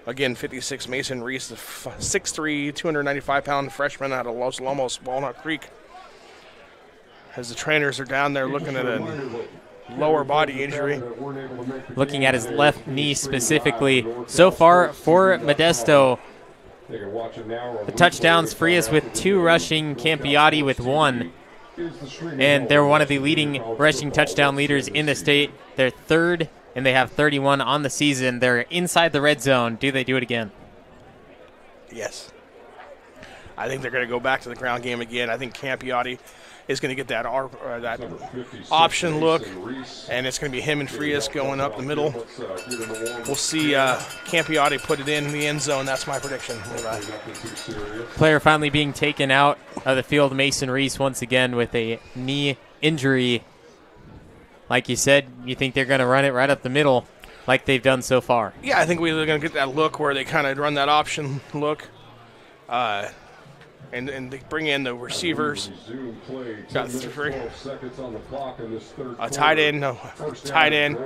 Again, 56 Mason Reese, the 6'3", 295-pound freshman out of Los Lomos, Walnut Creek. As the trainers are down there looking at a lower body injury. Looking at his left knee specifically. So far for Modesto, the touchdowns free us with 2 rushing, Campiati with 1. And they're one of the leading rushing touchdown leaders in the state. They're 3rd, and they have 31 on the season. They're inside the red zone. Do they do it again? Yes. I think they're going to go back to the ground game again. I think Campiati is going to get that option look, and it's going to be him and Frias going up the middle. We'll see Campiati put it in the end zone. That's my prediction. Player finally being taken out of the field, Mason Reese, once again with a knee injury. Like you said, you think they're going to run it right up the middle like they've done so far? Yeah, I think we're going to get that look where they kind of run that option look. And they bring in the receivers. Got 3. A tight end. No, tight end.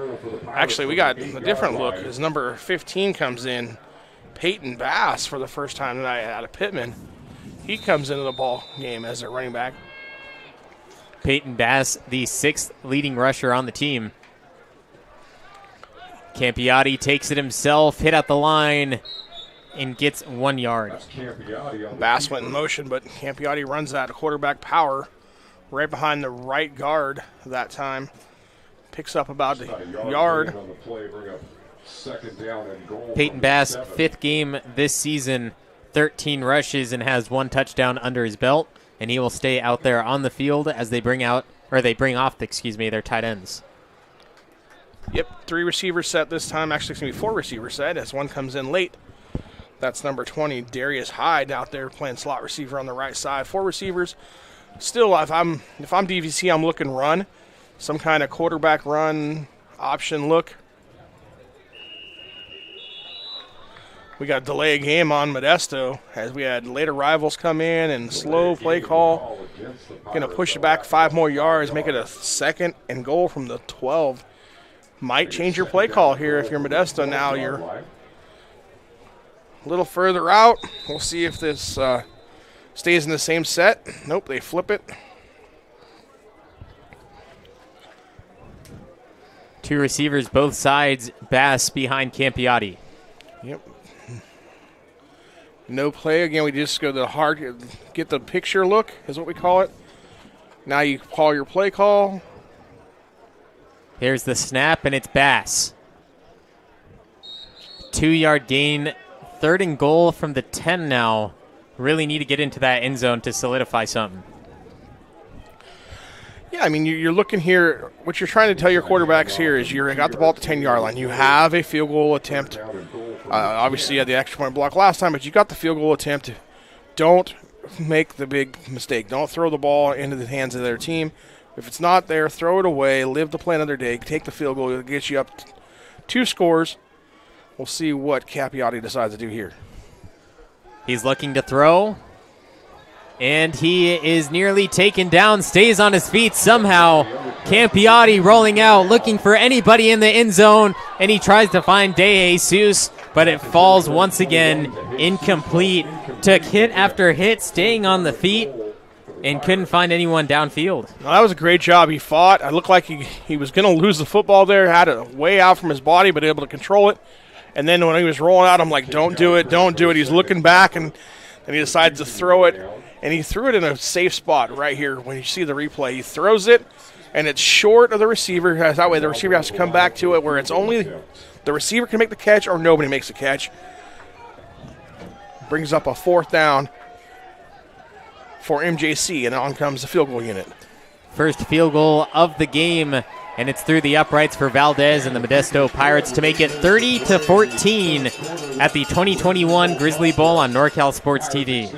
Actually, we got a different look as number 15 comes in. Peyton Bass for the first time tonight out of Pittman. He comes into the ball game as their running back. Peyton Bass, the 6th leading rusher on the team. Campiati takes it himself, hit at the line, and gets 1 yard. Bass went in motion, but Campiati runs that quarterback power right behind the right guard that time. Picks up about a yard. Peyton Bass, 5th game this season, 13 rushes and has 1 touchdown under his belt, and he will stay out there on the field as they bring off their tight ends. Yep, 3 receivers set this time. Actually, it's going to be 4 receivers set as one comes in late. That's number 20, Darius Hyde, out there playing slot receiver on the right side. 4 receivers. Still, if I'm DVC, I'm looking run. Some kind of quarterback run option look. We got delay a game on Modesto as we had late arrivals come in and slow play call. Going to push it back 5 more yards, make it a 2nd and goal from the 12. Might change your play call here if you're Modesto now. You're a little further out. We'll see if this stays in the same set. Nope, they flip it. 2 receivers, both sides. Bass behind Campiati. Yep. No play. Again, we just go to the hard, get the picture look is what we call it. Now you call your play call. Here's the snap, and it's Bass. 2-yard gain 3rd and goal from the 10 now. Really need to get into that end zone to solidify something. Yeah, I mean, you're looking here. What you're trying to tell your quarterbacks here is you got the ball at the 10-yard line. You have a field goal attempt. Obviously, you had the extra point block last time, but you got the field goal attempt. Don't make the big mistake. Don't throw the ball into the hands of their team. If it's not there, throw it away. Live to play another day. Take the field goal. It'll get you up 2 scores. We'll see what Capiati decides to do here. He's looking to throw. And he is nearly taken down, stays on his feet somehow. Campiotti rolling out, looking for anybody in the end zone, and he tries to find De Jesus, but it falls once again incomplete. Took hit after hit, staying on the feet, and couldn't find anyone downfield. Well, that was a great job. He fought. It looked like he was going to lose the football there, had it way out from his body, but able to control it. And then when he was rolling out, I'm like, don't do it, don't do it. He's looking back, and then he decides to throw it. And he threw it in a safe spot right here when you see the replay. He throws it, and it's short of the receiver. That way the receiver has to come back to it where it's only the receiver can make the catch or nobody makes the catch. Brings up a 4th down for MJC, and on comes the field goal unit. First field goal of the game, and it's through the uprights for Valdez and the Modesto Pirates to make it 30-14 at the 2021 Grizzly Bowl on NorCal Sports TV.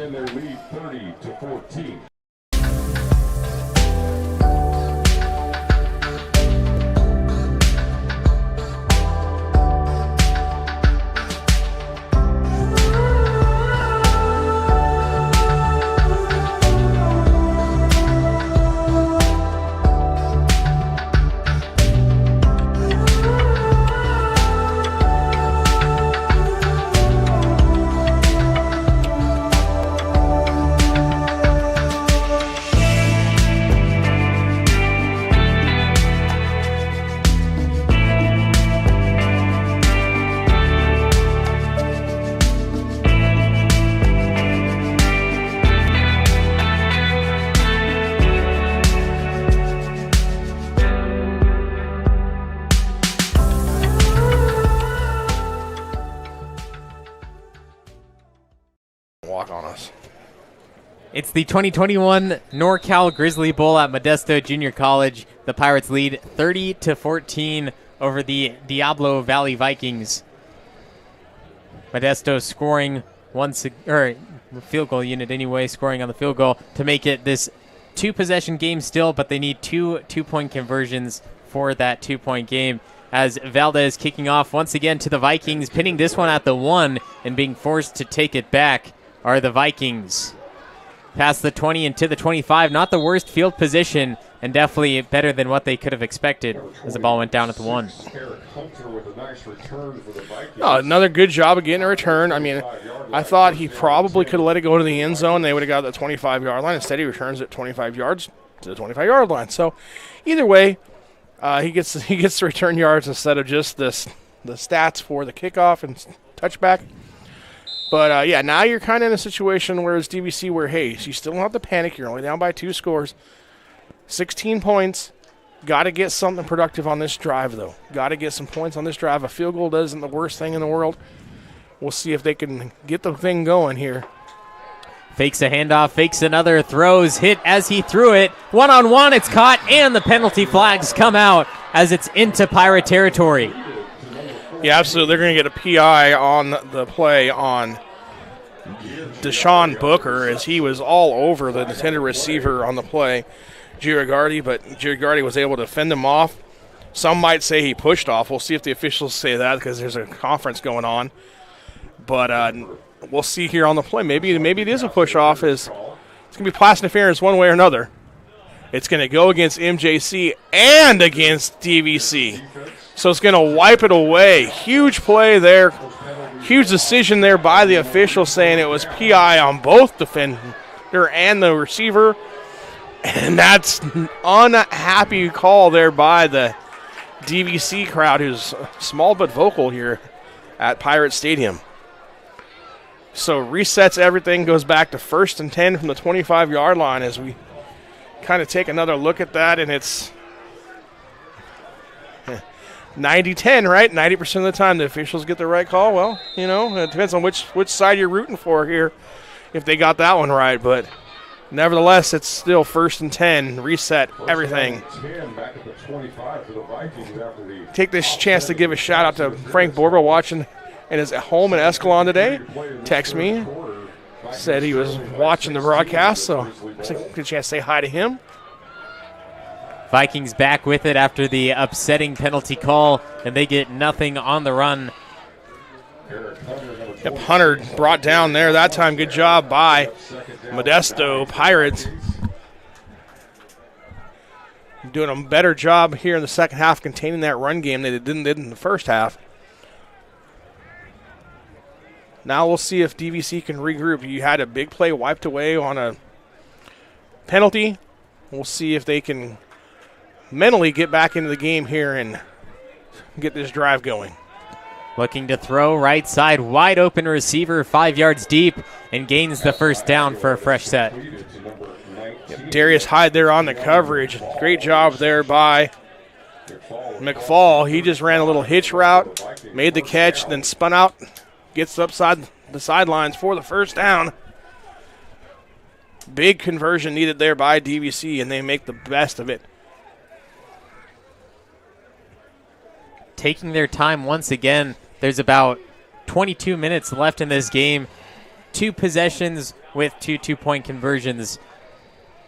It's the 2021 NorCal Grizzly Bowl at Modesto Junior College. The Pirates lead 30-14 over the Diablo Valley Vikings. Modesto scoring field goal unit anyway, scoring on the field goal to make it this 2-possession game still, but they need 2 2-point conversions for that 2-point game. As Valdez kicking off once again to the Vikings, pinning this one at the 1 and being forced to take it back are the Vikings. Past the 20 and to the 25, not the worst field position, and definitely better than what they could have expected as the ball went down at the 1. Oh, another good job of getting a return. I mean, I thought he probably could have let it go to the end zone. They would have got the 25-yard line. Instead, he returns it 25 yards to the 25-yard line. So, either way, he gets the return yards instead of just the stats for the kickoff and touchback. But, yeah, now you're kind of in a situation where it's DVC where, hey, you still don't have to panic. You're only down by 2 scores. 16 points. Got to get something productive on this drive, though. Got to get some points on this drive. A field goal isn't the worst thing in the world. We'll see if they can get the thing going here. Fakes a handoff, fakes another, throws, hit as he threw it. One-on-one, it's caught, and the penalty flags come out as it's into Pirate territory. Yeah, absolutely. They're going to get a PI on the play on Deshaun Booker as he was all over the intended receiver on the play, Girardi, but Girardi was able to fend him off. Some might say he pushed off. We'll see if the officials say that because there's a conference going on. But we'll see here on the play. Maybe it is a push-off. It's going to be pass interference one way or another. It's going to go against MJC and against DVC. So it's going to wipe it away. Huge play there. Huge decision there by the official saying it was PI on both defender and the receiver. And that's an unhappy call there by the DVC crowd, who's small but vocal here at Pirate Stadium. So resets everything, goes back to 1st and 10 from the 25-yard line as we kind of take another look at that, and it's 90-10, right? 90% of the time the officials get the right call. Well, you know, it depends on which side you're rooting for here if they got that one right. But nevertheless, it's still 1st and 10. Reset everything. Take this chance to give a shout-out to Frank Borba watching and is at home in Escalon today. Text me. Said he was watching the broadcast, so it's a good chance to say hi to him. Vikings back with it after the upsetting penalty call, and they get nothing on the run. Yep, Hunter brought down there that time. Good job by Modesto Pirates. Doing a better job here in the second half containing that run game than they did in the first half. Now we'll see if DVC can regroup. You had a big play wiped away on a penalty. We'll see if they can mentally get back into the game here and get this drive going. Looking to throw right side, wide open receiver, 5 yards deep, and gains the first down for a fresh set. Yep, Darius Hyde there on the coverage. Great job there by McFall. He just ran a little hitch route, made the catch, then spun out, gets upside the sidelines for the first down. Big conversion needed there by DVC, and they make the best of it. Taking their time once again. There's about 22 minutes left in this game. 2 possessions with 2 two-point conversions.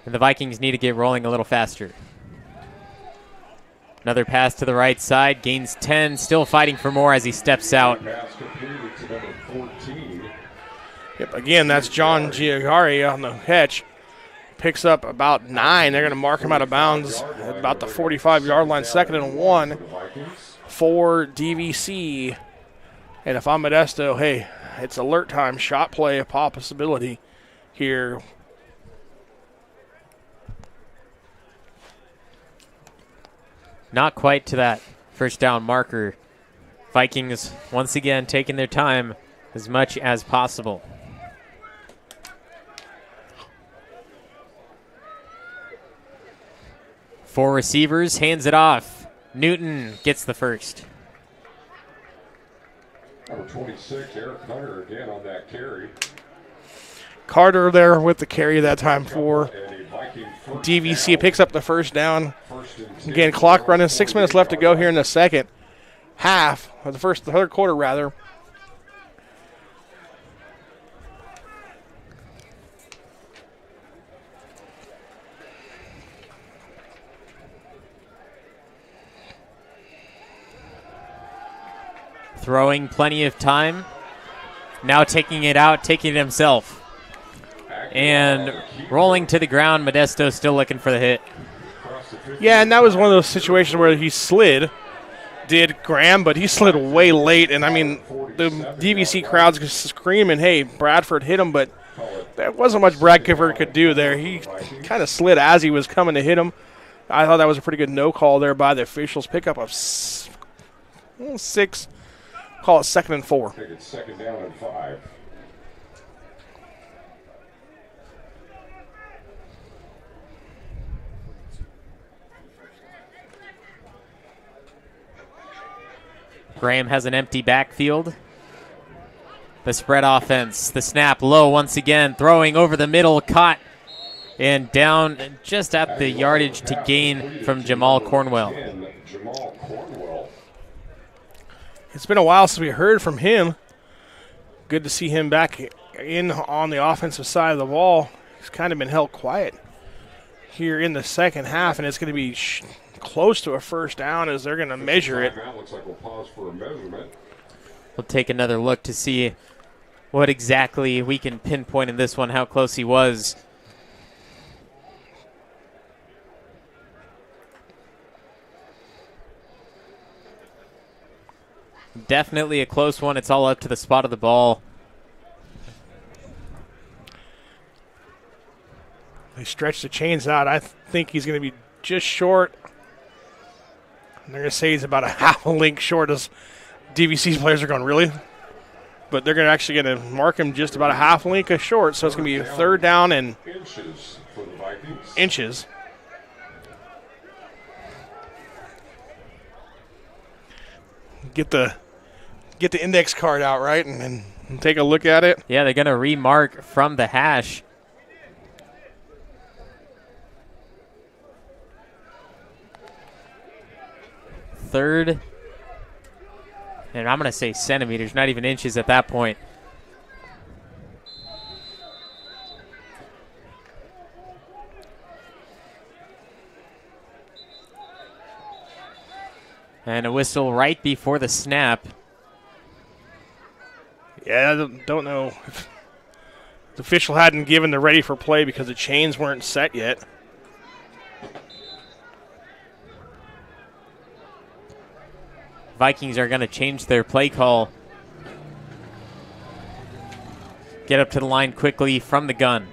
And the Vikings need to get rolling a little faster. Another pass to the right side. Gains 10. Still fighting for more as he steps out. Yep, again, that's John Giagari on the catch. Picks up about 9. They're going to mark him out of bounds at about the 45-yard line. 2nd and 1 for DVC. And if I'm Modesto, hey, it's alert time. Shot play, a possibility here. Not quite to that first down marker. Vikings once again taking their time as much as possible. Four receivers, hands it off. Newton gets the first. Number 26, Eric Hunter again on that carry. Carter there with the carry that time for DVC. Picks up the first down. Again, clock running. 6 minutes left to go here in the second half, or the third quarter rather. Throwing plenty of time. Now taking it out, taking it himself. And rolling to the ground. Modesto still looking for the hit. Yeah, and that was one of those situations where he slid, did Graham, but he slid way late. And, I mean, the DVC crowd's screaming, hey, Bradford hit him, but there wasn't much Bradford could do there. He kind of slid as he was coming to hit him. I thought that was a pretty good no call there by the officials. Pickup of 6. Call it 2nd and 4. I think it's 2nd down and 5. Graham has an empty backfield. The spread offense, the snap low once again, throwing over the middle, caught and down just at the yardage to gain from Jamal Cornwell. It's been a while since we heard from him. Good to see him back in on the offensive side of the ball. He's kind of been held quiet here in the second half, and it's going to be close to a first down as they're going to measure it. Looks like we'll pause for a measurement. We'll take another look to see what exactly we can pinpoint in this one, how close he was. Definitely a close one. It's all up to the spot of the ball. They stretch the chains out. I think he's going to be just short. And they're going to say he's about a half a link short, as DVC's players are going, really? But they're actually going to mark him just about a half link short, so it's going to be 3rd down and inches for the Vikings. Inches. get the index card out, right, and take a look at it. Yeah, they're going to remark from the hash. Third, and I'm going to say centimeters, not even inches at that point. And a whistle right before the snap. Yeah, I don't know if the official hadn't given the ready for play because the chains weren't set yet. Vikings are going to change their play call. Get up to the line quickly from the gun.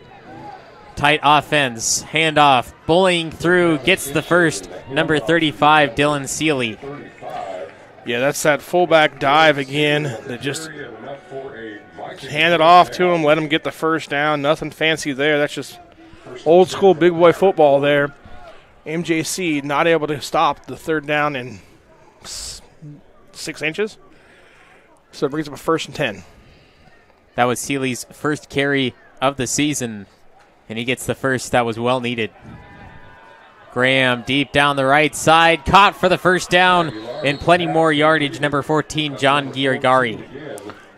Tight offense, handoff, bullying through, gets the first, number 35, Dylan Seeley. Yeah, that's that fullback dive again that just hand it off to him, let him get the first down. Nothing fancy there. That's just old school big boy football there. MJC not able to stop the third down in 6 inches. So it brings up a 1st and 10. That was Seeley's first carry of the season, and he gets the first. That was well needed. Graham deep down the right side, caught for the first down, and plenty more yardage, number 14, John Giorgari.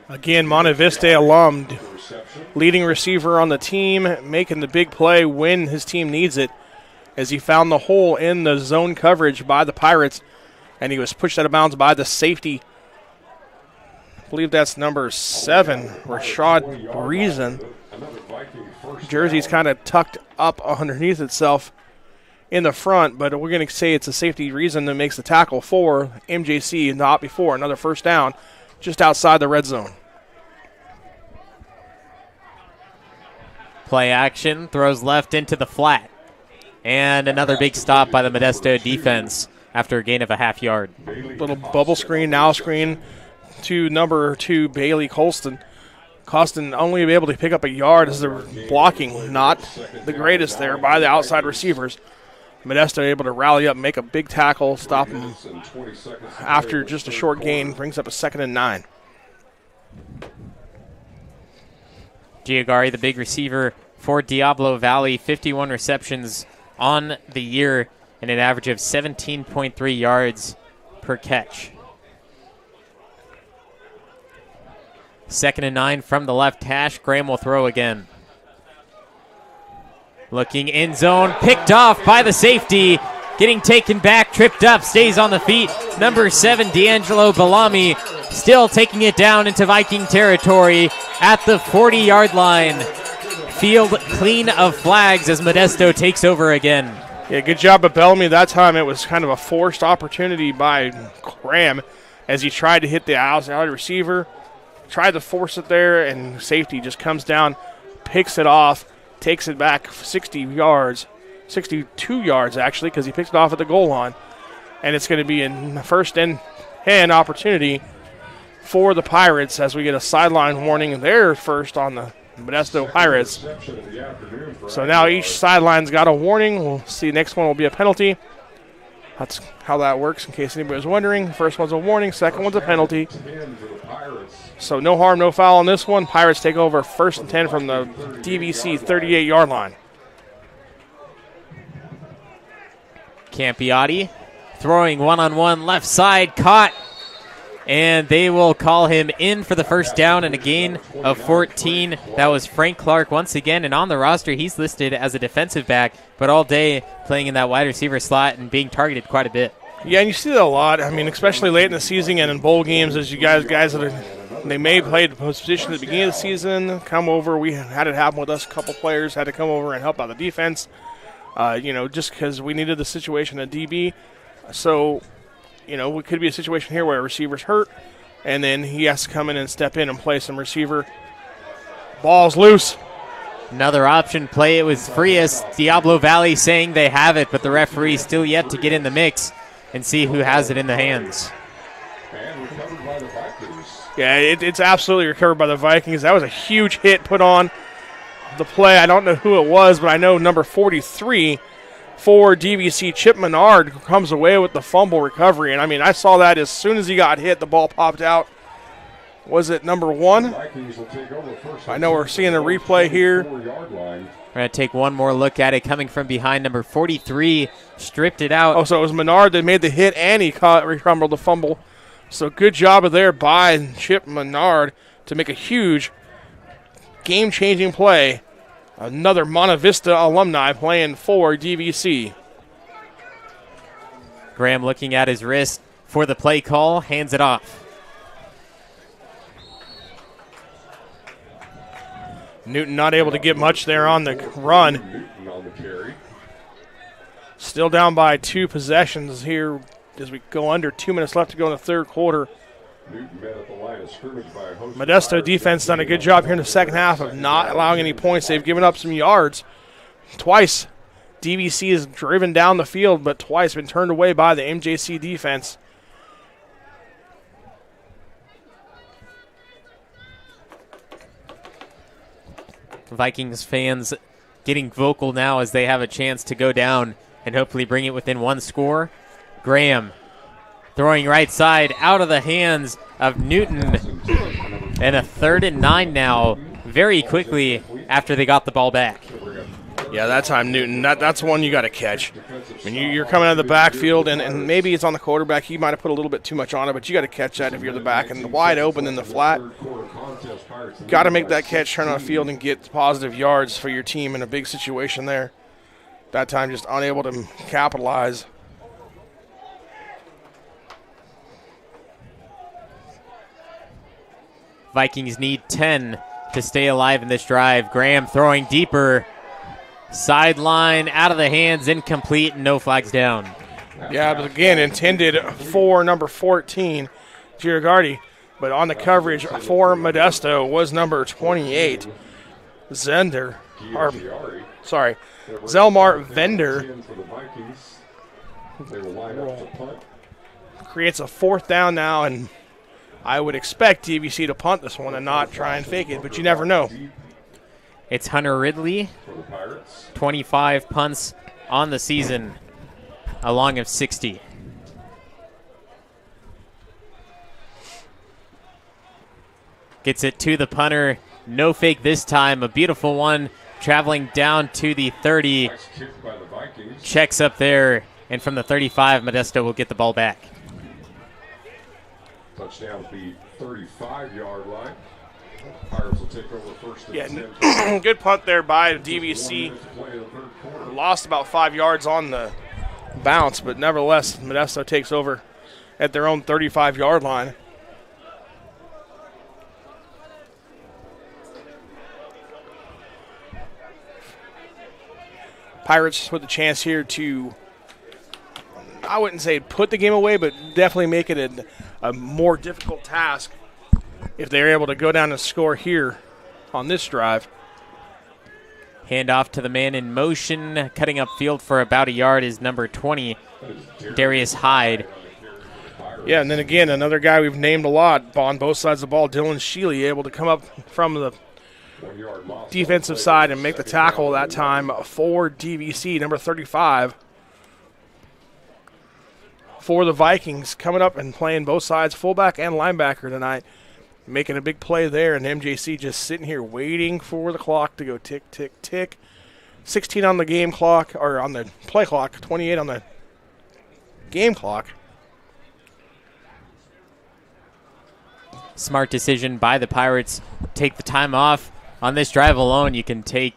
Again, Monte Vista alum, leading receiver on the team, making the big play when his team needs it, as he found the hole in the zone coverage by the Pirates, and he was pushed out of bounds by the safety. I believe that's number 7, Rashad Reason. Jersey's kind of tucked up underneath itself in the front, but we're going to say it's a safety Reason that makes the tackle for MJC, not before. Another first down just outside the red zone. Play action, throws left into the flat. And another big stop by the Modesto defense after a gain of a half yard. Little bubble screen, now screen to number 2, Bailey Colston. Colston only be able to pick up a yard as they're blocking, not the greatest there by the outside receivers. Modesto able to rally up, make a big tackle, stop him after just a short gain, brings up a 2nd and 9. Giorgari, the big receiver for Diablo Valley, 51 receptions on the year and an average of 17.3 yards per catch. 2nd and 9 from the left hash. Graham will throw again. Looking end zone, picked off by the safety. Getting taken back, tripped up, stays on the feet. Number 7, D'Angelo Bellamy, still taking it down into Viking territory at the 40-yard line. Field clean of flags as Modesto takes over again. Yeah, good job of Bellamy. That time it was kind of a forced opportunity by Graham as he tried to hit the outside receiver. Tried to force it there, and safety just comes down, picks it off, takes it back 60 yards, 62 yards actually, because he picks it off at the goal line. And it's going to be a 1st and 10 opportunity for the Pirates as we get a sideline warning. They're first on the Modesto Pirates. So now each sideline's got a warning. We'll see. Next one will be a penalty. That's how that works, in case anybody was wondering. First one's a warning, second one's a penalty. So no harm, no foul on this one. Pirates take over 1st and 10 from the DVC 38-yard line. Campiotti throwing one-on-one left side, caught. And they will call him in for the first down and a gain of 14. That was Frank Clark once again. And on the roster, he's listed as a defensive back, but all day playing in that wide receiver slot and being targeted quite a bit. Yeah, and you see that a lot. I mean, especially late in the season and in bowl games, as you guys that are, they may play the post position at the beginning of the season, come over. We had it happen with us. A couple players had to come over and help out the defense, just because we needed the situation at DB. So, it could be a situation here where a receiver's hurt, and then he has to come in and step in and play some receiver. Ball's loose. Another option play. It was Frias. Diablo Valley saying they have it, but the referee still yet to get in the mix and see who has it in the hands. Yeah, it's absolutely recovered by the Vikings. That was a huge hit put on the play. I don't know who it was, but I know number 43 for DVC. Chip Menard comes away with the fumble recovery. And, I mean, I saw that as soon as he got hit, the ball popped out. Was it number 1? I know we're seeing a replay here. We're going to take one more look at it. Coming from behind, number 43 stripped it out. Oh, so it was Menard that made the hit and he recumbled the fumble. So good job there by Chip Menard to make a huge game-changing play. Another Monte Vista alumni playing for DVC. Graham looking at his wrist for the play call, hands it off. Newton not able to get much there on the run. Still down by 2 possessions here as we go under 2 minutes left to go in the third quarter. Modesto defense done a good job here in the second half of not allowing any points. They've given up some yards. Twice DVC has driven down the field, but twice been turned away by the MJC defense. Vikings fans getting vocal now as they have a chance to go down and hopefully bring it within 1 score. Graham throwing right side out of the hands of Newton. And a 3rd and 9 now very quickly after they got the ball back. Yeah, that time Newton, that's one you got to catch. I mean, you're coming out of the backfield, and maybe it's on the quarterback. He might have put a little bit too much on it, but you got to catch that if you're the back. And the wide open in the flat, got to make that catch, turn on the field, and get positive yards for your team in a big situation there. That time just unable to capitalize. Vikings need 10 to stay alive in this drive. Graham throwing deeper. Sideline, out of the hands, incomplete, no flags down. Yeah, but again, intended for number 14, Girardi. But on the coverage for Modesto was number 28, Zelmar Vender. Creates a 4th down now, and I would expect DVC to punt this one and not try and fake it, but you never know. It's Hunter Ridley, 25 punts on the season, a long of 60. Gets it to the punter, no fake this time, a beautiful one, traveling down to the 30, checks up there, and from the 35, Modesto will get the ball back. Touchdown at the 35-yard line. Pirates will take over first and 10. Good punt there by DVC. Lost about 5 yards on the bounce, but nevertheless, Modesto takes over at their own 35-yard line. Pirates with a chance here to, I wouldn't say put the game away, but definitely make it a more difficult task if they're able to go down and score here on this drive. Hand off to the man in motion, cutting up field for about a yard is number 20, Darius Hyde. Yeah, and then again, another guy we've named a lot on both sides of the ball, Dylan Sheely, able to come up from the defensive side and make the tackle that time for DVC, number 35. For the Vikings, coming up and playing both sides, fullback and linebacker tonight, making a big play there, and MJC just sitting here waiting for the clock to go tick, tick, tick. 16 on the game clock, or on the play clock, 28 on the game clock. Smart decision by the Pirates. Take the time off. On this drive alone, you can take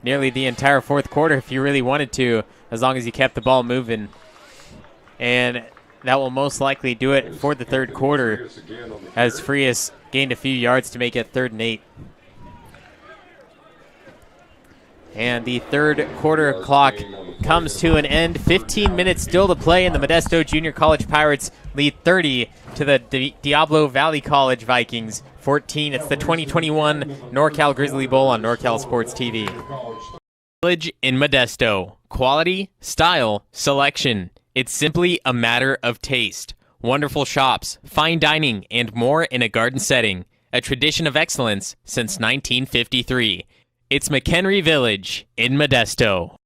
nearly the entire fourth quarter if you really wanted to, as long as you kept the ball moving. And that will most likely do it for the third quarter, as Frias gained a few yards to make it 3rd and 8. And the third quarter clock comes to an end. 15 minutes still to play, and the Modesto Junior College Pirates lead 30 to the Diablo Valley College Vikings 14. It's the 2021 NorCal Grizzly Bowl on NorCal Sports TV. Village in Modesto. Quality, style, selection. It's simply a matter of taste. Wonderful shops, fine dining, and more in a garden setting. A tradition of excellence since 1953. It's McHenry Village in Modesto.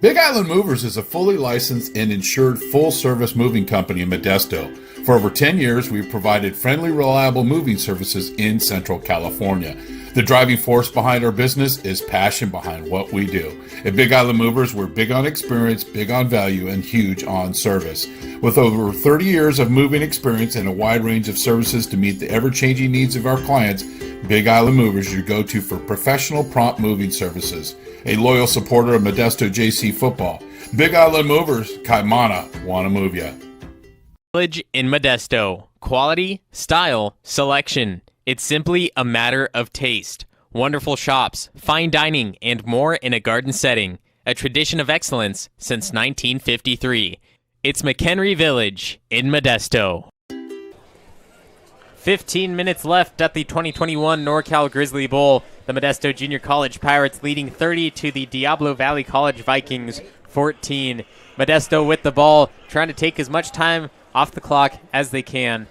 Big Island Movers is a fully licensed and insured full-service moving company in Modesto. For over 10 years, we've provided friendly, reliable moving services in Central California. The driving force behind our business is passion behind what we do. At Big Island Movers, we're big on experience, big on value, and huge on service. With over 30 years of moving experience and a wide range of services to meet the ever-changing needs of our clients, Big Island Movers is your go-to for professional, prompt moving services. A loyal supporter of Modesto JC football. Big Island Movers, Kaimana, wanna move ya. Village in Modesto. Quality, style, selection. It's simply a matter of taste. Wonderful shops, fine dining, and more in a garden setting. A tradition of excellence since 1953. It's McHenry Village in Modesto. 15 minutes left at the 2021 NorCal Grizzly Bowl. The Modesto Junior College Pirates leading 30 to the Diablo Valley College Vikings 14. Modesto with the ball, trying to take as much time off the clock as they can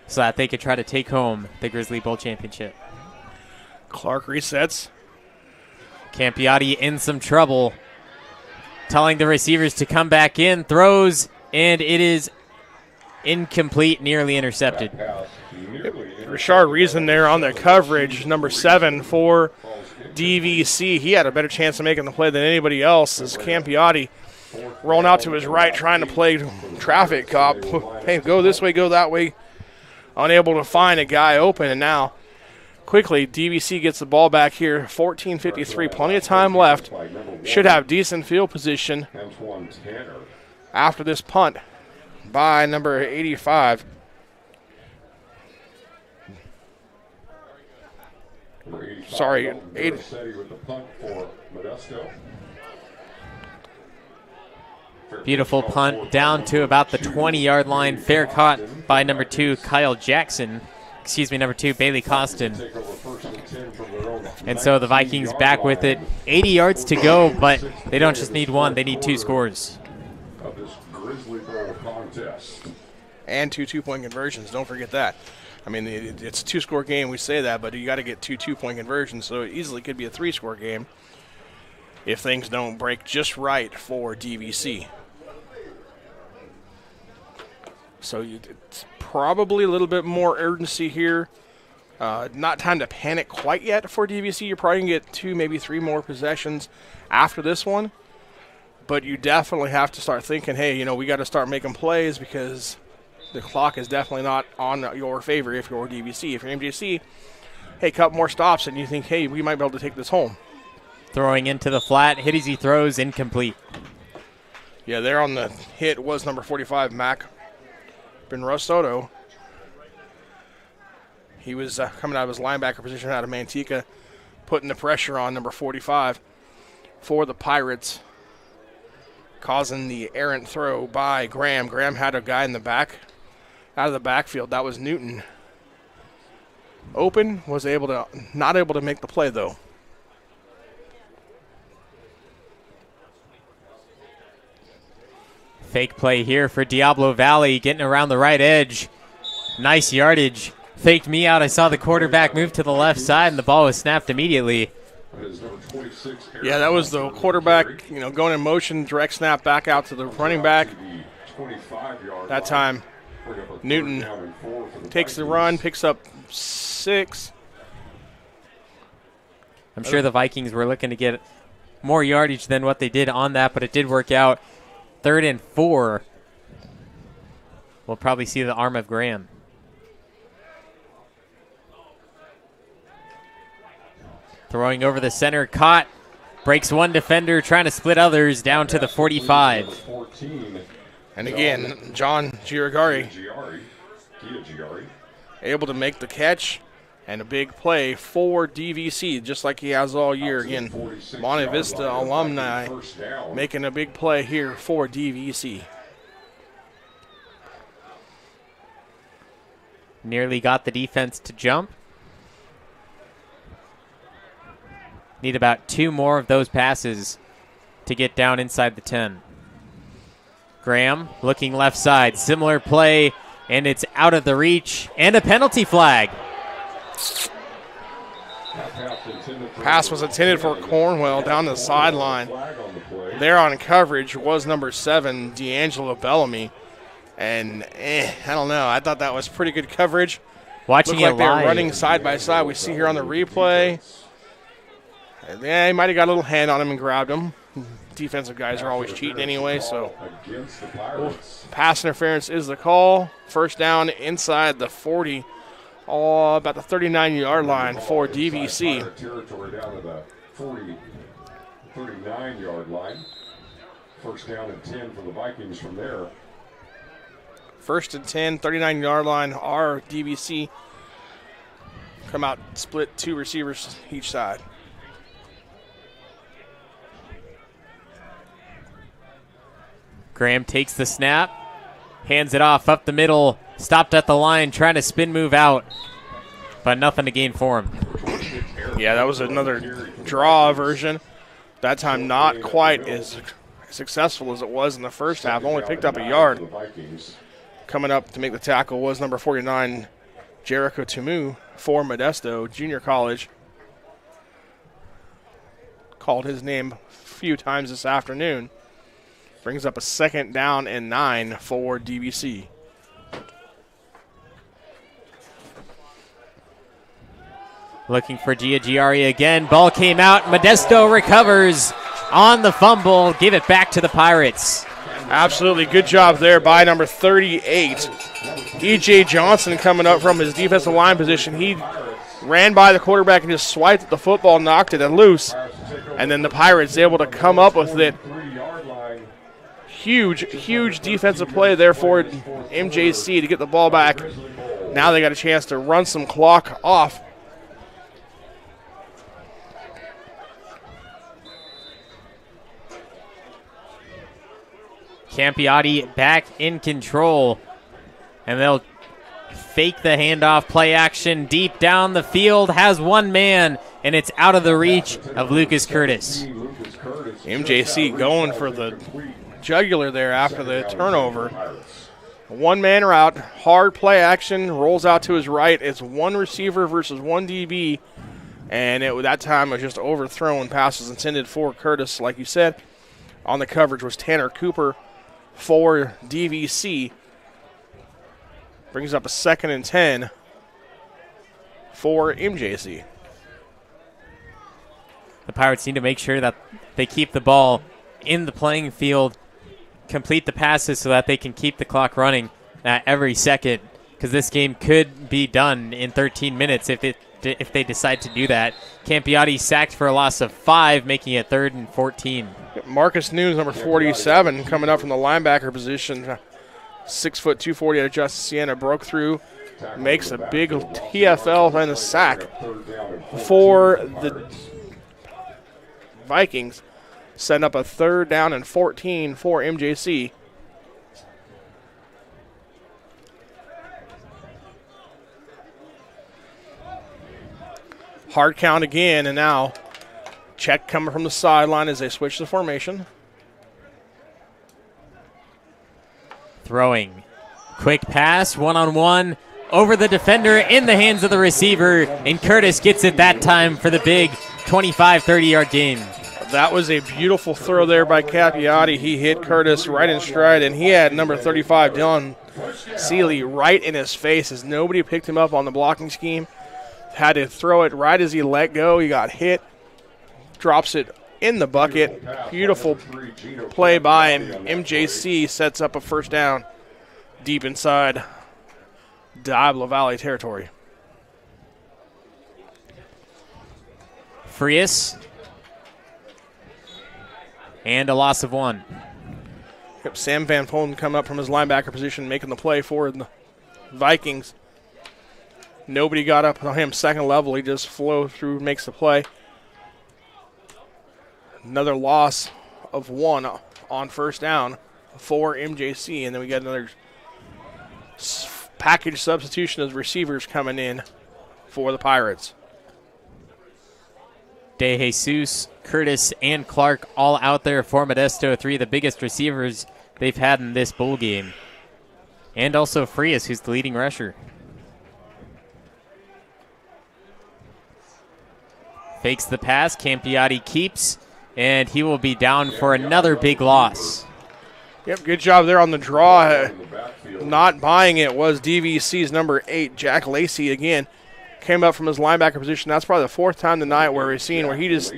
so that they could try to take home the Grizzly Bowl championship. Clark resets. Campiati in some trouble, telling the receivers to come back in, throws, and it is incomplete, nearly intercepted. Rashard Reason there on the coverage, number 7 for DVC. He had a better chance of making the play than anybody else as Campiati rolling out to his right, trying to play traffic cop. Hey, go this way, go that way. Unable to find a guy open, and now quickly DVC gets the ball back here. 14:53, plenty of time left. Should have decent field position after this punt by number 85. Sorry, Beautiful punt down to about the 20-yard line. Fair caught by number 2, Kyle Jackson. Number 2, Bailey Costin. And so the Vikings back with it. 80 yards to go, but they don't just need one, they need 2 scores. And 2 two-point conversions, don't forget that. I mean, it's a 2-score game, we say that, but you got to get 2 two-point conversions, so it easily could be a 3-score game if things don't break just right for DVC. So it's probably a little bit more urgency here. Not time to panic quite yet for DVC. You're probably going to get 2, maybe 3 more possessions after this one. But you definitely have to start thinking, hey, we got to start making plays because the clock is definitely not on your favor if you're DVC. If you're MJC, hey, couple more stops, and you think, hey, we might be able to take this home. Throwing into the flat, hit as he throws, incomplete. Yeah, there on the hit was number 45, Mac Benrosoto. He was coming out of his linebacker position out of Manteca, putting the pressure on number 45 for the Pirates, causing the errant throw by Graham. Graham had a guy in the back, out of the backfield. That was Newton. Open, was not able to make the play, though. Fake play here for Diablo Valley, getting around the right edge. Nice yardage. Faked me out. I saw the quarterback move to the left side, and the ball was snapped immediately. Yeah, that was the quarterback, going in motion, direct snap back out to the running back. That time, Newton takes the run, picks up 6. I'm sure the Vikings were looking to get more yardage than what they did on that, but it did work out. 3rd and 4. We'll probably see the arm of Graham. Throwing over the center, caught. Breaks one defender, trying to split others down to the 45. And again, John Girigari able to make the catch and a big play for DVC, just like he has all year. Again, Monte Vista alumni making a big play here for DVC. Nearly got the defense to jump. Need about 2 more of those passes to get down inside the 10. Graham looking left side. Similar play, and it's out of the reach. And a penalty flag. Pass was intended for Cornwell down the sideline. There on coverage was number 7, D'Angelo Bellamy. And I don't know. I thought that was pretty good coverage. Watching Looked it like they were live. running side by side. We see here on the replay. Yeah, he might have got a little hand on him and grabbed him. Defensive guys are always cheating anyway, so pass interference is the call. First down inside the 40, about the 39-yard line for DVC. Territory down to the 39-yard line. First down and 10 for the Vikings from there. First and 10, 39-yard line. Our DVC come out, split 2 receivers each side. Graham takes the snap, hands it off up the middle, stopped at the line, trying to spin move out, but nothing to gain for him. Yeah, that was another draw version. That time not quite as successful as it was in the first half. Only picked up a yard. Coming up to make the tackle was number 49, Jericho Tumu for Modesto Junior College. Called his name a few times this afternoon. Brings up a second down and 9 for DVC. Looking for Giagiari again. Ball came out. Modesto recovers on the fumble. Give it back to the Pirates. Absolutely good job there by number 38. E.J. Johnson coming up from his defensive line position. He ran by the quarterback and just swiped at the football, knocked it loose. And then the Pirates able to come up with it. Huge defensive play there for MJC to get the ball back. Now they got a chance to run some clock off. Campiotti back in control. And they'll fake the handoff, play action deep down the field, has one man, and it's out of the reach of Lucas Curtis. MJC going for the jugular there after the turnover. One man route, hard play action, rolls out to his right. It's one receiver versus one DB, and that time was just overthrown. Passes intended for Curtis, like you said. On the coverage was Tanner Cooper for DVC. Brings up a second and 10 for MJC. The Pirates need to make sure that they keep the ball in the playing field, complete the passes so that they can keep the clock running every second, because this game could be done in 13 minutes if they decide to do that. Campiotti sacked for a loss of 5, making it 3rd and 14. Marcus Nunes, number 47, coming up from the linebacker position. 6 foot 240 out of Justice Siena, broke through, makes a big TFL and a sack for the Vikings. Setting up a 3rd down and 14 for MJC. Hard count again, and now check coming from the sideline as they switch the formation. Throwing. Quick pass, one-on-one, over the defender, in the hands of the receiver, and Curtis gets it that time for the big 25, 30-yard gain. That was a beautiful throw there by Cappiotti. He hit Curtis right in stride, and he had number 35, Dylan Seeley, right in his face as nobody picked him up on the blocking scheme. Had to throw it right as he let go. He got hit, drops it in the bucket. Beautiful play by him. MJC sets up a first down deep inside Diablo Valley territory. Frias. And a loss of 1. Yep, Sam Van Polen come up from his linebacker position, making the play for the Vikings. Nobody got up on him second level. He just flew through, makes the play. Another loss of 1 on first down for MJC, and then we got another package substitution of receivers coming in for the Pirates. De Jesus, Curtis, and Clark all out there for Modesto, 3 of the biggest receivers they've had in this bowl game. And also Frias, who's the leading rusher. Fakes the pass. Campiati keeps, and he will be down for another big loss. Yep, good job there on the draw. Not buying it was DVC's number 8, Jack Lacey, again. Came up from his linebacker position. That's probably the 4th time tonight where we've seen where he just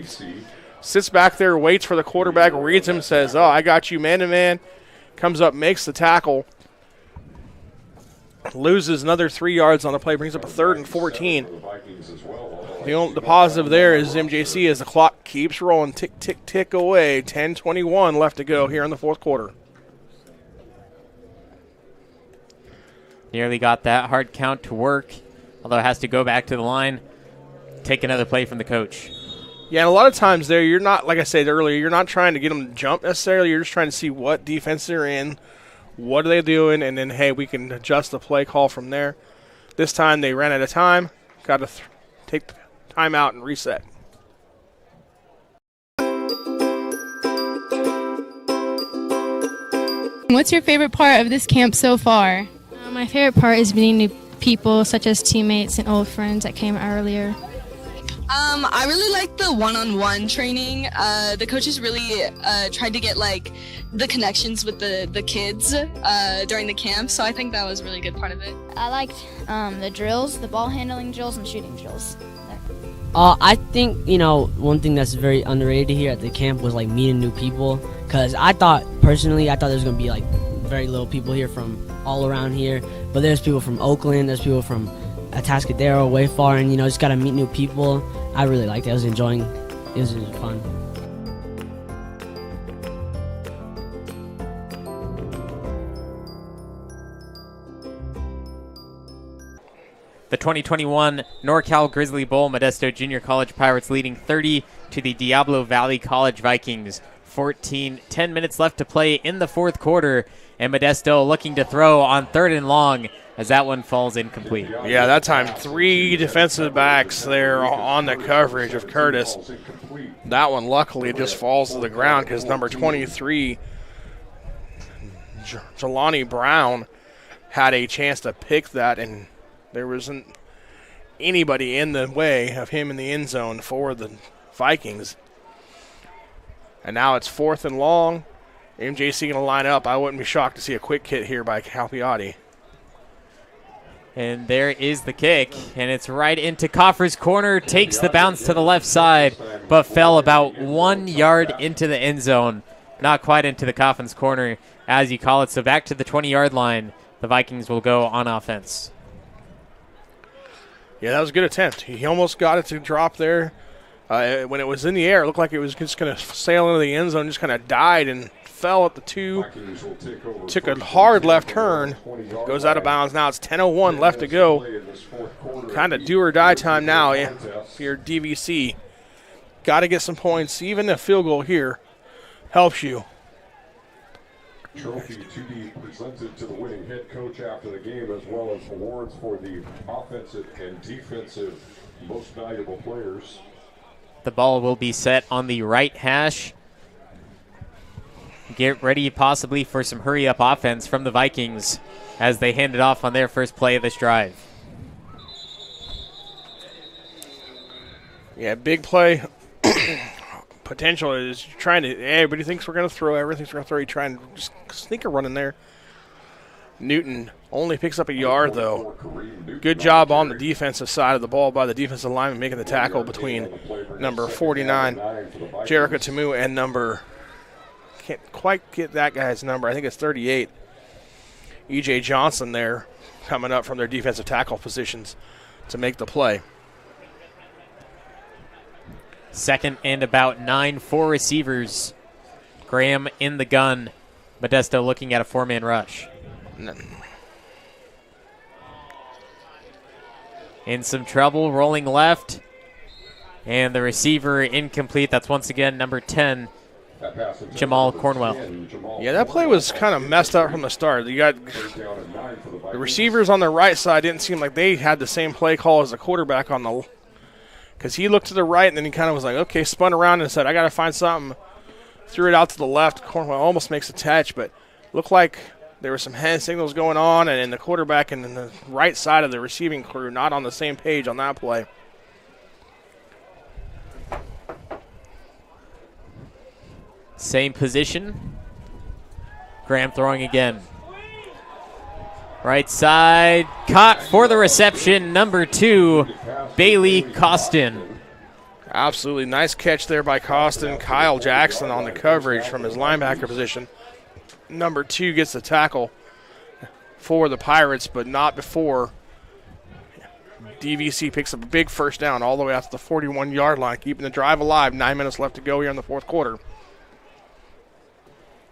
sits back there, waits for the quarterback, reads him, says, oh, I got you man-to-man. Comes up, makes the tackle. Loses another 3 yards on the play, brings up a 3rd and 14. The positive there is MJC as the clock keeps rolling, tick, tick, tick away. 10:21 left to go here in the 4th quarter. Nearly got that hard count to work, although it has to go back to the line, take another play from the coach. Yeah, and a lot of times there, you're not, like I said earlier, you're not trying to get them to jump necessarily. You're just trying to see what defense they're in, what are they doing, and then, hey, we can adjust the play call from there. This time they ran out of time. Got to take the time out and reset. What's your favorite part of this camp so far? My favorite part is meeting new people, such as teammates and old friends that came earlier. I really like the one-on-one training. The coaches really tried to get like the connections with the kids during the camp, so I think that was a really good part of it. I liked the drills, the ball handling drills, and shooting drills. I think, one thing that's very underrated here at the camp was like meeting new people, because I thought there was going to be like very little people here from all around here, but there's people from Oakland, there's people from Atascadero, way far, and just got to meet new people. I really liked it. I was enjoying it. It was fun. The 2021 NorCal Grizzly Bowl, Modesto Junior College Pirates leading 30 to the Diablo Valley College Vikings. 10 minutes left to play in the 4th quarter, and Modesto looking to throw on 3rd and long as that one falls incomplete. Yeah, that time 3 defensive backs there on the coverage of Curtis. That one luckily just falls to the ground because number 23, Jelani Brown, had a chance to pick that, and there wasn't anybody in the way of him in the end zone for the Vikings. And now it's 4th and long. MJC going to line up. I wouldn't be shocked to see a quick hit here by Calpiati. And there is the kick, and it's right into Coffer's corner. Takes the bounce to the left side, but fell about 1 yard into the end zone. Not quite into the Coffin's corner, as you call it. So back to the 20-yard line. The Vikings will go on offense. Yeah, that was a good attempt. He almost got it to drop there. When it was in the air, it looked like it was just going to sail into the end zone, just kind of died and fell at the 2. Took a hard left turn, goes out of bounds. Now it's 10:01 left to go. Kind of do or die time now if you're DVC. Got to get some points. Even a field goal here helps you. Trophy to be presented to the winning head coach after the game, as well as awards for the offensive and defensive most valuable players. The ball will be set on the right hash. Get ready possibly for some hurry-up offense from the Vikings as they hand it off on their first play of this drive. Yeah, big play. Potential is trying to, everybody thinks we're going to throw, everything's going to throw. You try and just sneak a run in there. Newton only picks up a yard, though. Good job on the defensive side of the ball by the defensive lineman making the tackle between number 49, Jericho Tamu, and can't quite get that guy's number. I think it's 38, E.J. Johnson there coming up from their defensive tackle positions to make the play. 2nd and about 9, 4 receivers. Graham in the gun. Modesto looking at a 4-man rush. In some trouble, rolling left. And the receiver incomplete. That's once again number 10, Jamal Cornwell. Yeah, that play was kind of messed up from the start. You got the receivers on the right side didn't seem like they had the same play call as the quarterback on the, because he looked to the right and then he kind of was like, okay, spun around and said, I got to find something. Threw it out to the left. Cornwell almost makes a catch, but looked like there were some hand signals going on, and the quarterback and the right side of the receiving crew not on the same page on that play. Same position. Graham throwing again. Right side, caught for the reception, number 2, Bailey Costin. Absolutely nice catch there by Costin. Kyle Jackson on the coverage from his linebacker position. Number 2 gets the tackle for the Pirates, but not before DVC picks up a big first down all the way out to the 41-yard line, keeping the drive alive. 9 minutes left to go here in the fourth quarter.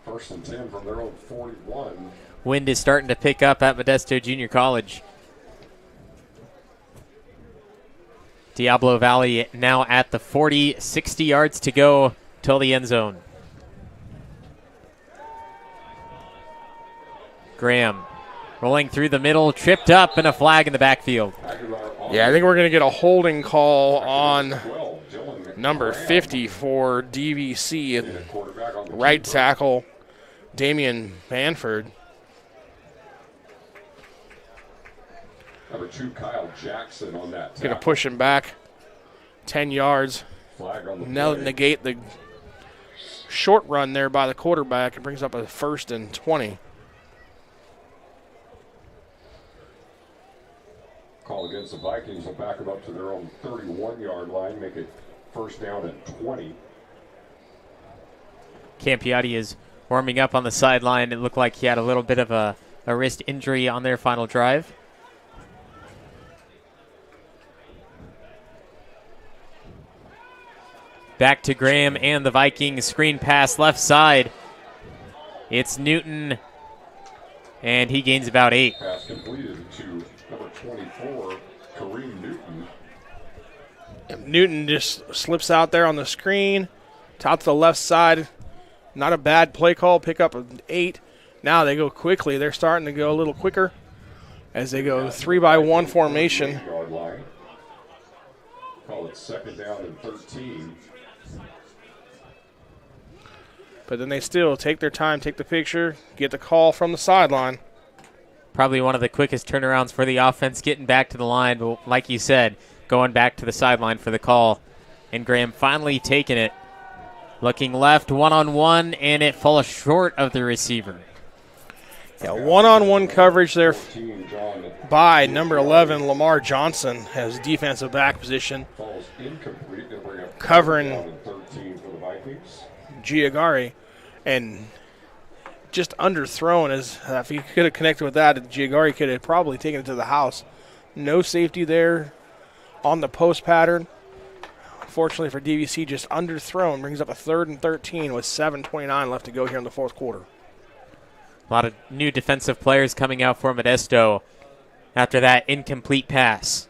1st and 10 from their own 41. Wind is starting to pick up at Modesto Junior College. Diablo Valley now at the 40, 60 yards to go till the end zone. Graham rolling through the middle, tripped up, and a flag in the backfield. Yeah, I think we're going to get a holding call on number 50 for DVC. Right tackle, Damian Manford. Number 2, Kyle Jackson on that tackle. Going to push him back 10 yards. Now negate the short run there by the quarterback. It brings up a 1st and 20. Call against the Vikings will back them up to their own 31-yard line, make it 1st down and 20. Campiati is warming up on the sideline. It looked like he had a little bit of a wrist injury on their final drive. Back to Graham and the Vikings. Screen pass left side. It's Newton, and he gains about 8. Pass completed to number 24, Kareem Newton. Newton just slips out there on the screen. Top to the left side. Not a bad play call. Pick up an 8. Now they go quickly. They're starting to go a little quicker as they go 3-by-1 formation. Call it 2nd down and 13. But then they still take their time, take the picture, get the call from the sideline. Probably one of the quickest turnarounds for the offense, getting back to the line. But like you said, going back to the sideline for the call. And Graham finally taking it. Looking left, one-on-one, and it falls short of the receiver. Yeah, one-on-one coverage there by number 11, Lamar Johnson, has defensive back position. Covering Giagari, and just underthrown. As if he could have connected with that, Giagari could have probably taken it to the house. No safety there on the post pattern. Unfortunately for DVC, just underthrown. Brings up a 3rd and 13 with 7:29 left to go here in the fourth quarter. A lot of new defensive players coming out for Modesto after that incomplete pass.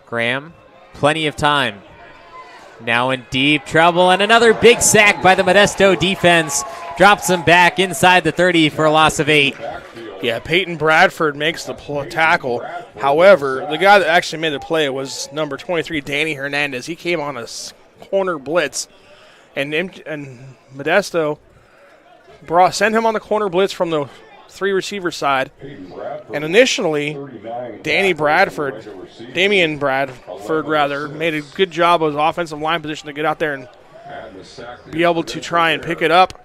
Graham, plenty of time. Now in deep trouble, and another big sack by the Modesto defense. Drops him back inside the 30 for a loss of 8. Yeah, Peyton Bradford makes the tackle. However, the guy that actually made the play was number 23, Danny Hernandez. He came on a corner blitz, and Modesto sent him on the corner blitz from the 3 receiver side. And initially, Damian Bradford, made a good job of his offensive line position to get out there and be able to try and pick it up.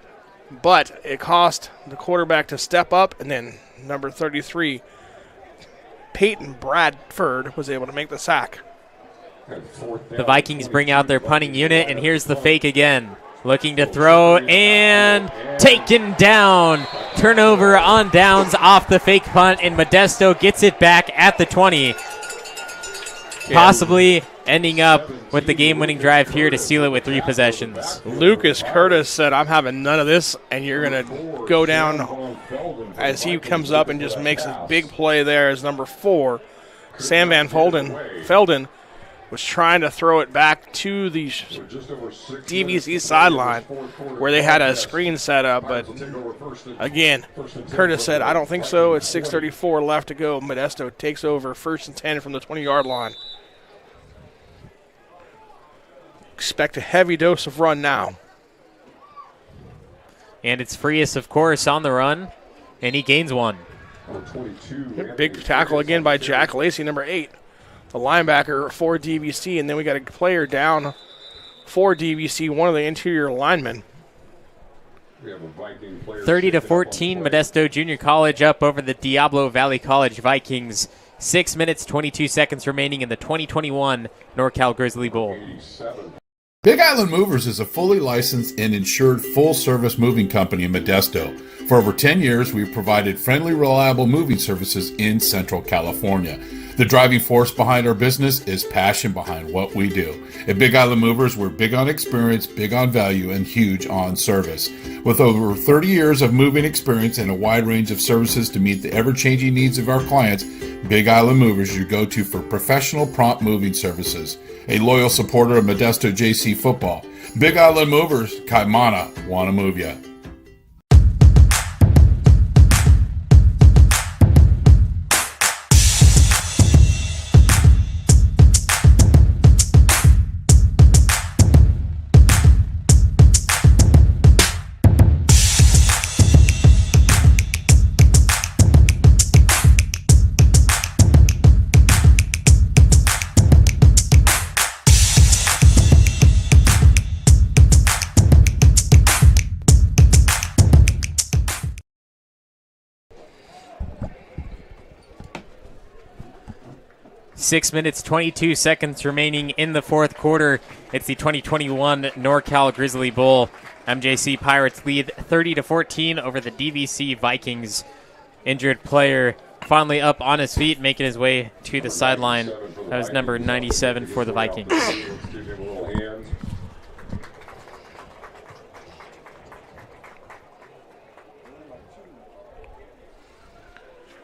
But it cost the quarterback to step up, and then number 33, Peyton Bradford, was able to make the sack. The Vikings bring out their punting unit, and here's the fake again. Looking to throw, and taken down. Turnover on downs off the fake punt, and Modesto gets it back at the 20. Possibly ending up with the game-winning drive here to seal it with 3 possessions. Lucas Curtis said, "I'm having none of this," and you're going to go down as he comes up and just makes a big play there as number 4, Sam Van Felden was trying to throw it back to the DVC sideline where they had a screen set up. But again, Curtis said, "I don't think so." It's 6:34 left to go. Modesto takes over 1st and 10 from the 20-yard line. Expect a heavy dose of run now. And it's Frias, of course, on the run, and he gains 1. Big tackle again by Jack Lacey, number 8. the linebacker for DVC, and then we got a player down for DVC, one of the interior linemen. 30-14, Modesto Junior College up over the Diablo Valley College Vikings. 6 minutes, 22 seconds remaining in the 2021 NorCal Grizzly Bowl. Big Island Movers is a fully licensed and insured full-service moving company in Modesto. For over 10 years, we've provided friendly, reliable moving services in Central California. The driving force behind our business is passion behind what we do. At Big Island Movers, we're big on experience, big on value, and huge on service. With over 30 years of moving experience and a wide range of services to meet the ever-changing needs of our clients, Big Island Movers is your go-to for professional, prompt moving services. A loyal supporter of Modesto JC football. Big Island Movers, Kaimana, wanna move ya. 6 minutes, 22 seconds remaining in the fourth quarter. It's the 2021 NorCal Grizzly Bowl. MJC Pirates lead 30-14 over the DVC Vikings. Injured player finally up on his feet, making his way to the sideline. That was number 97 for the Vikings.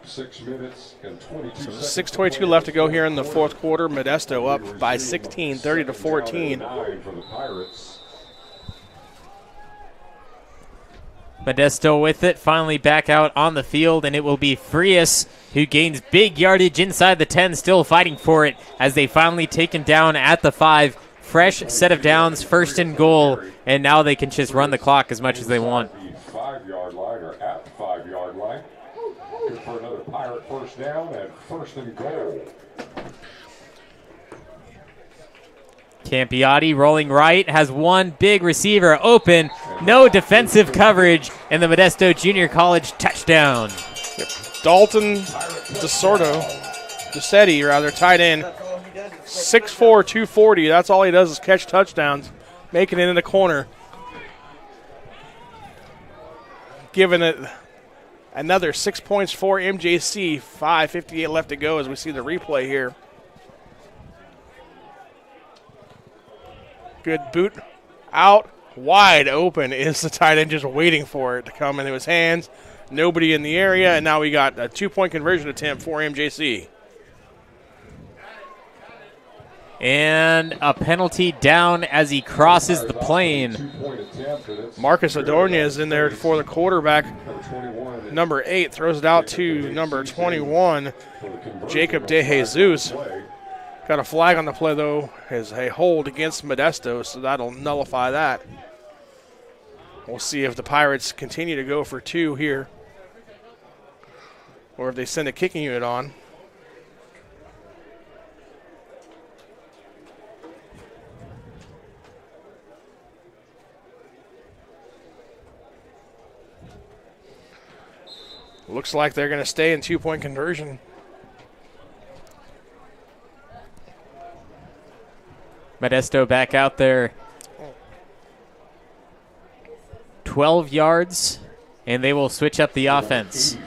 6 minutes and 22 seconds. 6:22 left to go here in the fourth quarter. Modesto up by 16, 30-14. For the Pirates. Modesto with it, finally back out on the field, and it will be Frias who gains big yardage inside the 10, still fighting for it as they finally taken down at the 5. Fresh set of downs, first and goal, and now they can just run the clock as much as they want. The 5-yard line or at the 5-yard line. Good for another Pirate first down and first and goal. Campiotti rolling right, has one big receiver open, no defensive coverage, and the Modesto Junior College touchdown. Yep. Dalton DeSetti, rather, tight end. 6'4", 240. That's all he does is catch touchdowns, making it in the corner. Giving it another 6 points for MJC. 5:58 left to go as we see the replay here. Good boot out, wide open is the tight end, just waiting for it to come into his hands. Nobody in the area, and now we got a 2-point conversion attempt for MJC. And a penalty down as he crosses the plane. Marcus Adornia is in there for the quarterback. Number 8 throws it out to number 21, Jacob De Jesus. Got a flag on the play, though, as a hold against Modesto, so that'll nullify that. We'll see if the Pirates continue to go for 2 here, or if they send a kicking unit on. Looks like they're going to stay in 2-point conversion. Modesto back out there. 12 yards, and they will switch up the offense.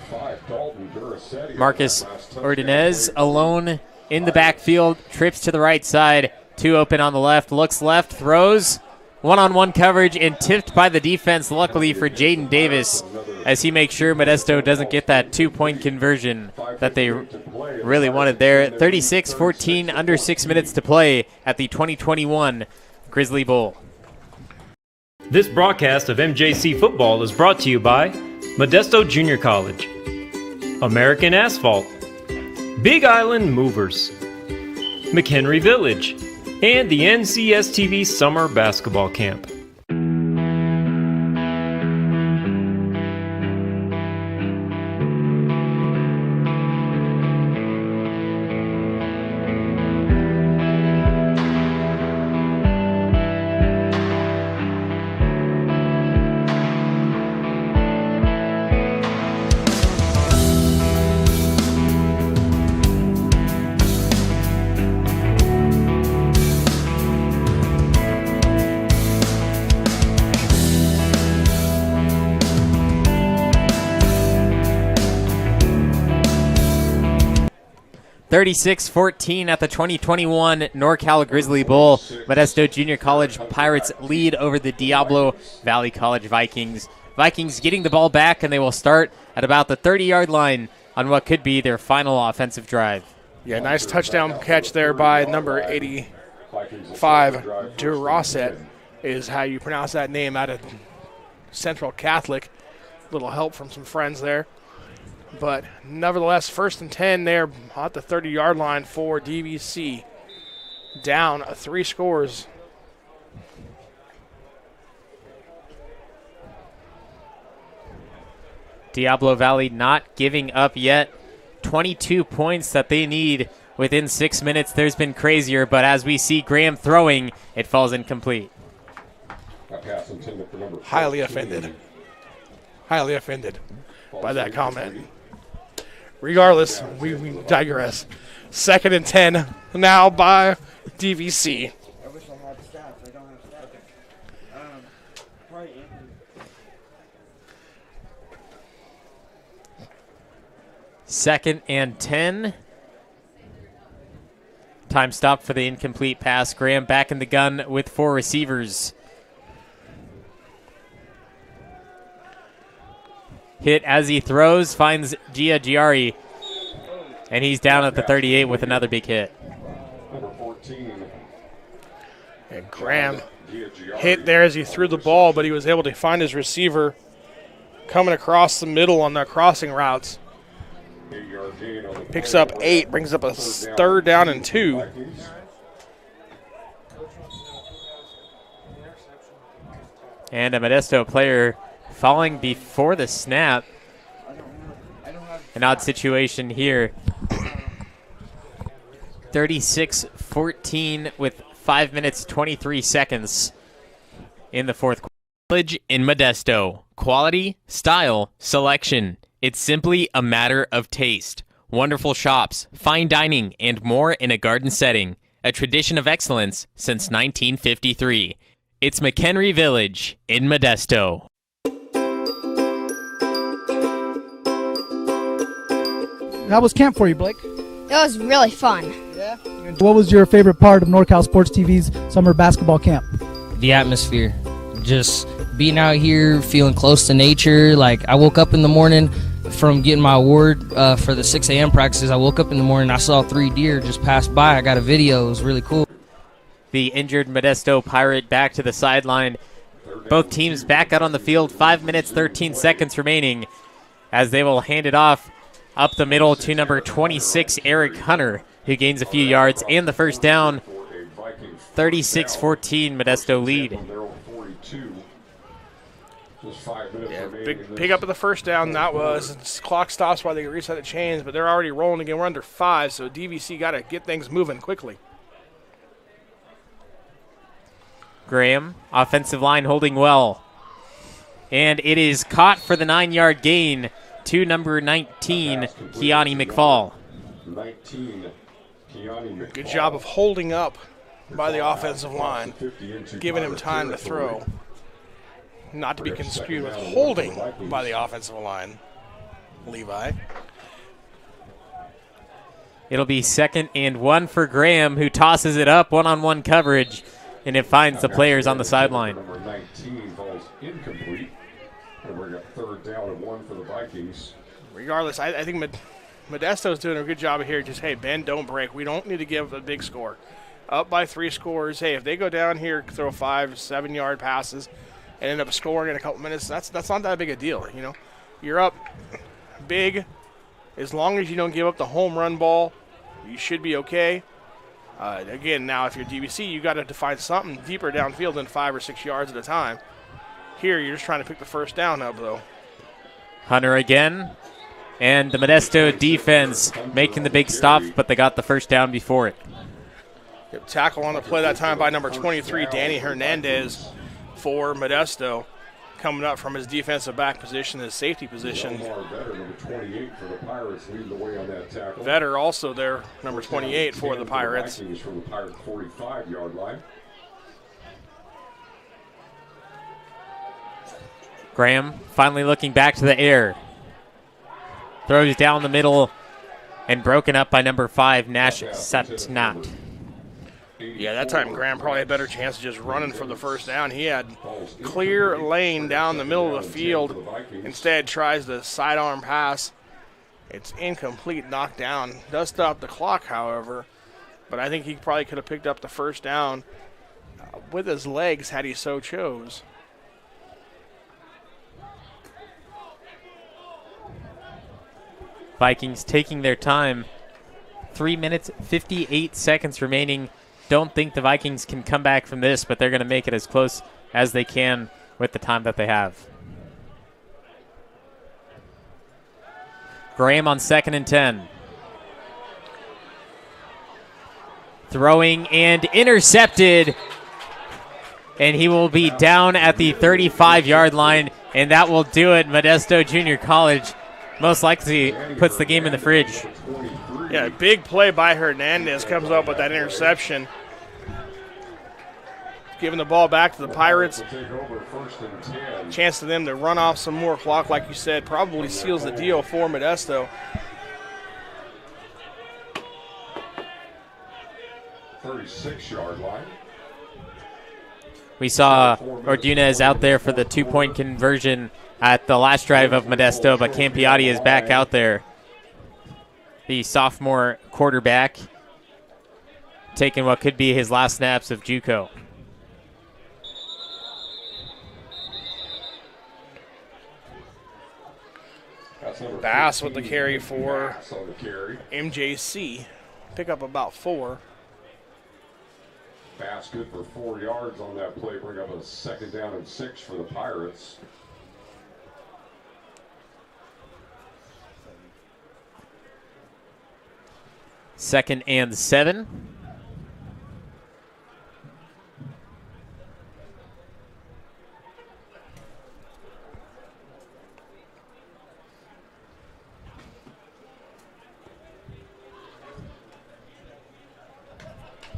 Marcus Ordonez alone in the backfield, trips to the right side, 2 open on the left, looks left, throws. One-on-one coverage and tipped by the defense, luckily for Jaden Davis, as he makes sure Modesto doesn't get that 2-point conversion that they really wanted there. 36-14, under 6 minutes to play at the 2021 Grizzly Bowl. This broadcast of MJC football is brought to you by Modesto Junior College, American Asphalt, Big Island Movers, McHenry Village, and the NCSTV Summer Basketball Camp. 36-14 at the 2021 NorCal Grizzly Bowl. Modesto Junior College Pirates lead over the Diablo Valley College Vikings. Vikings getting the ball back, and they will start at about the 30-yard line on what could be their final offensive drive. Yeah, nice touchdown catch there by number 85, Durosset is how you pronounce that name out of Central Catholic. Little help from some friends there. But nevertheless, 1st and 10 there at the 30-yard line for DVC. Down 3 scores. Diablo Valley not giving up yet. 22 points that they need within 6 minutes. There's been crazier, but as we see Graham throwing, it falls incomplete. Highly offended by that comment. Regardless, we digress. 2nd and 10 now by DVC. I wish I had stats. I don't have stats. Second and 10. Time stop for the incomplete pass. Graham back in the gun with 4 receivers. Hit as he throws, finds Gia Giari, and he's down at the 38 with another big hit. And Graham hit there as he threw the ball, but he was able to find his receiver coming across the middle on the crossing routes. Picks up 8, brings up a 3rd down and 2. And a Modesto player falling before the snap. An odd situation here. 36-14 with 5 minutes, 23 seconds in the fourth quarter. College in Modesto. Quality, style, selection. It's simply a matter of taste. Wonderful shops, fine dining, and more in a garden setting. A tradition of excellence since 1953. It's McHenry Village in Modesto. How was camp for you, Blake? It was really fun. Yeah. What was your favorite part of NorCal Sports TV's summer basketball camp? The atmosphere. Just being out here, feeling close to nature. Like, I woke up in the morning from getting my award for the 6 a.m. practices. I woke up in the morning, I saw 3 deer just pass by. I got a video. It was really cool. The injured Modesto Pirate back to the sideline. Both teams back out on the field. 5 minutes, 13 seconds remaining as they will hand it off up the middle to number 26, Eric Hunter, who gains a few yards and the first down. 36-14 Modesto lead. Yeah, big pick up of the first down. That was clock stops while they reset the chains, but they're already rolling again. We're under 5, so DVC got to get things moving quickly. Graham, offensive line holding well. And it is caught for the 9-yard gain to number 19, Keani McFall. Good job of holding up by the offensive line, giving him time to throw. Not to be construed with holding by the offensive line, Levi. It'll be 2nd and 1 for Graham, who tosses it up, one-on-one coverage, and it finds the players on the sideline. Number 19 falls incomplete. And we're going to 3rd down and 1 for the Vikings. Regardless, I think Modesto's doing a good job here. Just, hey, bend, don't break. We don't need to give a big score. Up by 3 scores. Hey, if they go down here, throw 5, 7-yard passes, and end up scoring in a couple minutes, that's not that big a deal, you know. You're up big. As long as you don't give up the home run ball, you should be okay. Again, now if you're DVC, you got to define something deeper downfield than 5 or 6 yards at a time. Here, you're just trying to pick the first down up, though. Hunter again, and the Modesto defense making the big stop, but they got the first down before it. Yep, tackle on the play that time by number 23, Danny Hernandez for Modesto, coming up from his defensive back position, his safety position. Vetter also there, number 28 for the Pirates. From the Pirate 45-yard line. Graham finally looking back to the air. Throws down the middle, and broken up by number 5, Nash Satnat. Yeah, that time Graham probably had a better chance of just running for the first down. He had clear lane down the middle of the field. Instead, tries the sidearm pass. It's incomplete, knocked down. Does stop the clock, however. But I think he probably could have picked up the first down with his legs had he so chose. Vikings taking their time. 3 minutes, 58 seconds remaining. Don't think the Vikings can come back from this, but they're going to make it as close as they can with the time that they have. Graham on 2nd and 10. Throwing and intercepted. And he will be down at the 35-yard line, and that will do it. Modesto Junior College most likely puts the game in the fridge. Yeah, big play by Hernandez comes up with that interception. Giving the ball back to the Pirates. Chance to them to run off some more clock, like you said, probably seals the deal for Modesto. 36-yard line. We saw Ordunez out there for the 2-point conversion at the last drive of Modesto, but Campiotti is back out there. The sophomore quarterback taking what could be his last snaps of JUCO. Bass with the carry for MJC. Pick up about 4. Bass good for 4 yards on that play. Bring up a 2nd down and 6 for the Pirates. Second and 7.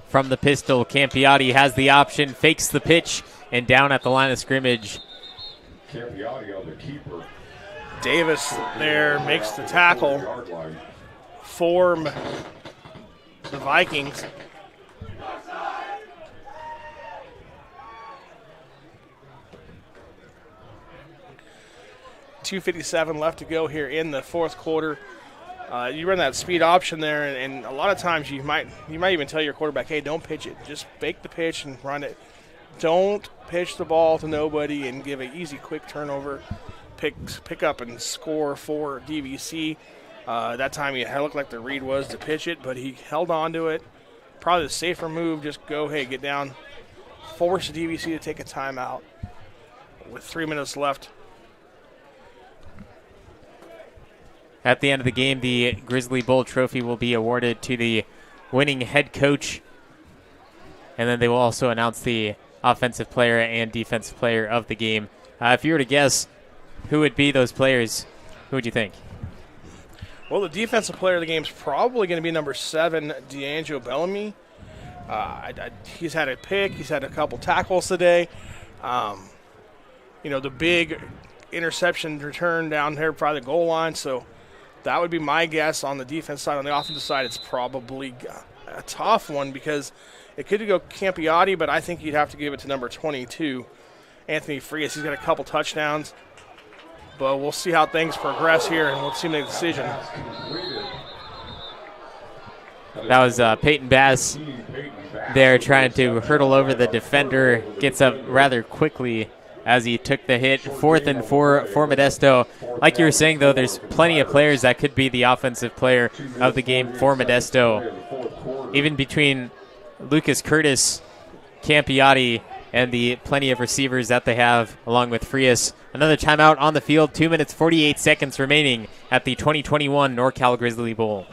From the pistol, Campiotti has the option, fakes the pitch, and down at the line of scrimmage. Campiotti on the keeper. Davis there makes the tackle for the Vikings. .257 left to go here in the fourth quarter. You run that speed option there, and a lot of times you might even tell your quarterback, hey, don't pitch it. Just fake the pitch and run it. Don't pitch the ball to nobody and give an easy, quick turnover. Pick up and score for DVC. That time it looked like the read was to pitch it, but he held on to it. Probably the safer move, just go, hey, get down. Force the DVC to take a timeout with 3 minutes left. At the end of the game, the Grizzly Bowl trophy will be awarded to the winning head coach. And then they will also announce the offensive player and defensive player of the game. If you were to guess who would be those players, who would you think? Well, the defensive player of the game is probably going to be number 7, D'Angelo Bellamy. He's had a pick. He's had a couple tackles today. The big interception return down there by the goal line. So that would be my guess on the defense side. On the offensive side, it's probably a tough one because it could go Campiotti, but I think you'd have to give it to number 22, Anthony Frias. He's got a couple touchdowns. But we'll see how things progress here, and we'll see him make a decision. That was Peyton Bass there trying to hurdle over the defender. Gets up rather quickly as he took the hit. 4th and 4 for Modesto. Like you were saying, though, there's plenty of players that could be the offensive player of the game for Modesto. Even between Lucas Curtis, Campiotti, and the plenty of receivers that they have, along with Frias. Another timeout on the field, 2 minutes, 48 seconds remaining at the 2021 NorCal Grizzly Bowl.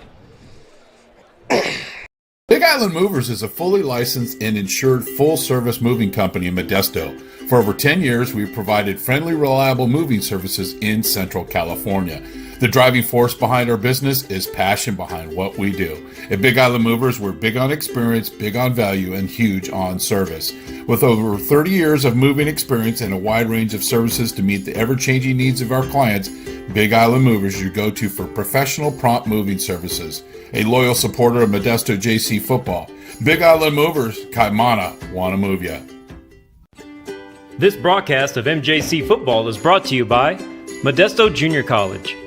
Big Island Movers is a fully licensed and insured full-service moving company in Modesto. For over 10 years, we've provided friendly, reliable moving services in Central California. The driving force behind our business is passion behind what we do. At Big Island Movers, we're big on experience, big on value, and huge on service. With over 30 years of moving experience and a wide range of services to meet the ever-changing needs of our clients, Big Island Movers is your go-to for professional, prompt moving services. A loyal supporter of Modesto JC football. Big Island Movers, Kaimana, wanna move ya. This broadcast of MJC football is brought to you by Modesto Junior College.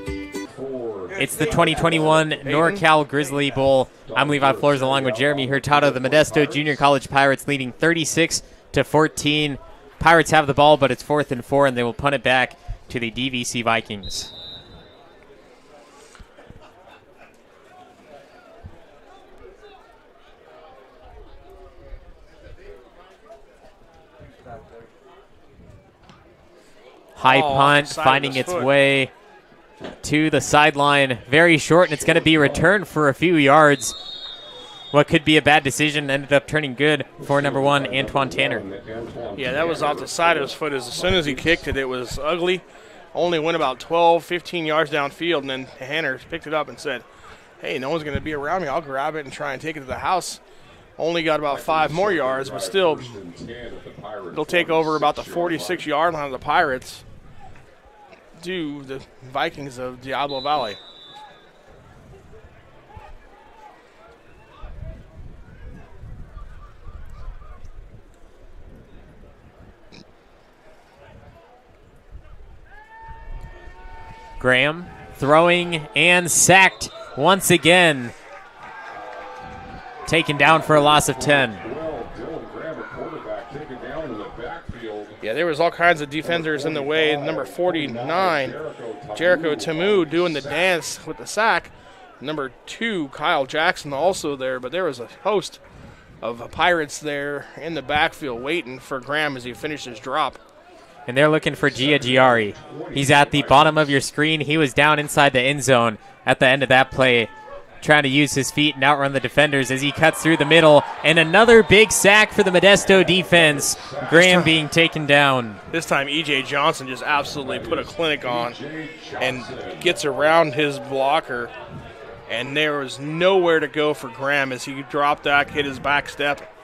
It's the 2021 NorCal Grizzly Bowl. I'm Levi Flores along with Jeremy Hurtado. The Modesto Junior College Pirates leading 36-14. Pirates have the ball, but it's 4th and 4, and they will punt it back to the DVC Vikings. High punt, finding its way to the sideline. Very short, and it's going to be returned for a few yards. What could be a bad decision ended up turning good for number 1, Antoine Tanner. Yeah, that was off the side of his foot. As soon as he kicked it, it was ugly. Only went about 12, 15 yards downfield, and then Tanner picked it up and said, hey, no one's going to be around me. I'll grab it and try and take it to the house. Only got about 5 more yards, but still, it'll take over about the 46-yard line of the Pirates to the Vikings of Diablo Valley. Graham throwing and sacked once again. Taken down for a loss of 10. Yeah, there was all kinds of defenders in the way. Number 49, Jericho Tamu, doing the dance with the sack. Number 2, Kyle Jackson, also there. But there was a host of Pirates there in the backfield waiting for Graham as he finished his drop. And they're looking for Gia Giari. He's at the bottom of your screen. He was down inside the end zone at the end of that play, trying to use his feet and outrun the defenders as he cuts through the middle. And another big sack for the Modesto defense. Graham being taken down. This time E.J. Johnson just absolutely put a clinic on and gets around his blocker. And there was nowhere to go for Graham as he dropped that, hit his back step,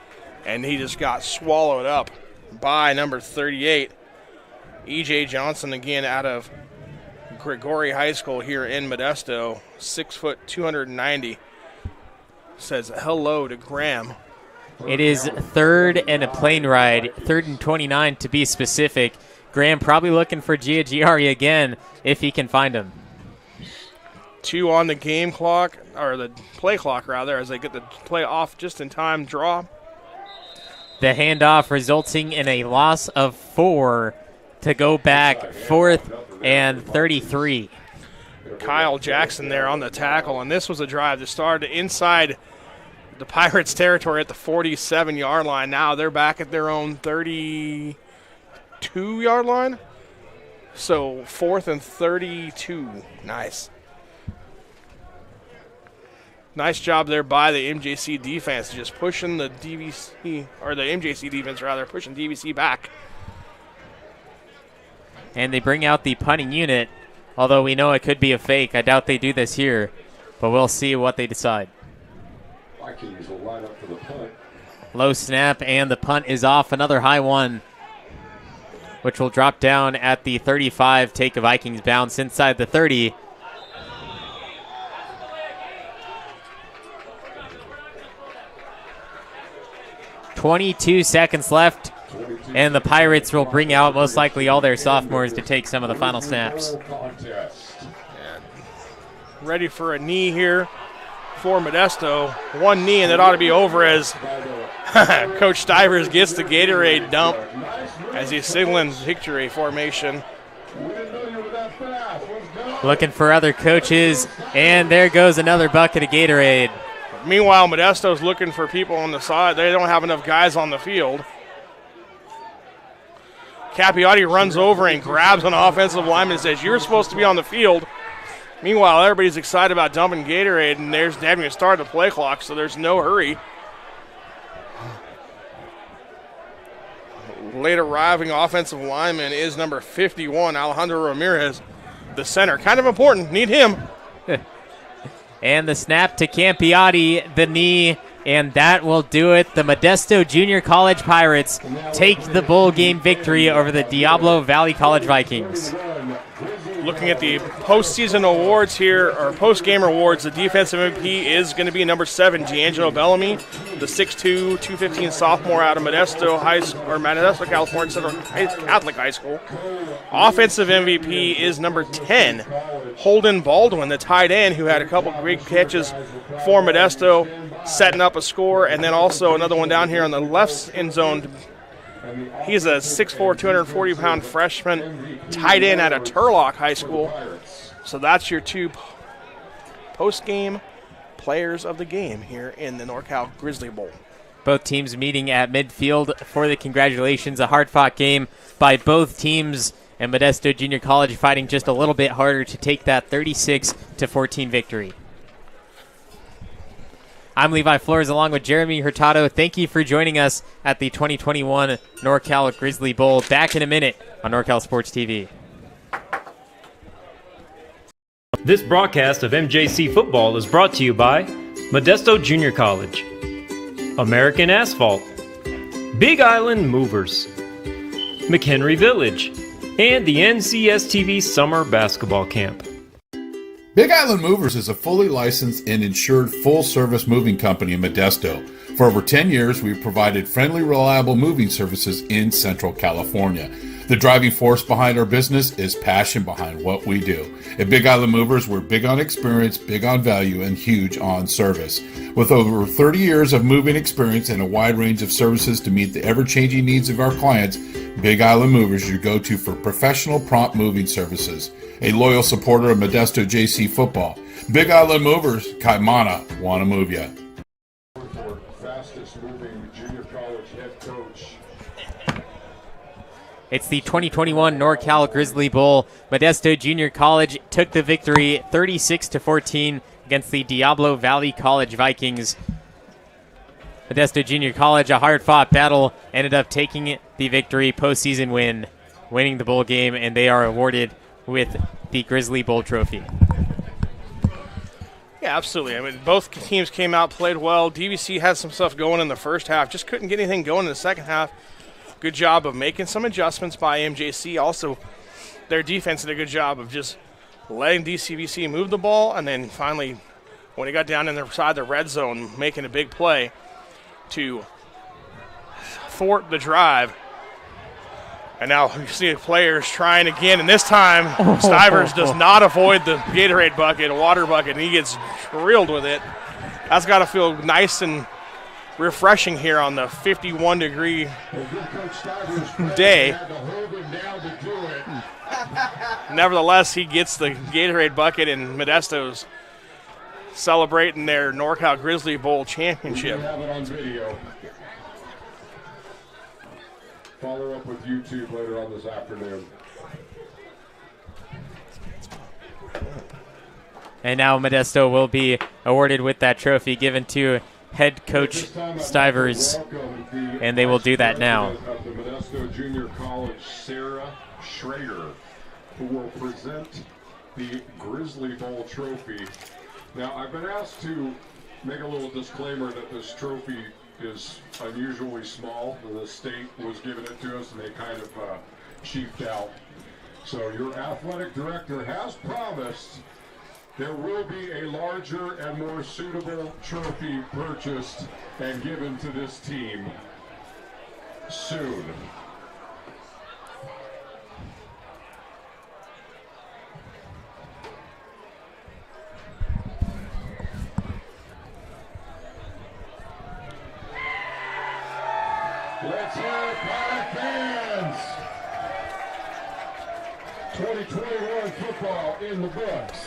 and he just got swallowed up by number 38. E.J. Johnson again out of Gregory High School here in Modesto, 6 foot 290, says hello to Graham. It is 3rd and a plane ride, 3rd and 29 to be specific. Graham probably looking for Gia Giari again if he can find him. 2 on the game clock, or the play clock rather, as they get the play off just in time draw. The handoff resulting in a loss of 4 to go back 4th and 33. Kyle Jackson there on the tackle, and this was a drive that started inside the Pirates' territory at the 47-yard line. Now they're back at their own 32-yard line. So 4th and 32. Nice. Nice job there by the MJC defense, just pushing the DVC, or the MJC defense rather, pushing DVC back. And they bring out the punting unit, although we know it could be a fake. I doubt they do this here, but we'll see what they decide. Vikings will line up for the punt. Low snap, and the punt is off. Another high one, which will drop down at the 35. Take a Vikings bounce inside the 30. .22 seconds left. And the Pirates will bring out most likely all their sophomores to take some of the final snaps. Ready for a knee here for Modesto. One knee, and it ought to be over as Coach Stivers gets the Gatorade dump as he's signaling victory formation. Looking for other coaches, and there goes another bucket of Gatorade. Meanwhile, Modesto's looking for people on the side. They don't have enough guys on the field. Capiati runs over and grabs an offensive lineman and says, you're supposed to be on the field. Meanwhile, everybody's excited about dumping Gatorade, and they're having to start the play clock, so there's no hurry. Late arriving offensive lineman is number 51, Alejandro Ramirez. the center. Kind of important. Need him. And the snap to Campiotti, the knee, and that will do it. The Modesto Junior College Pirates take the bowl game victory over the Diablo Valley College Vikings. Looking at the postseason awards here, or post-game awards, the defensive MVP is going to be number 7, D'Angelo Bellamy, the 6'2", 215 sophomore out of Modesto California Central Catholic High School. Offensive MVP is number 10, Holden Baldwin, the tight end, who had a couple great catches for Modesto, setting up a score, and then also another one down here on the left end zone. He's a 6'4", 240-pound freshman tight end out of Turlock High School. So that's your 2 post-game players of the game here in the NorCal Grizzly Bowl. Both teams meeting at midfield for the congratulations. A hard-fought game by both teams, and Modesto Junior College fighting just a little bit harder to take that 36-14 victory. I'm Levi Flores along with Jeremy Hurtado. Thank you for joining us at the 2021 NorCal Grizzly Bowl. Back in a minute on NorCal Sports TV. This broadcast of MJC football is brought to you by Modesto Junior College, American Asphalt, Big Island Movers, McHenry Village, and the NCSTV Summer Basketball Camp. Big Island Movers is a fully licensed and insured full-service moving company in Modesto. For over 10 years, we've provided friendly, reliable moving services in Central California. The driving force behind our business is passion behind what we do. At Big Island Movers, we're big on experience, big on value, and huge on service. With over 30 years of moving experience and a wide range of services to meet the ever-changing needs of our clients, Big Island Movers is your go-to for professional, prompt moving services. A loyal supporter of Modesto JC football. Big Island Movers, Kaimana, wanna move ya. Fastest moving junior college head coach. It's the 2021 NorCal Grizzly Bowl. Modesto Junior College took the victory 36-14 against the Diablo Valley College Vikings. Modesto Junior College, a hard-fought battle, ended up taking the victory, postseason win, winning the bowl game, and they are awarded with the Grizzly Bowl trophy. Yeah, absolutely. I mean, both teams came out, played well. DVC had some stuff going in the first half, just couldn't get anything going in the second half. Good job of making some adjustments by MJC. Also, their defense did a good job of just letting DCVC move the ball, and then finally, when he got down inside the red zone, making a big play to thwart the drive. And now you see players trying again, and this time Stivers does not avoid the Gatorade bucket, a water bucket, and he gets drilled with it. That's got to feel nice and refreshing here on the 51-degree day. Nevertheless, he gets the Gatorade bucket, and Modesto's celebrating their NorCal Grizzly Bowl championship. We have it on video. Follow up with YouTube later on this afternoon. And now Modesto will be awarded with that trophy given to head coach Stivers, and they will do that now. Of the Modesto Junior College, Sarah Schrader, who will present the Grizzly Bowl trophy. Now, I've been asked to make a little disclaimer that this trophy is unusually small. The state was giving it to us, and they kind of cheaped out. So your athletic director has promised there will be a larger and more suitable trophy purchased and given to this team soon. Let's hear it, Pirate fans! 2021 football in the books.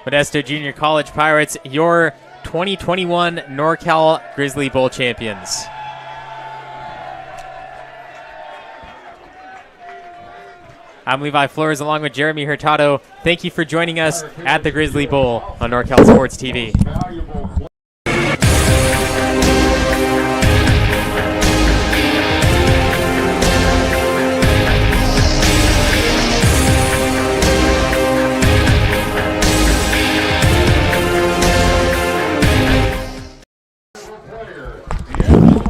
Modesto Junior College Pirates, your 2021 NorCal Grizzly Bowl champions. I'm Levi Flores along with Jeremy Hurtado. Thank you for joining us at the Grizzly Bowl on NorCal Sports TV. Valuable